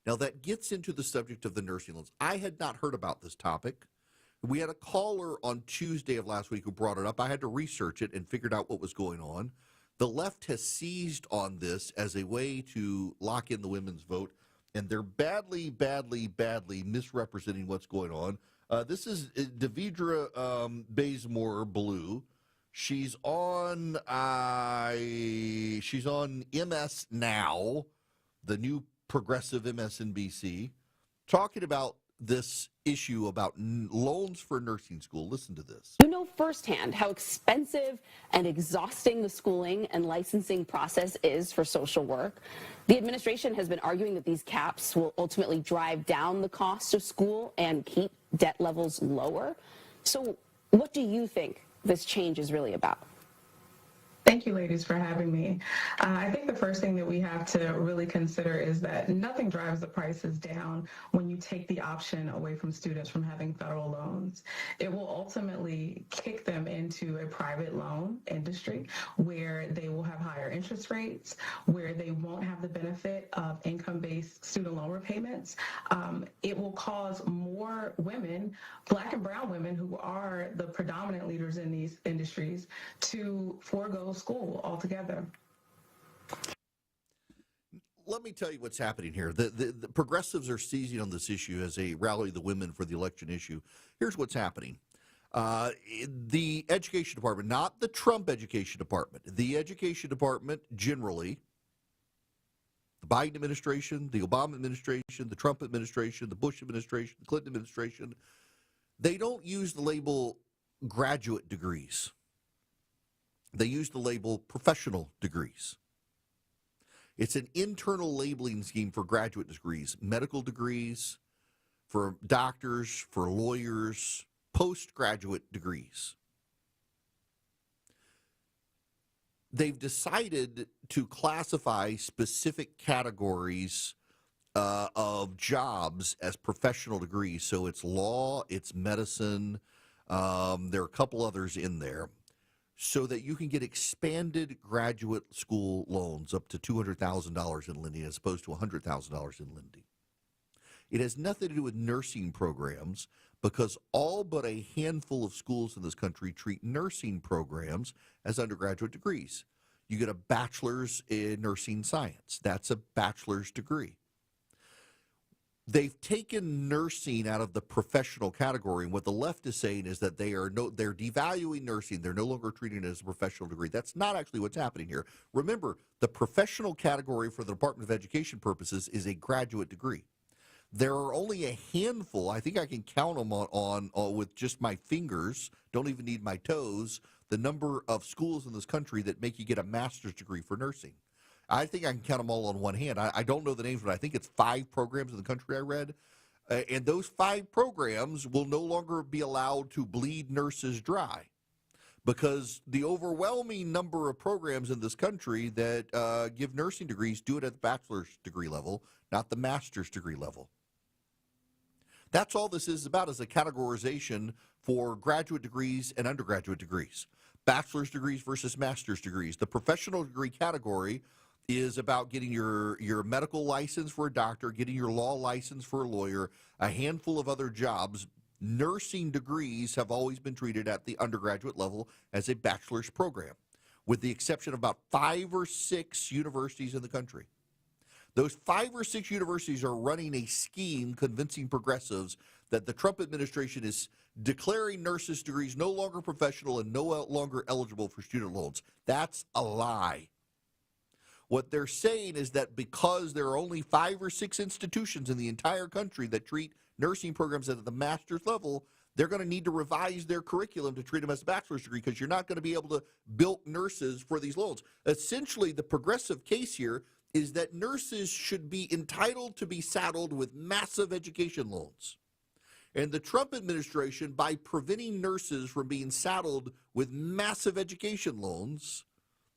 Now, that gets into the subject of the nursing loans. I had not heard about this topic. We had a caller on Tuesday of last week who brought it up. I had to research it and figured out what was going on. The left has seized on this as a way to lock in the women's vote, and they're badly misrepresenting what's going on. This is Devidra Bazemore Blue. She's on MS Now, the new progressive MSNBC, talking about this issue about loans for nursing school. Listen to this. You know firsthand how expensive and exhausting the schooling and licensing process is for social work. The administration has been arguing that these caps will ultimately drive down the cost of school and keep debt levels lower. So what do you think this change is really about? Thank you, ladies, for having me. I think the first thing that we have to really consider is that nothing drives the prices down when you take the option away from students from having federal loans. It will ultimately kick them into a private loan industry where they will have higher interest rates, where they won't have the benefit of income-based student loan repayments. It will cause more women, Black and brown women who are the predominant leaders in these industries, to forego school altogether. Let me tell you what's happening here. The progressives are seizing on this issue as a rally the women for the election issue. Here's what's happening. The education department, not the Trump education department, the education department generally, the Biden administration, the Obama administration, the Trump administration, the Bush administration, the Clinton administration, they don't use the label graduate degrees. They use the label professional degrees. It's an internal labeling scheme for graduate degrees, medical degrees, for doctors, for lawyers, postgraduate degrees. They've decided to classify specific categories of jobs as professional degrees. So it's law, it's medicine, there are a couple others in there, so that you can get expanded graduate school loans up to $200,000 in Lindy as opposed to $100,000 in Lindy. It has nothing to do with nursing programs because all but a handful of schools in this country treat nursing programs as undergraduate degrees. You get a bachelor's in nursing science. That's a bachelor's degree. They've taken nursing out of the professional category, and what the left is saying is that they're devaluing nursing. They're no longer treating it as a professional degree. That's not actually what's happening here. Remember, the professional category for the Department of Education purposes is a graduate degree. There are only a handful, I think I can count them on with just my fingers, don't even need my toes, the number of schools in this country that make you get a master's degree for nursing. I think I can count them all on one hand. I don't know the names, but I think it's 5 programs in the country I read. And those 5 programs will no longer be allowed to bleed nurses dry because the overwhelming number of programs in this country that give nursing degrees do it at the bachelor's degree level, not the master's degree level. That's all this is about, is a categorization for graduate degrees and undergraduate degrees. Bachelor's degrees versus master's degrees. The professional degree category is about getting your medical license for a doctor, getting your law license for a lawyer, a handful of other jobs. Nursing degrees have always been treated at the undergraduate level as a bachelor's program, with the exception of about 5 or 6 universities in the country. Those 5 or 6 universities are running a scheme convincing progressives that the Trump administration is declaring nurses' degrees no longer professional and no longer eligible for student loans. That's a lie. What they're saying is that because there are only 5 or 6 institutions in the entire country that treat nursing programs at the master's level, they're going to need to revise their curriculum to treat them as a bachelor's degree, because you're not going to be able to bilk nurses for these loans. Essentially, the progressive case here is that nurses should be entitled to be saddled with massive education loans. And the Trump administration, by preventing nurses from being saddled with massive education loans,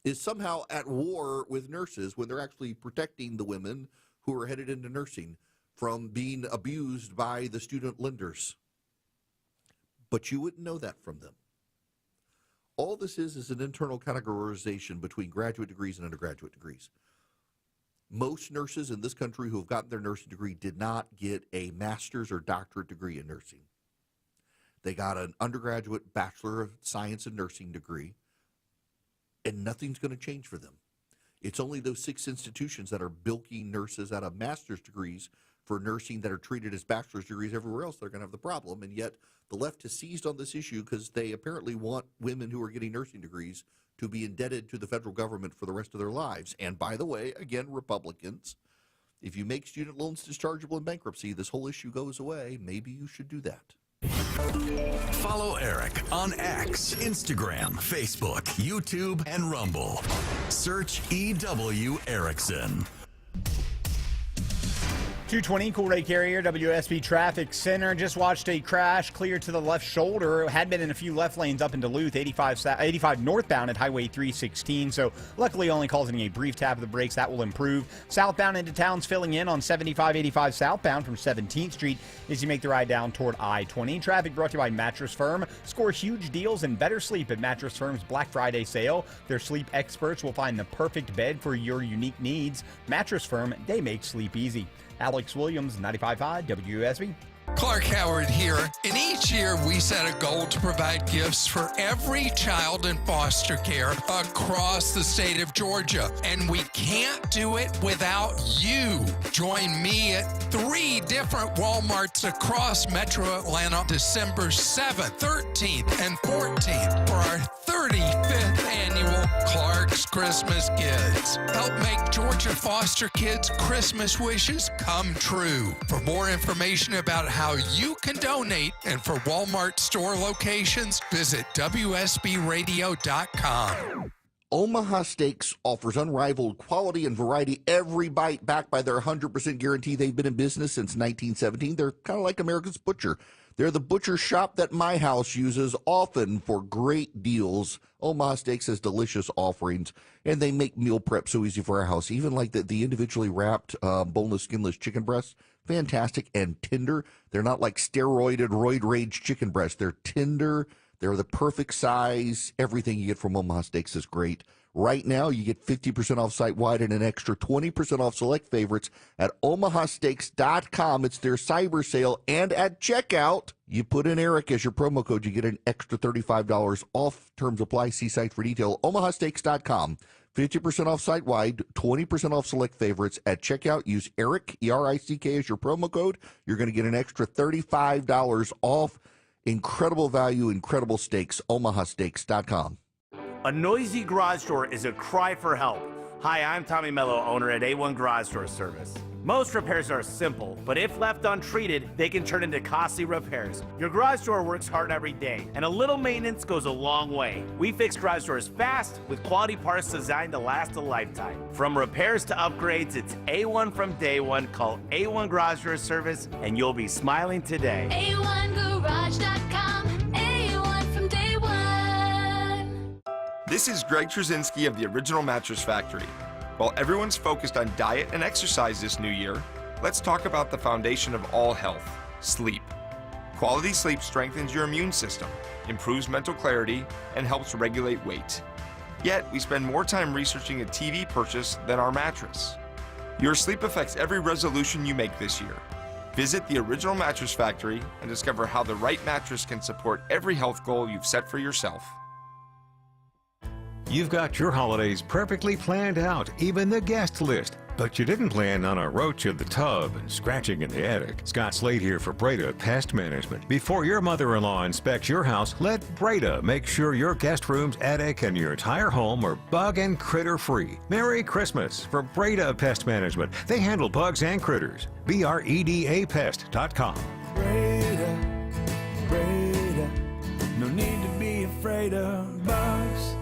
is somehow at war with nurses when they're actually protecting the women who are headed into nursing from being abused by the student lenders. But you wouldn't know that from them. All this is an internal categorization between graduate degrees and undergraduate degrees. Most nurses in this country who have gotten their nursing degree did not get a master's or doctorate degree in nursing. They got an undergraduate Bachelor of Science in Nursing degree, and nothing's going to change for them. It's only those 6 institutions that are bilking nurses out of master's degrees for nursing that are treated as bachelor's degrees everywhere else. They're going to have the problem, and yet the left has seized on this issue because they apparently want women who are getting nursing degrees to be indebted to the federal government for the rest of their lives. And by the way, again, Republicans, if you make student loans dischargeable in bankruptcy, this whole issue goes away. Maybe you should do that. Follow Eric on X, Instagram, Facebook, YouTube, and Rumble. Search EW Erickson. 220 Cool Ray Carrier, WSB Traffic Center. Just watched a crash clear to the left shoulder. It had been in a few left lanes up in Duluth, 85 northbound at Highway 316. So luckily only causing a brief tap of the brakes. That will improve. Southbound into town's filling in on 7585 southbound from 17th Street as you make the ride down toward I-20. Traffic brought to you by Mattress Firm. Score huge deals and better sleep at Mattress Firm's Black Friday sale. Their sleep experts will find the perfect bed for your unique needs. Mattress Firm, they make sleep easy. Alex Williams, 95.5 WSB. Clark Howard here, and each year we set a goal to provide gifts for every child in foster care across the state of Georgia, and we can't do it without you. Join me at 3 different Walmarts across Metro Atlanta December 7th, 13th, and 14th for our 35th annual Clark's Christmas Kids. Help make Georgia foster kids' Christmas wishes come true. For more information about how you can donate and for Walmart store locations, visit WSBradio.com. Omaha Steaks offers unrivaled quality and variety, every bite backed by their 100% guarantee. They've been in business since 1917. They're kind of like America's Butcher. They're the butcher shop that my house uses often for great deals. Omaha Steaks has delicious offerings, and they make meal prep so easy for our house. Even like the individually wrapped boneless, skinless chicken breasts, fantastic and tender. They're not like steroided, roid rage chicken breasts. They're tender. They're the perfect size. Everything you get from Omaha Steaks is great. Right now, you get 50% off site-wide and an extra 20% off select favorites at omahasteaks.com. It's their cyber sale. And at checkout, you put in Eric as your promo code. You get an extra $35 off. Terms apply. See site for detail. omahasteaks.com. 50% off site-wide, 20% off select favorites. At checkout, use Eric, E-R-I-C-K, as your promo code. You're going to get an extra $35 off. Incredible value, incredible steaks. omahasteaks.com. A noisy garage door is a cry for help. Hi, I'm Tommy Mello, owner at A1 Garage Door Service. Most repairs are simple, but if left untreated, they can turn into costly repairs. Your garage door works hard every day, and a little maintenance goes a long way. We fix garage doors fast with quality parts designed to last a lifetime. From repairs to upgrades, it's A1 from day one. Call A1 Garage Door Service, and you'll be smiling today. A1Garage.com. A1 from day one. This is Greg Trzynski of the Original Mattress Factory. While everyone's focused on diet and exercise this new year, let's talk about the foundation of all health, Sleep. Quality sleep strengthens your immune system, improves mental clarity, and helps regulate weight. Yet, we spend more time researching a TV purchase than our mattress. Your sleep affects every resolution you make this year. Visit the Original Mattress Factory and discover how the right mattress can support every health goal you've set for yourself. You've got your holidays perfectly planned out, even the guest list. But you didn't plan on a roach in the tub and scratching in the attic. Scott Slade here for Breda Pest Management. Before your mother-in-law inspects your house, let Breda make sure your guest rooms, attic, and your entire home are bug and critter free. Merry Christmas from Breda Pest Management. They handle bugs and critters. BREDAPest.com. Breda, no need to be afraid of bugs.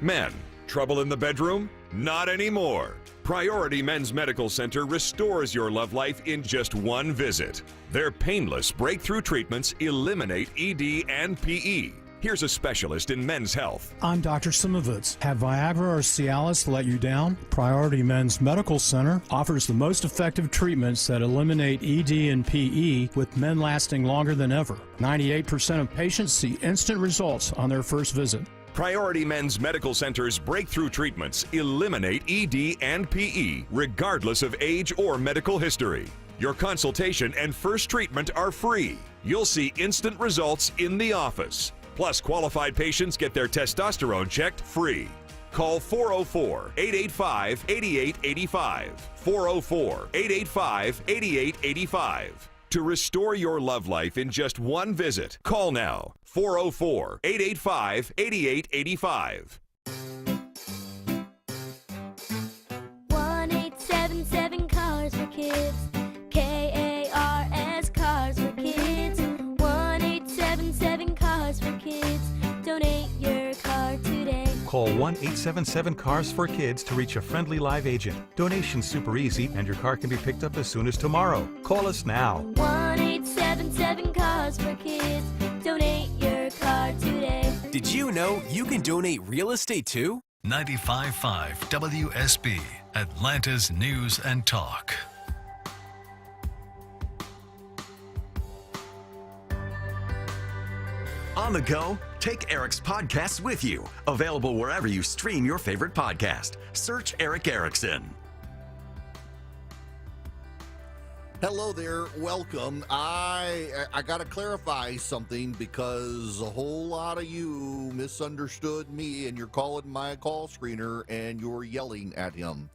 Men, trouble in the bedroom? Not anymore. Priority Men's Medical Center restores your love life in just one visit. Their painless breakthrough treatments eliminate ED and PE. Here's a specialist in men's health. I'm Dr. Simovitz. Have Viagra or Cialis let you down? Priority Men's Medical Center offers the most effective treatments that eliminate ED and PE, with men lasting longer than ever. 98% of patients see instant results on their first visit. Priority Men's Medical Center's breakthrough treatments eliminate ED and PE, regardless of age or medical history. Your consultation and first treatment are free. You'll see instant results in the office. Plus, qualified patients get their testosterone checked free. Call 404-885-8885. 404-885-8885. To restore your love life in just one visit, call now. 404-885-8885. 1877 Cars for Kids. KARS Cars for Kids. 1877 Cars for Kids. Donate your car today. Call 1-877-CARS for Kids to reach a friendly live agent. Donation's super easy, and your car can be picked up as soon as tomorrow. Call us now. 1877 Cars for Kids. Donate your car today. Did you know you can donate real estate too? 95.5 WSB, Atlanta's News and Talk. On the go, take Eric's podcasts with you. Available wherever you stream your favorite podcast. Search Eric Erickson. Hello there, welcome. I got to clarify something because a whole lot of you misunderstood me, and you're calling my call screener and you're yelling at him.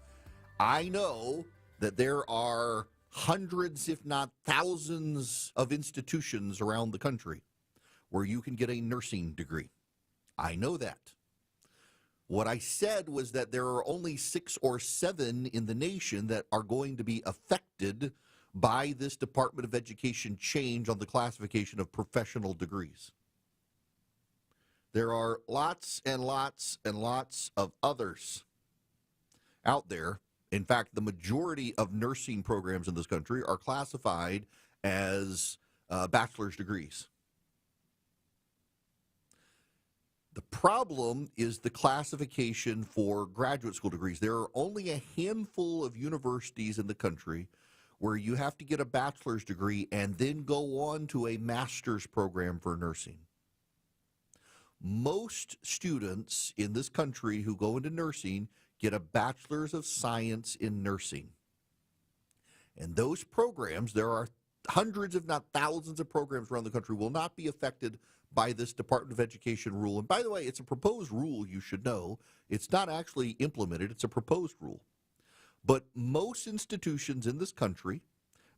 I know that there are hundreds, if not thousands, of institutions around the country where you can get a nursing degree. I know that. What I said was that there are only 6 or 7 in the nation that are going to be affected by this Department of Education change on the classification of professional degrees. There are lots and lots and lots of others out there. In fact, the majority of nursing programs in this country are classified as bachelor's degrees. The problem is the classification for graduate school degrees. There are only a handful of universities in the country where you have to get a bachelor's degree and then go on to a master's program for nursing. Most students in this country who go into nursing get a bachelor's of science in nursing. And those programs, there are hundreds, if not thousands of programs around the country, will not be affected by this Department of Education rule. And by the way, it's a proposed rule, you should know. It's not actually implemented, it's a proposed rule. But most institutions in this country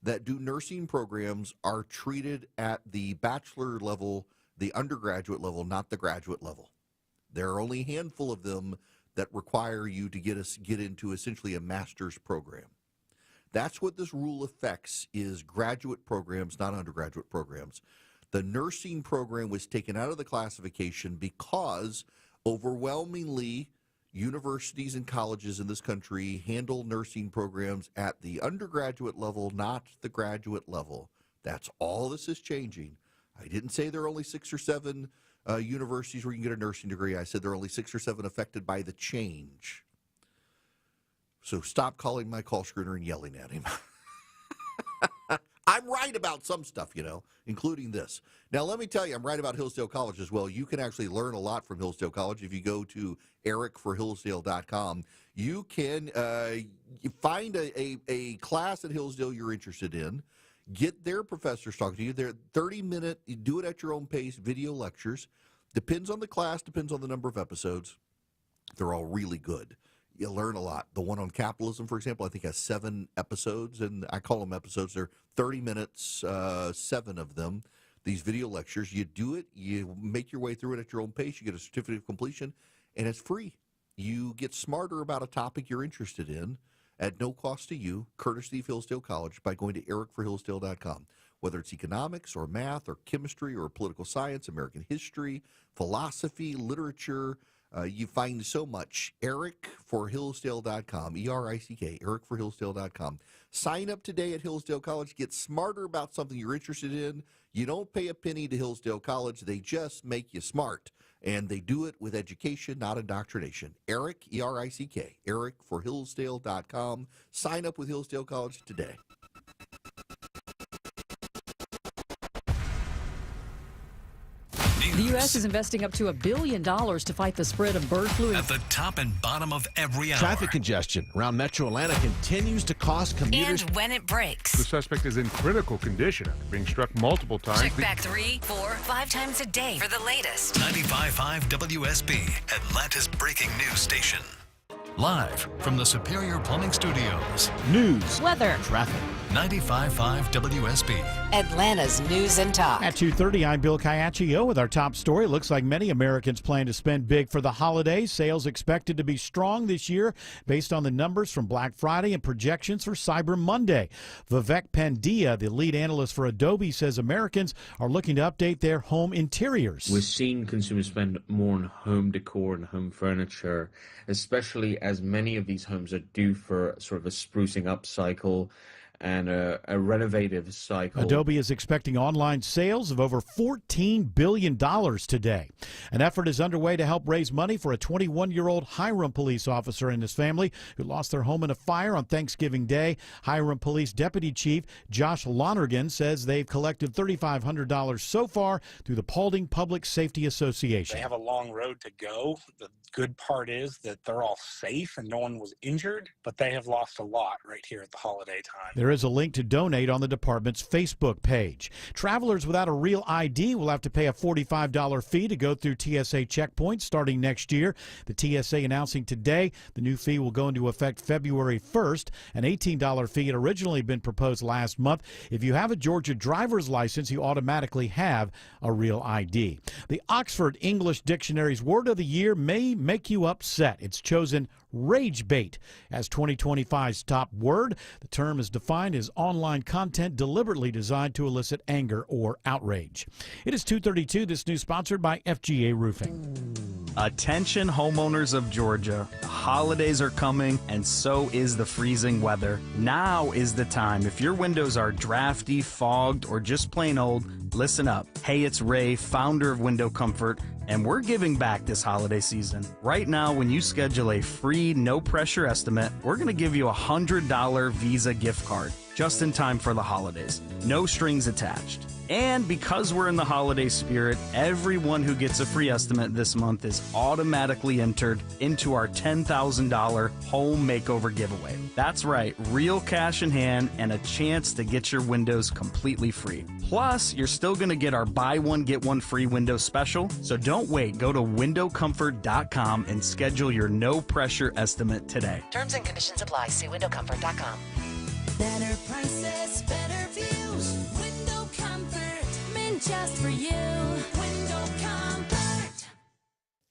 that do nursing programs are treated at the bachelor level, the undergraduate level, not the graduate level. There are only a handful of them that require you to get into essentially a master's program. That's what this rule affects, is graduate programs, not undergraduate programs. The nursing program was taken out of the classification because overwhelmingly universities and colleges in this country handle nursing programs at the undergraduate level, not the graduate level. That's all this is changing. I didn't say there are only 6 or 7 universities where you can get a nursing degree. I said there are only 6 or 7 affected by the change. So stop calling my call screener and yelling at him. I'm right about some stuff, including this. Now, let me tell you, I'm right about Hillsdale College as well. You can actually learn a lot from Hillsdale College. If you go to ericforhillsdale.com, you can find a class at Hillsdale you're interested in. Get their professors talking to you. They're 30-minute, you do it at your own pace, video lectures. Depends on the class, depends on the number of episodes. They're all really good. You learn a lot. The one on capitalism, for example, I think has 7 episodes, and I call them episodes. They're 30 minutes, 7 of them. These video lectures, you do it, you make your way through it at your own pace, you get a certificate of completion, and it's free. You get smarter about a topic you're interested in at no cost to you, courtesy of Hillsdale College, by going to ericforhillsdale.com. Whether it's economics or math or chemistry or political science, American history, philosophy, literature, you find so much. ericforhillsdale.com, E-R-I-C-K, ericforhillsdale.com. Sign up today at Hillsdale College. Get smarter about something you're interested in. You don't pay a penny to Hillsdale College. They just make you smart. And they do it with education, not indoctrination. Eric, E-R-I-C-K, ericforhillsdale.com. Sign up with Hillsdale College today. The U.S. is investing up to $1 billion to fight the spread of bird flu. At the top and bottom of every hour. Traffic congestion around Metro Atlanta continues to cost commuters. And when it breaks. The suspect is in critical condition after being struck multiple times. Check back 3, 4, 5 times a day for the latest. 95.5 WSB, Atlanta's breaking news station. Live from the Superior Plumbing Studios. News, weather, traffic. 95.5 WSB. Atlanta's news and talk. At 2:30, I'm Bill Caiaccio with our top story. Looks like many Americans plan to spend big for the holidays. Sales expected to be strong this year based on the numbers from Black Friday and projections for Cyber Monday. Vivek Pandya, the lead analyst for Adobe, says Americans are looking to update their home interiors. We're seeing consumers spend more on home decor and home furniture, especially as many of these homes are due for sort of a sprucing up cycle and a renovative cycle. Adobe is expecting online sales of over $14 billion today. An effort is underway to help raise money for a 21-year-old Hiram police officer and his family who lost their home in a fire on Thanksgiving Day. Hiram Police Deputy Chief Josh Lonergan says they've collected $3,500 so far through the Paulding Public Safety Association. They have a long road to go. The good part is that they're all safe and no one was injured, but they have lost a lot right here at the holiday time. There is a link to donate on the department's Facebook page. Travelers without a real ID will have to pay a $45 fee to go through TSA checkpoints starting next year. The TSA announcing today the new fee will go into effect February 1st. An $18 fee had originally been proposed last month. If you have a Georgia driver's license, you automatically have a real ID. The Oxford English Dictionary's word of the year may make you upset. It's chosen rage bait as 2025's top word. The term is defined as online content deliberately designed to elicit anger or outrage. It is 2:32. This news sponsored by FGA Roofing. Attention homeowners of Georgia. The holidays are coming and so is the freezing weather. Now is the time. If your windows are drafty, fogged, or just plain old, listen up. Hey, it's Ray, founder of Window Comfort, and we're giving back this holiday season. Right now, when you schedule a free, no-pressure estimate, we're going to give you a $100 Visa gift card just in time for the holidays. No strings attached. And because we're in the holiday spirit, everyone who gets a free estimate this month is automatically entered into our $10,000 home makeover giveaway. That's right, real cash in hand and a chance to get your windows completely free. Plus, you're still going to get our buy one, get one free window special. So don't wait. Go to windowcomfort.com and schedule your no-pressure estimate today. Terms and conditions apply. See windowcomfort.com. Better prices, better views. Window Comfort, meant just for you. Window Comfort.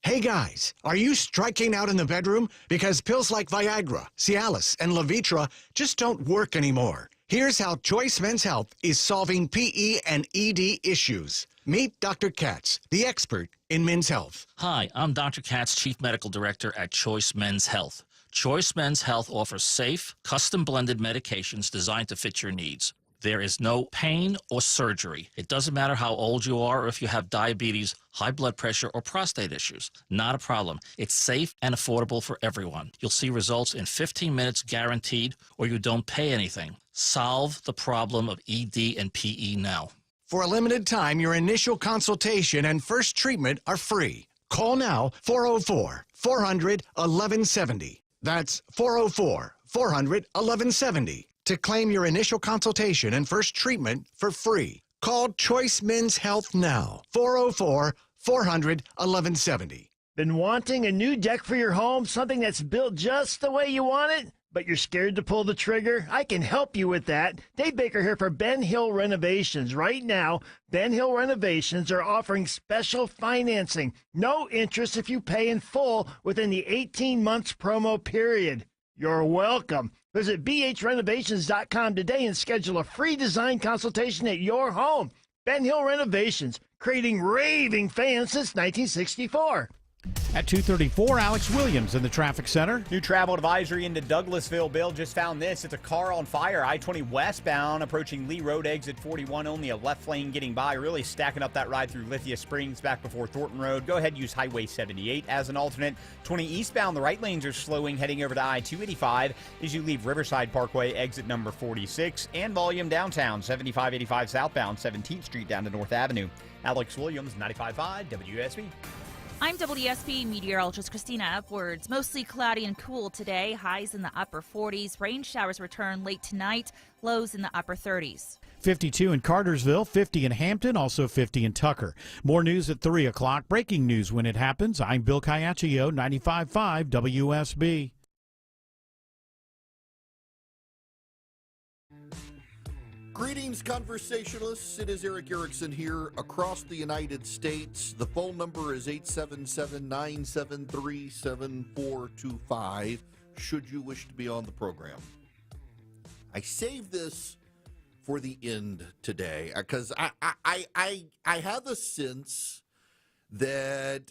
Hey guys, are you striking out in the bedroom? Because pills like Viagra, Cialis, and Levitra just don't work anymore. Here's how Choice Men's Health is solving PE and ED issues. Meet Dr. Katz, the expert in men's health. Hi, I'm Dr. Katz, Chief Medical Director at Choice Men's Health. Choice Men's Health offers safe, custom-blended medications designed to fit your needs. There is no pain or surgery. It doesn't matter how old you are or if you have diabetes, high blood pressure, or prostate issues. Not a problem. It's safe and affordable for everyone. You'll see results in 15 minutes guaranteed, or you don't pay anything. Solve the problem of ED and PE now. For a limited time, your initial consultation and first treatment are free. Call now 404-400-1170. That's 404-400-1170 to claim your initial consultation and first treatment for free. Call Choice Men's Health now. 404-400-1170. Been wanting a new deck for your home, something that's built just the way you want it, but you're scared to pull the trigger? I can help you with that. Dave Baker here for Ben Hill Renovations. Right now, Ben Hill Renovations are offering special financing. No interest if you pay in full within the 18 months promo period. You're welcome. Visit bhrenovations.com today and schedule a free design consultation at your home. Ben Hill Renovations, creating raving fans since 1964. At 2:34, Alex Williams in the traffic center. New travel advisory into Douglasville. Bill just found this. It's a car on fire. I-20 westbound approaching Lee Road, exit 41. Only a left lane getting by. Really stacking up that ride through Lithia Springs back before Thornton Road. Go ahead and use Highway 78 as an alternate. 20 eastbound, the right lanes are slowing heading over to I-285 as you leave Riverside Parkway, exit number 46. And volume downtown, 7585 southbound, 17th Street down to North Avenue. Alex Williams, 95.5 WSB. I'm WSB meteorologist Christina Edwards. Mostly cloudy and cool today. Highs in the upper 40s. Rain showers return late tonight. Lows in the upper 30s. 52 in Cartersville, 50 in Hampton, also 50 in Tucker. More news at 3 o'clock. Breaking news when it happens. I'm Bill Caiaccio, 95.5 WSB. Greetings, conversationalists. It is Eric Erickson here across the United States. The phone number is 877-973-7425, should you wish to be on the program. I saved this for the end today because I have a sense that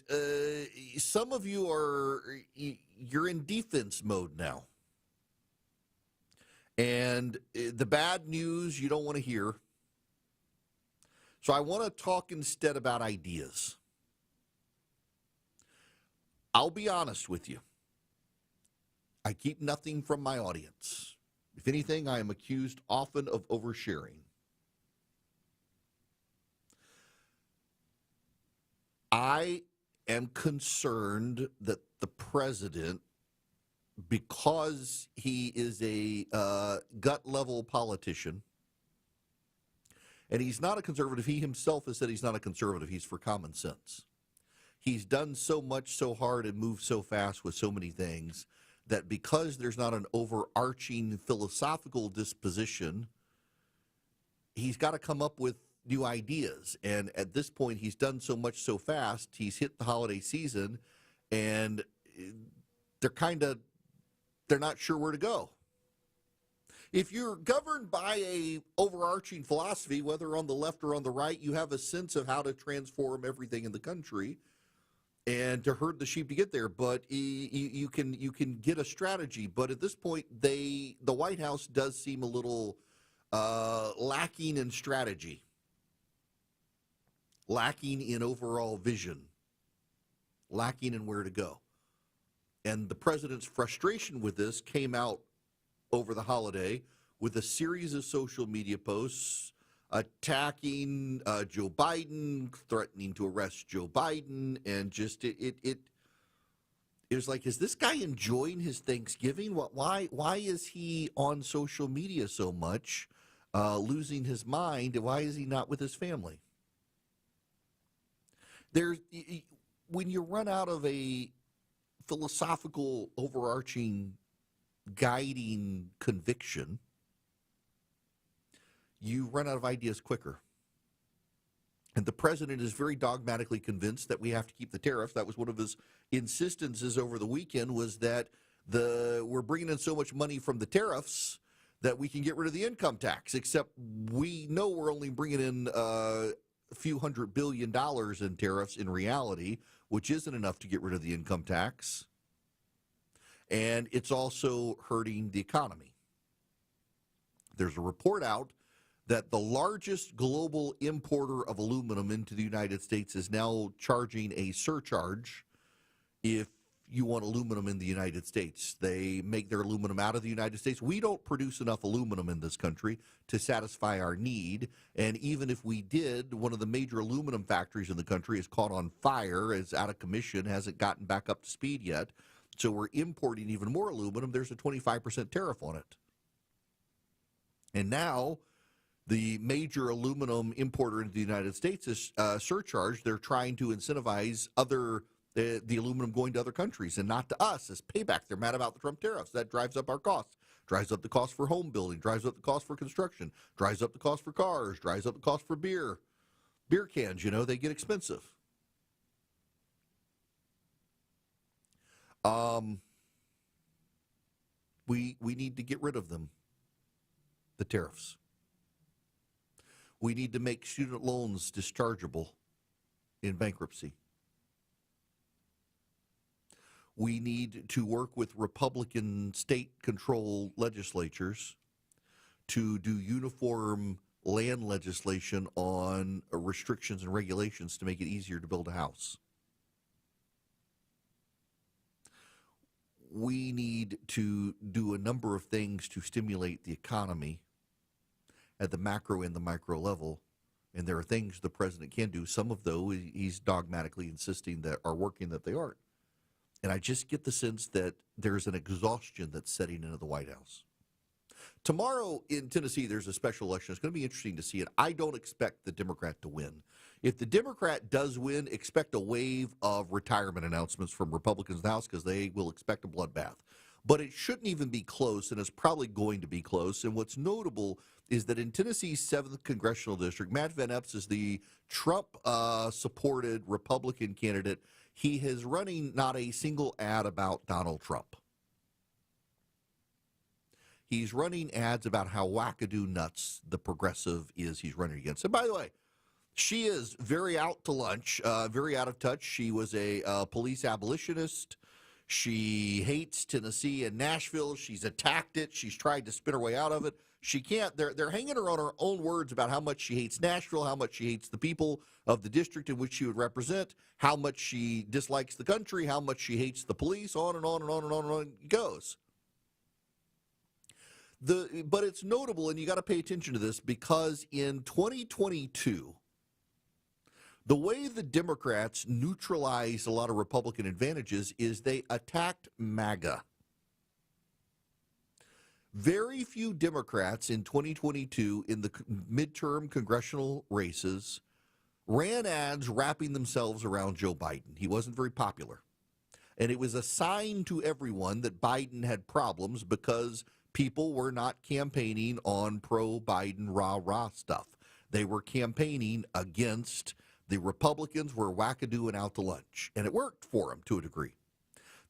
some of you you're in defense mode now. And the bad news you don't want to hear. So I want to talk instead about ideas. I'll be honest with you. I keep nothing from my audience. If anything, I am accused often of oversharing. I am concerned that the president, because he is a gut-level politician, and he's not a conservative. He himself has said he's not a conservative. He's for common sense. He's done so much so hard and moved so fast with so many things that because there's not an overarching philosophical disposition, he's got to come up with new ideas. And at this point, he's done so much so fast, he's hit the holiday season, and they're not sure where to go. If you're governed by a overarching philosophy, whether on the left or on the right, you have a sense of how to transform everything in the country and to herd the sheep to get there. But you can get a strategy. But at this point, the White House does seem a little lacking in strategy, lacking in overall vision, lacking in where to go. And the president's frustration with this came out over the holiday with a series of social media posts attacking Joe Biden, threatening to arrest Joe Biden, and just it was like, is this guy enjoying his Thanksgiving? Why is he on social media so much, losing his mind? Why is he not with his family? When you run out of a philosophical, overarching, guiding conviction, you run out of ideas quicker. And the president is very dogmatically convinced that we have to keep the tariffs. That was one of his insistences over the weekend, was that we're bringing in so much money from the tariffs that we can get rid of the income tax, except we know we're only bringing in a few $100 billion in tariffs in reality, which isn't enough to get rid of the income tax. And it's also hurting the economy. There's a report out that the largest global importer of aluminum into the United States is now charging a surcharge if you want aluminum in the United States. They make their aluminum out of the United States. We don't produce enough aluminum in this country to satisfy our need. And even if we did, one of the major aluminum factories in the country is caught on fire, is out of commission, hasn't gotten back up to speed yet. So we're importing even more aluminum. There's a 25% tariff on it. And now the major aluminum importer into the United States is surcharged. They're trying to incentivize the aluminum going to other countries and not to us as payback. They're mad about the Trump tariffs. That drives up our costs, drives up the cost for home building, drives up the cost for construction, drives up the cost for cars, drives up the cost for beer. Beer cans, they get expensive. We need to get rid of them, the tariffs. We need to make student loans dischargeable in bankruptcy. We need to work with Republican state-controlled legislatures to do uniform land legislation on restrictions and regulations to make it easier to build a house. We need to do a number of things to stimulate the economy at the macro and the micro level. And there are things the president can do. Some of those he's dogmatically insisting that are working that they aren't. And I just get the sense that there's an exhaustion that's setting into the White House. Tomorrow in Tennessee, there's a special election. It's going to be interesting to see it. I don't expect the Democrat to win. If the Democrat does win, expect a wave of retirement announcements from Republicans in the House because they will expect a bloodbath. But it shouldn't even be close, and it's probably going to be close. And what's notable is that in Tennessee's 7th Congressional District, Matt Van Epps is the Trump-supported Republican candidate. He is running not a single ad about Donald Trump. He's running ads about how wackadoo nuts the progressive is he's running against. And by the way, she is very out to lunch, very out of touch. She was a police abolitionist. She hates Tennessee and Nashville. She's attacked it. She's tried to spin her way out of it. She can't. They're hanging her on her own words about how much she hates Nashville, how much she hates the people of the district in which she would represent, how much she dislikes the country, how much she hates the police, on and on and on and on and on it goes. But it's notable, and you got to pay attention to this, because in 2022, the way the Democrats neutralized a lot of Republican advantages is they attacked MAGA. Very few Democrats in 2022 in the midterm congressional races ran ads wrapping themselves around Joe Biden. He wasn't very popular. And it was a sign to everyone that Biden had problems because people were not campaigning on pro-Biden rah-rah stuff. They were campaigning against the Republicans were wackadoo and out to lunch. And it worked for them to a degree.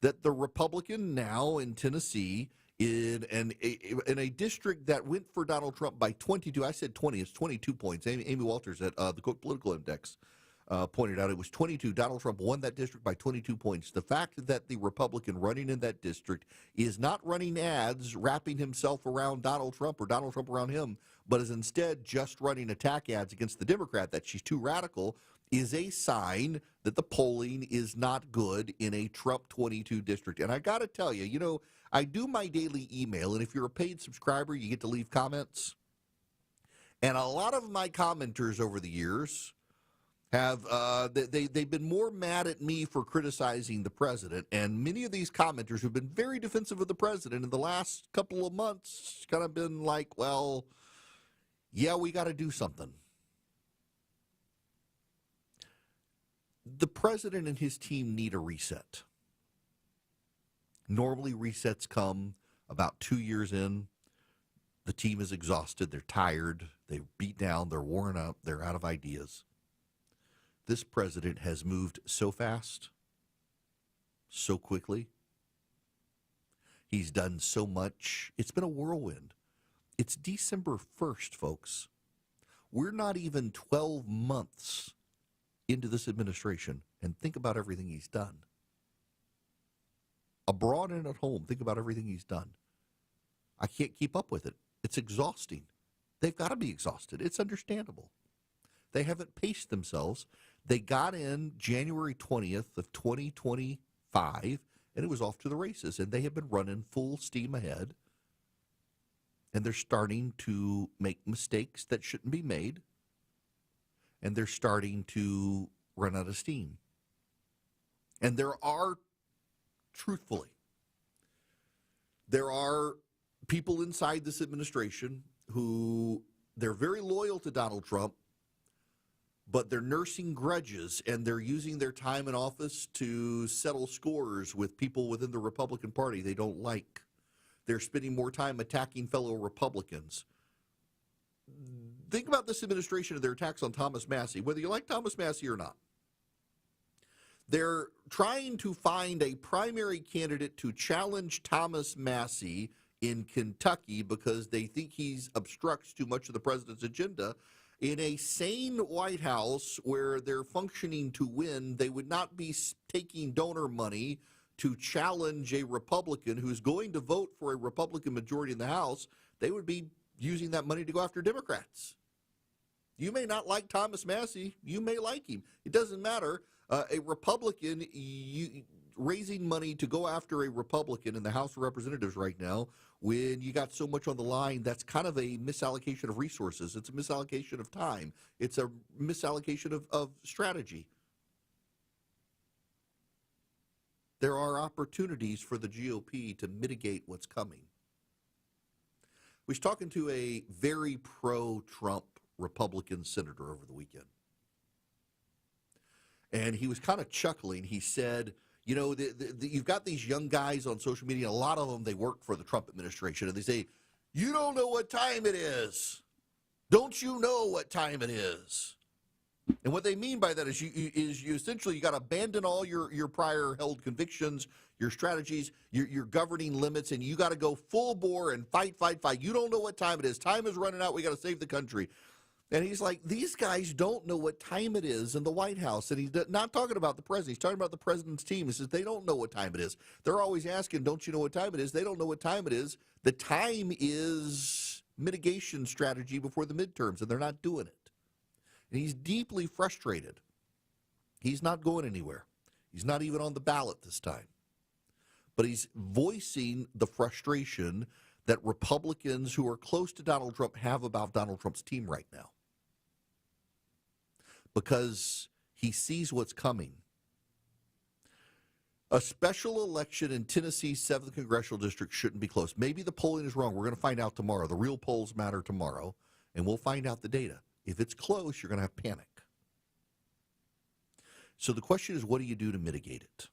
That the Republican now in Tennessee, in a district that went for Donald Trump by 22, I said 20, it's 22 points. Amy Walters at the Cook Political Index pointed out it was 22. Donald Trump won that district by 22 points. The fact that the Republican running in that district is not running ads wrapping himself around Donald Trump or Donald Trump around him, but is instead just running attack ads against the Democrat that she's too radical, is a sign that the polling is not good in a Trump 22 district. And I got to tell you, I do my daily email, and if you're a paid subscriber, you get to leave comments. And a lot of my commenters over the years have they've been more mad at me for criticizing the president, and many of these commenters who've been very defensive of the president in the last couple of months kind of been like, well, yeah, we got to do something. The president and his team need a reset. Normally resets come about 2 years in. The team is exhausted, they're tired, they're beat down, they're worn out, they're out of ideas. This president has moved so fast, so quickly. He's done so much. It's been a whirlwind. It's December 1st, folks. We're not even 12 months into this administration, and think about everything he's done. Abroad and at home, think about everything he's done. I can't keep up with it. It's exhausting. They've got to be exhausted. It's understandable. They haven't paced themselves. They got in January 20th of 2025, and it was off to the races. And they have been running full steam ahead, and they're starting to make mistakes that shouldn't be made, and they're starting to run out of steam. And there are, truthfully, there are people inside this administration who they're very loyal to Donald Trump, but they're nursing grudges, and they're using their time in office to settle scores with people within the Republican Party they don't like. They're spending more time attacking fellow Republicans. Think about this administration and their attacks on Thomas Massie, whether you like Thomas Massie or not. They're trying to find a primary candidate to challenge Thomas Massie in Kentucky because they think he obstructs too much of the president's agenda. In a sane White House where they're functioning to win, they would not be taking donor money to challenge a Republican who's going to vote for a Republican majority in the House. They would be using that money to go after Democrats. You may not like Thomas Massie. You may like him. It doesn't matter. A Republican raising money to go after a Republican in the House of Representatives right now, when you got so much on the line, that's kind of a misallocation of resources. It's a misallocation of time. It's a misallocation of strategy. There are opportunities for the GOP to mitigate what's coming. We was talking to a very pro-Trump Republican senator over the weekend. And he was kind of chuckling. He said, you know, you've got these young guys on social media, a lot of them, they work for the Trump administration, and they say, you don't know what time it is. Don't you know what time it is? And what they mean by that is you essentially, you got to abandon all your prior held convictions, your strategies, your governing limits, and you got to go full bore and fight. You don't know what time it is. Time is running out. We got to save the country. And he's like, these guys don't know what time it is in the White House. And he's not talking about the president. He's talking about the president's team. He says they don't know what time it is. They're always asking, don't you know what time it is? They don't know what time it is. The time is mitigation strategy before the midterms, and they're not doing it. And he's deeply frustrated. He's not going anywhere. He's not even on the ballot this time. But he's voicing the frustration that Republicans who are close to Donald Trump have about Donald Trump's team right now, because he sees what's coming. A special election in Tennessee's 7th Congressional District shouldn't be close. Maybe the polling is wrong. We're going to find out tomorrow. The real polls matter tomorrow, and we'll find out the data. If it's close, you're going to have panic. So the question is, what do you do to mitigate it?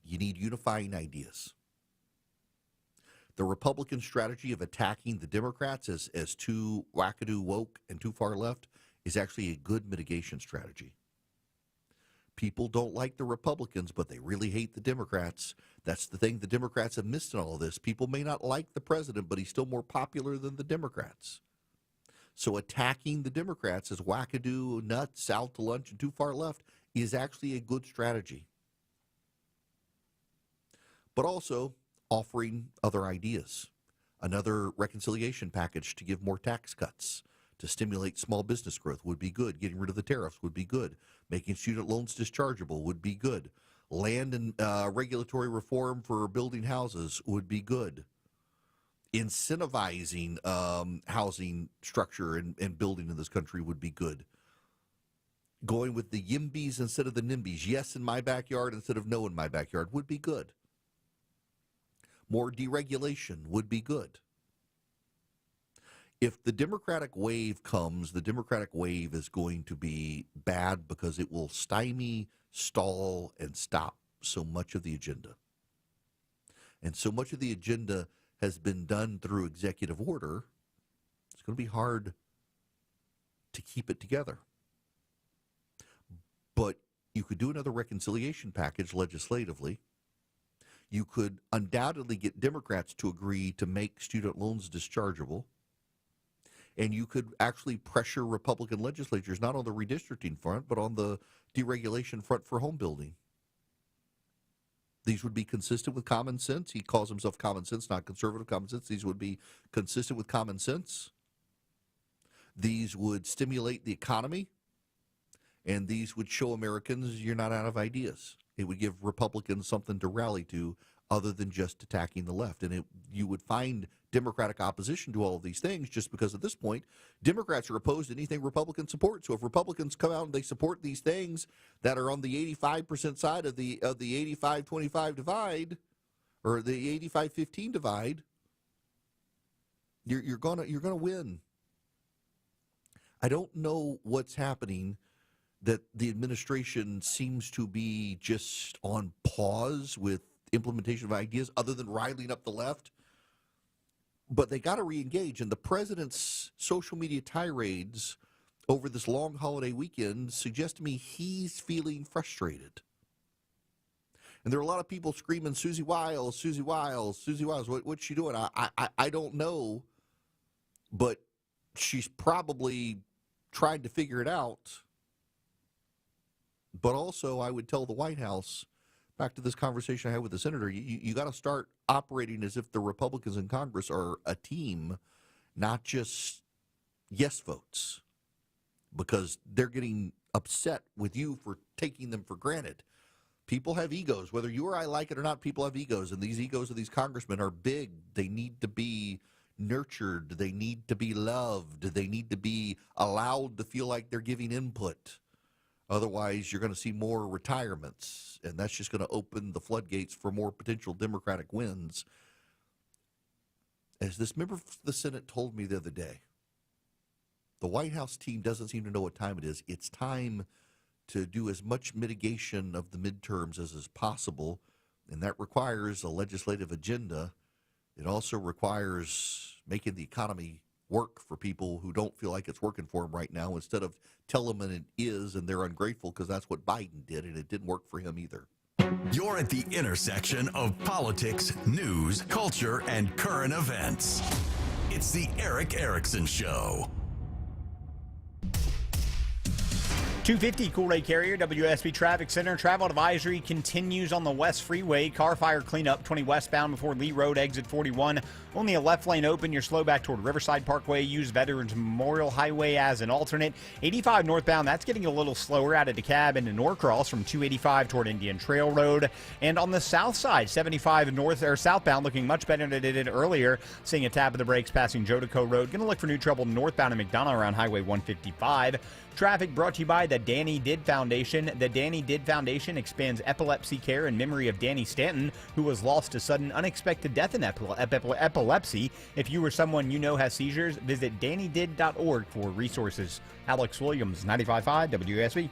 You need unifying ideas. The Republican strategy of attacking the Democrats as too wackadoo woke and too far left is actually a good mitigation strategy. People don't like the Republicans, but they really hate the Democrats. That's the thing the Democrats have missed in all of this. People may not like the president, but he's still more popular than the Democrats. So attacking the Democrats as wackadoo, nuts, out to lunch, and too far left is actually a good strategy. But also offering other ideas. Another reconciliation package to give more tax cuts, to stimulate small business growth would be good. Getting rid of the tariffs would be good. Making student loans dischargeable would be good. Land and regulatory reform for building houses would be good. Incentivizing housing structure and building in this country would be good. Going with the YIMBYs instead of the NIMBYs, yes in my backyard instead of no in my backyard, would be good. More deregulation would be good. If the Democratic wave comes, the Democratic wave is going to be bad because it will stymie, stall, and stop so much of the agenda. And so much of the agenda has been done through executive order, it's going to be hard to keep it together. But you could do another reconciliation package legislatively. You could undoubtedly get Democrats to agree to make student loans dischargeable. And you could actually pressure Republican legislatures, not on the redistricting front, but on the deregulation front for home building. These would be consistent with common sense. He calls himself common sense, not conservative common sense. These would be consistent with common sense. These would stimulate the economy. And these would show Americans you're not out of ideas. It would give Republicans something to rally to other than just attacking the left. And you would find Democratic opposition to all of these things just because at this point, Democrats are opposed to anything Republicans support. So if Republicans come out and they support these things that are on the 85% side of the 85-25 divide, or the 85-15 divide, you're gonna win. I don't know what's happening, that the administration seems to be just on pause with implementation of ideas other than riling up the left. But they got to re-engage. And the president's social media tirades over this long holiday weekend suggest to me he's feeling frustrated. And there are a lot of people screaming, Susie Wiles, Susie Wiles, Susie Wiles. What's she doing? I don't know. But she's probably tried to figure it out. But also, I would tell the White House, back to this conversation I had with the senator, you got to start operating as if the Republicans in Congress are a team, not just yes votes, because they're getting upset with you for taking them for granted. People have egos. Whether you or I like it or not, people have egos, and these egos of these congressmen are big. They need to be nurtured. They need to be loved. They need to be allowed to feel like they're giving input. Otherwise, you're going to see more retirements, and that's just going to open the floodgates for more potential Democratic wins. As this member of the Senate told me the other day, the White House team doesn't seem to know what time it is. It's time to do as much mitigation of the midterms as is possible, and that requires a legislative agenda. It also requires making the economy work for people who don't feel like it's working for them right now, instead of tell them it is and they're ungrateful, because that's what Biden did, and it didn't work for him either. You're at the intersection of politics, news, culture, and current events. It's the Erick Erickson Show. 250 Cool Ray Carrier, WSB Traffic Center. Travel advisory continues on the West Freeway. Car fire cleanup 20 westbound before Lee Road, exit 41. Only a left lane open. You're slow back toward Riverside Parkway. Use Veterans Memorial Highway as an alternate. 85 northbound, that's getting a little slower out of DeKalb into Norcross from 285 toward Indian Trail Road. And on the south side, 75 north or southbound, looking much better than it did earlier. Seeing a tap of the brakes passing Jodico Road. Going to look for new trouble northbound in McDonough around Highway 155. Traffic brought to you by the Danny Did Foundation. The Danny Did Foundation expands epilepsy care in memory of Danny Stanton, who was lost to sudden unexpected death in epilepsy. If you or someone you know has seizures, visit DannyDid.org for resources. Alex Williams, 95.5 WSB.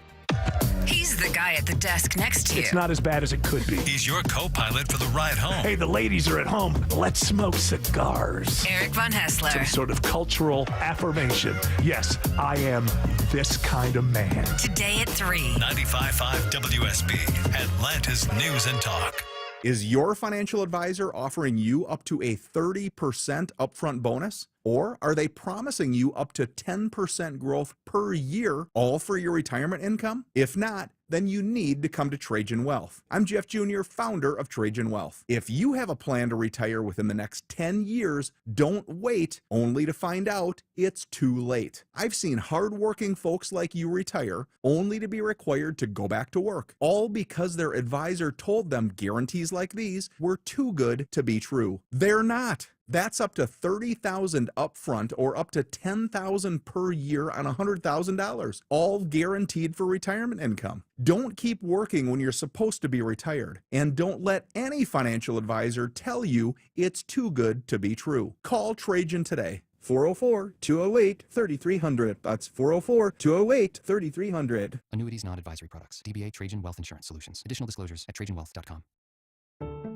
He's the guy at the desk next to you. It's not as bad as it could be. He's your co-pilot for the ride home. Hey, the ladies are at home. Let's smoke cigars. Eric Von Hessler. Some sort of cultural affirmation. Yes, I am this kind of man. Today at 3. 95.5 WSB, Atlanta's News and Talk. Is your financial advisor offering you up to a 30% upfront bonus? Or are they promising you up to 10% growth per year, all for your retirement income? If not, then you need to come to Trajan Wealth. I'm Jeff Jr., founder of Trajan Wealth. If you have a plan to retire within the next 10 years, don't wait only to find out it's too late. I've seen hardworking folks like you retire only to be required to go back to work, all because their advisor told them guarantees like these were too good to be true. They're not. That's up to $30,000 upfront or up to $10,000 per year on $100,000, all guaranteed for retirement income. Don't keep working when you're supposed to be retired, and don't let any financial advisor tell you it's too good to be true. Call Trajan today. 404-208-3300. That's 404-208-3300. Annuities, not advisory products. DBA Trajan Wealth Insurance Solutions. Additional disclosures at TrajanWealth.com.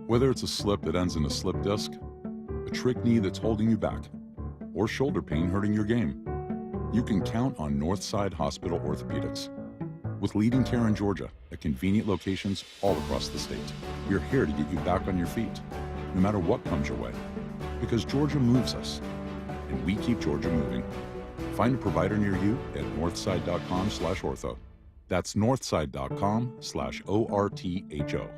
Whether it's a slip that ends in a slip disc, a trick knee that's holding you back, or shoulder pain hurting your game, you can count on Northside Hospital Orthopedics. With leading care in Georgia at convenient locations all across the state, we're here to get you back on your feet, no matter what comes your way. Because Georgia moves us, and we keep Georgia moving. Find a provider near you at northside.com/ortho. That's northside.com/ORTHO.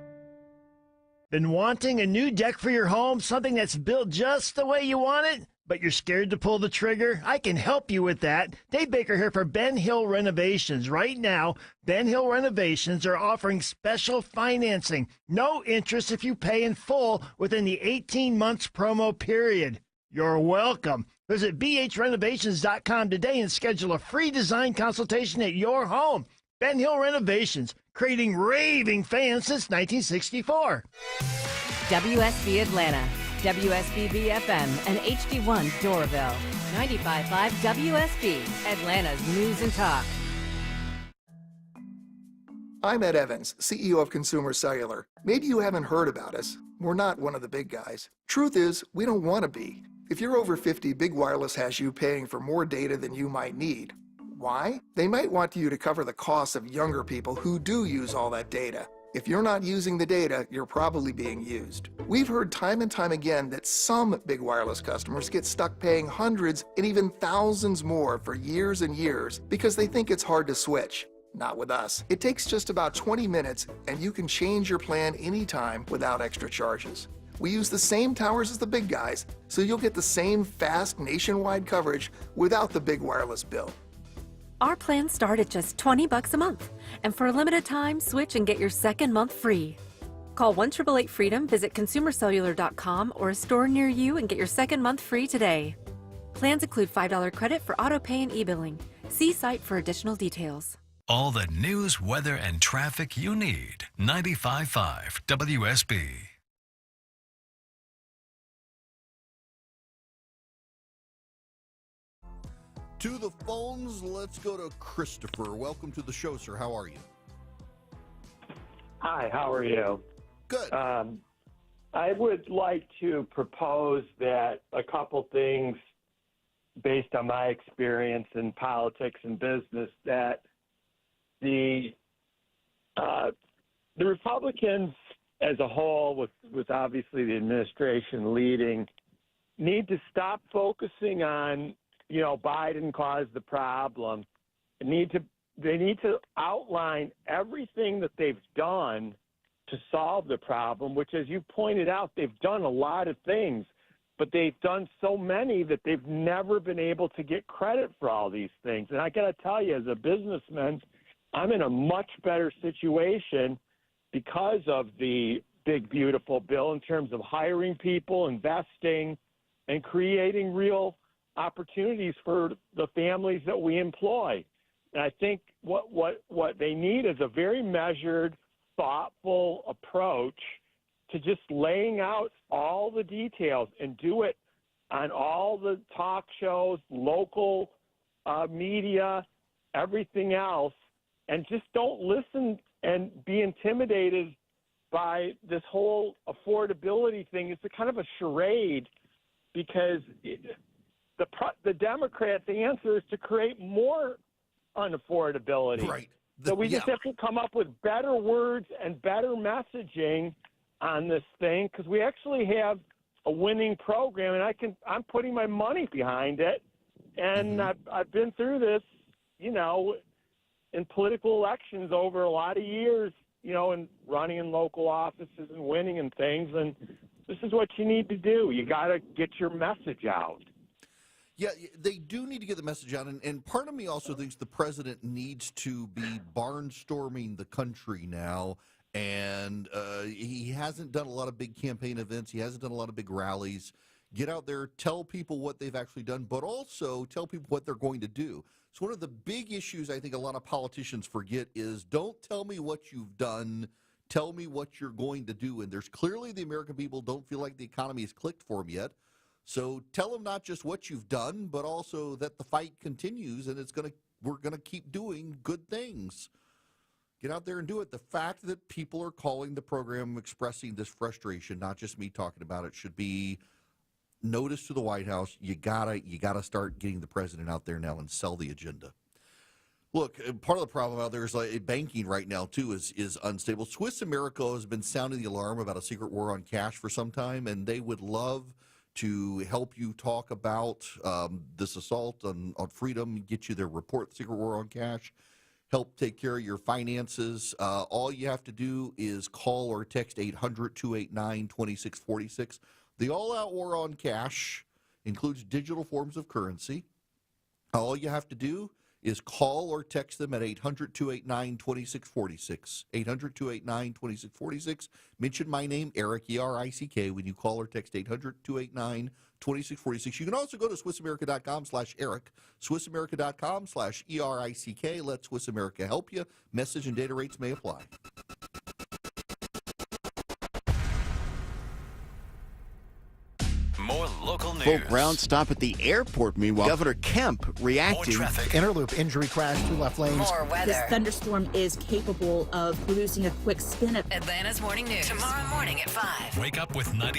Been wanting a new deck for your home? Something that's built just the way you want it? but you're scared to pull the trigger? I can help you with that. Dave Baker here for Ben Hill Renovations. Right now, Ben Hill Renovations are offering special financing. No interest if you pay in full within the 18 months promo period. You're welcome. Visit bhrenovations.com today and schedule a free design consultation at your home. Ben Hill Renovations, creating raving fans since 1964. WSB Atlanta, WSBB FM, and HD1 Doraville. 95.5 WSB, Atlanta's News and Talk. I'm Ed Evans, CEO of Consumer Cellular. Maybe you haven't heard about us. We're not one of the big guys. Truth is, we don't want to be. If you're over 50, Big Wireless has you paying for more data than you might need. Why? They might want you to cover the costs of younger people who do use all that data. If you're not using the data, you're probably being used. We've heard time and time again that some Big Wireless customers get stuck paying hundreds and even thousands more for years and years because they think it's hard to switch. Not with us. It takes just about 20 minutes and you can change your plan anytime without extra charges. We use the same towers as the big guys, so you'll get the same fast nationwide coverage without the big wireless bill. Our plans start at just $20 a month, and for a limited time, switch and get your second month free. Call 1-888-FREEDOM, visit consumercellular.com or a store near you and get your second month free today. Plans include $5 credit for auto pay and e-billing. See site for additional details. All the news, weather, and traffic you need. 95.5 WSB. To the phones, let's go to Christopher. Welcome to the show, sir. How are you? Hi, how are you? Good. I would like to propose that a couple things based on my experience in politics and business, that the Republicans as a whole, with obviously the administration leading, need to stop focusing on Biden caused the problem. They need to outline everything that they've done to solve the problem, which, as you pointed out, they've done a lot of things, but they've done so many that they've never been able to get credit for all these things. And I got to tell you, as a businessman, I'm in a much better situation because of the big, beautiful bill in terms of hiring people, investing, and creating real opportunities for the families that we employ. And I think what they need is a very measured, thoughtful approach to just laying out all the details, and do it on all the talk shows, local media, everything else, and just don't listen and be intimidated by this whole affordability thing. It's a kind of a charade, because the Democrats' answer is to create more unaffordability. Right. So we just have to come up with better words and better messaging on this thing, because we actually have a winning program, and I'm putting my money behind it. And I've been through this, in political elections over a lot of years, and running in local offices and winning and things. And this is what you need to do. You got to get your message out. Yeah, they do need to get the message out, and part of me also thinks the president needs to be barnstorming the country now, and he hasn't done a lot of big campaign events. He hasn't done a lot of big rallies. Get out there, tell people what they've actually done, but also tell people what they're going to do. So one of the big issues I think a lot of politicians forget is, don't tell me what you've done, tell me what you're going to do. And there's clearly the American people don't feel like the economy has clicked for them yet. So tell them not just what you've done, but also that the fight continues, and we're gonna keep doing good things. Get out there and do it. The fact that people are calling the program, expressing this frustration, not just me talking about it, should be notice to the White House. You gotta start getting the president out there now and sell the agenda. Look, part of the problem out there is like banking right now too is unstable. Swiss America has been sounding the alarm about a secret war on cash for some time, and they would love to help you talk about this assault on freedom, get you their report, Secret War on Cash, help take care of your finances. All you have to do is call or text 800-289-2646. The All-Out War on Cash includes digital forms of currency. All you have to do is call or text them at 800-289-2646. 800-289-2646. Mention my name, Eric, E-R-I-C-K, when you call or text 800-289-2646. You can also go to SwissAmerica.com/Eric, SwissAmerica.com/ERICK. Let Swiss America help you. Message and data rates may apply. More local news. Full ground stop at the airport. Meanwhile, Governor Kemp reacting. More traffic. Interloop injury crash, 2 left lanes. More weather. This thunderstorm is capable of producing a quick spin. Atlanta's Morning News. Tomorrow morning at 5. Wake up with 90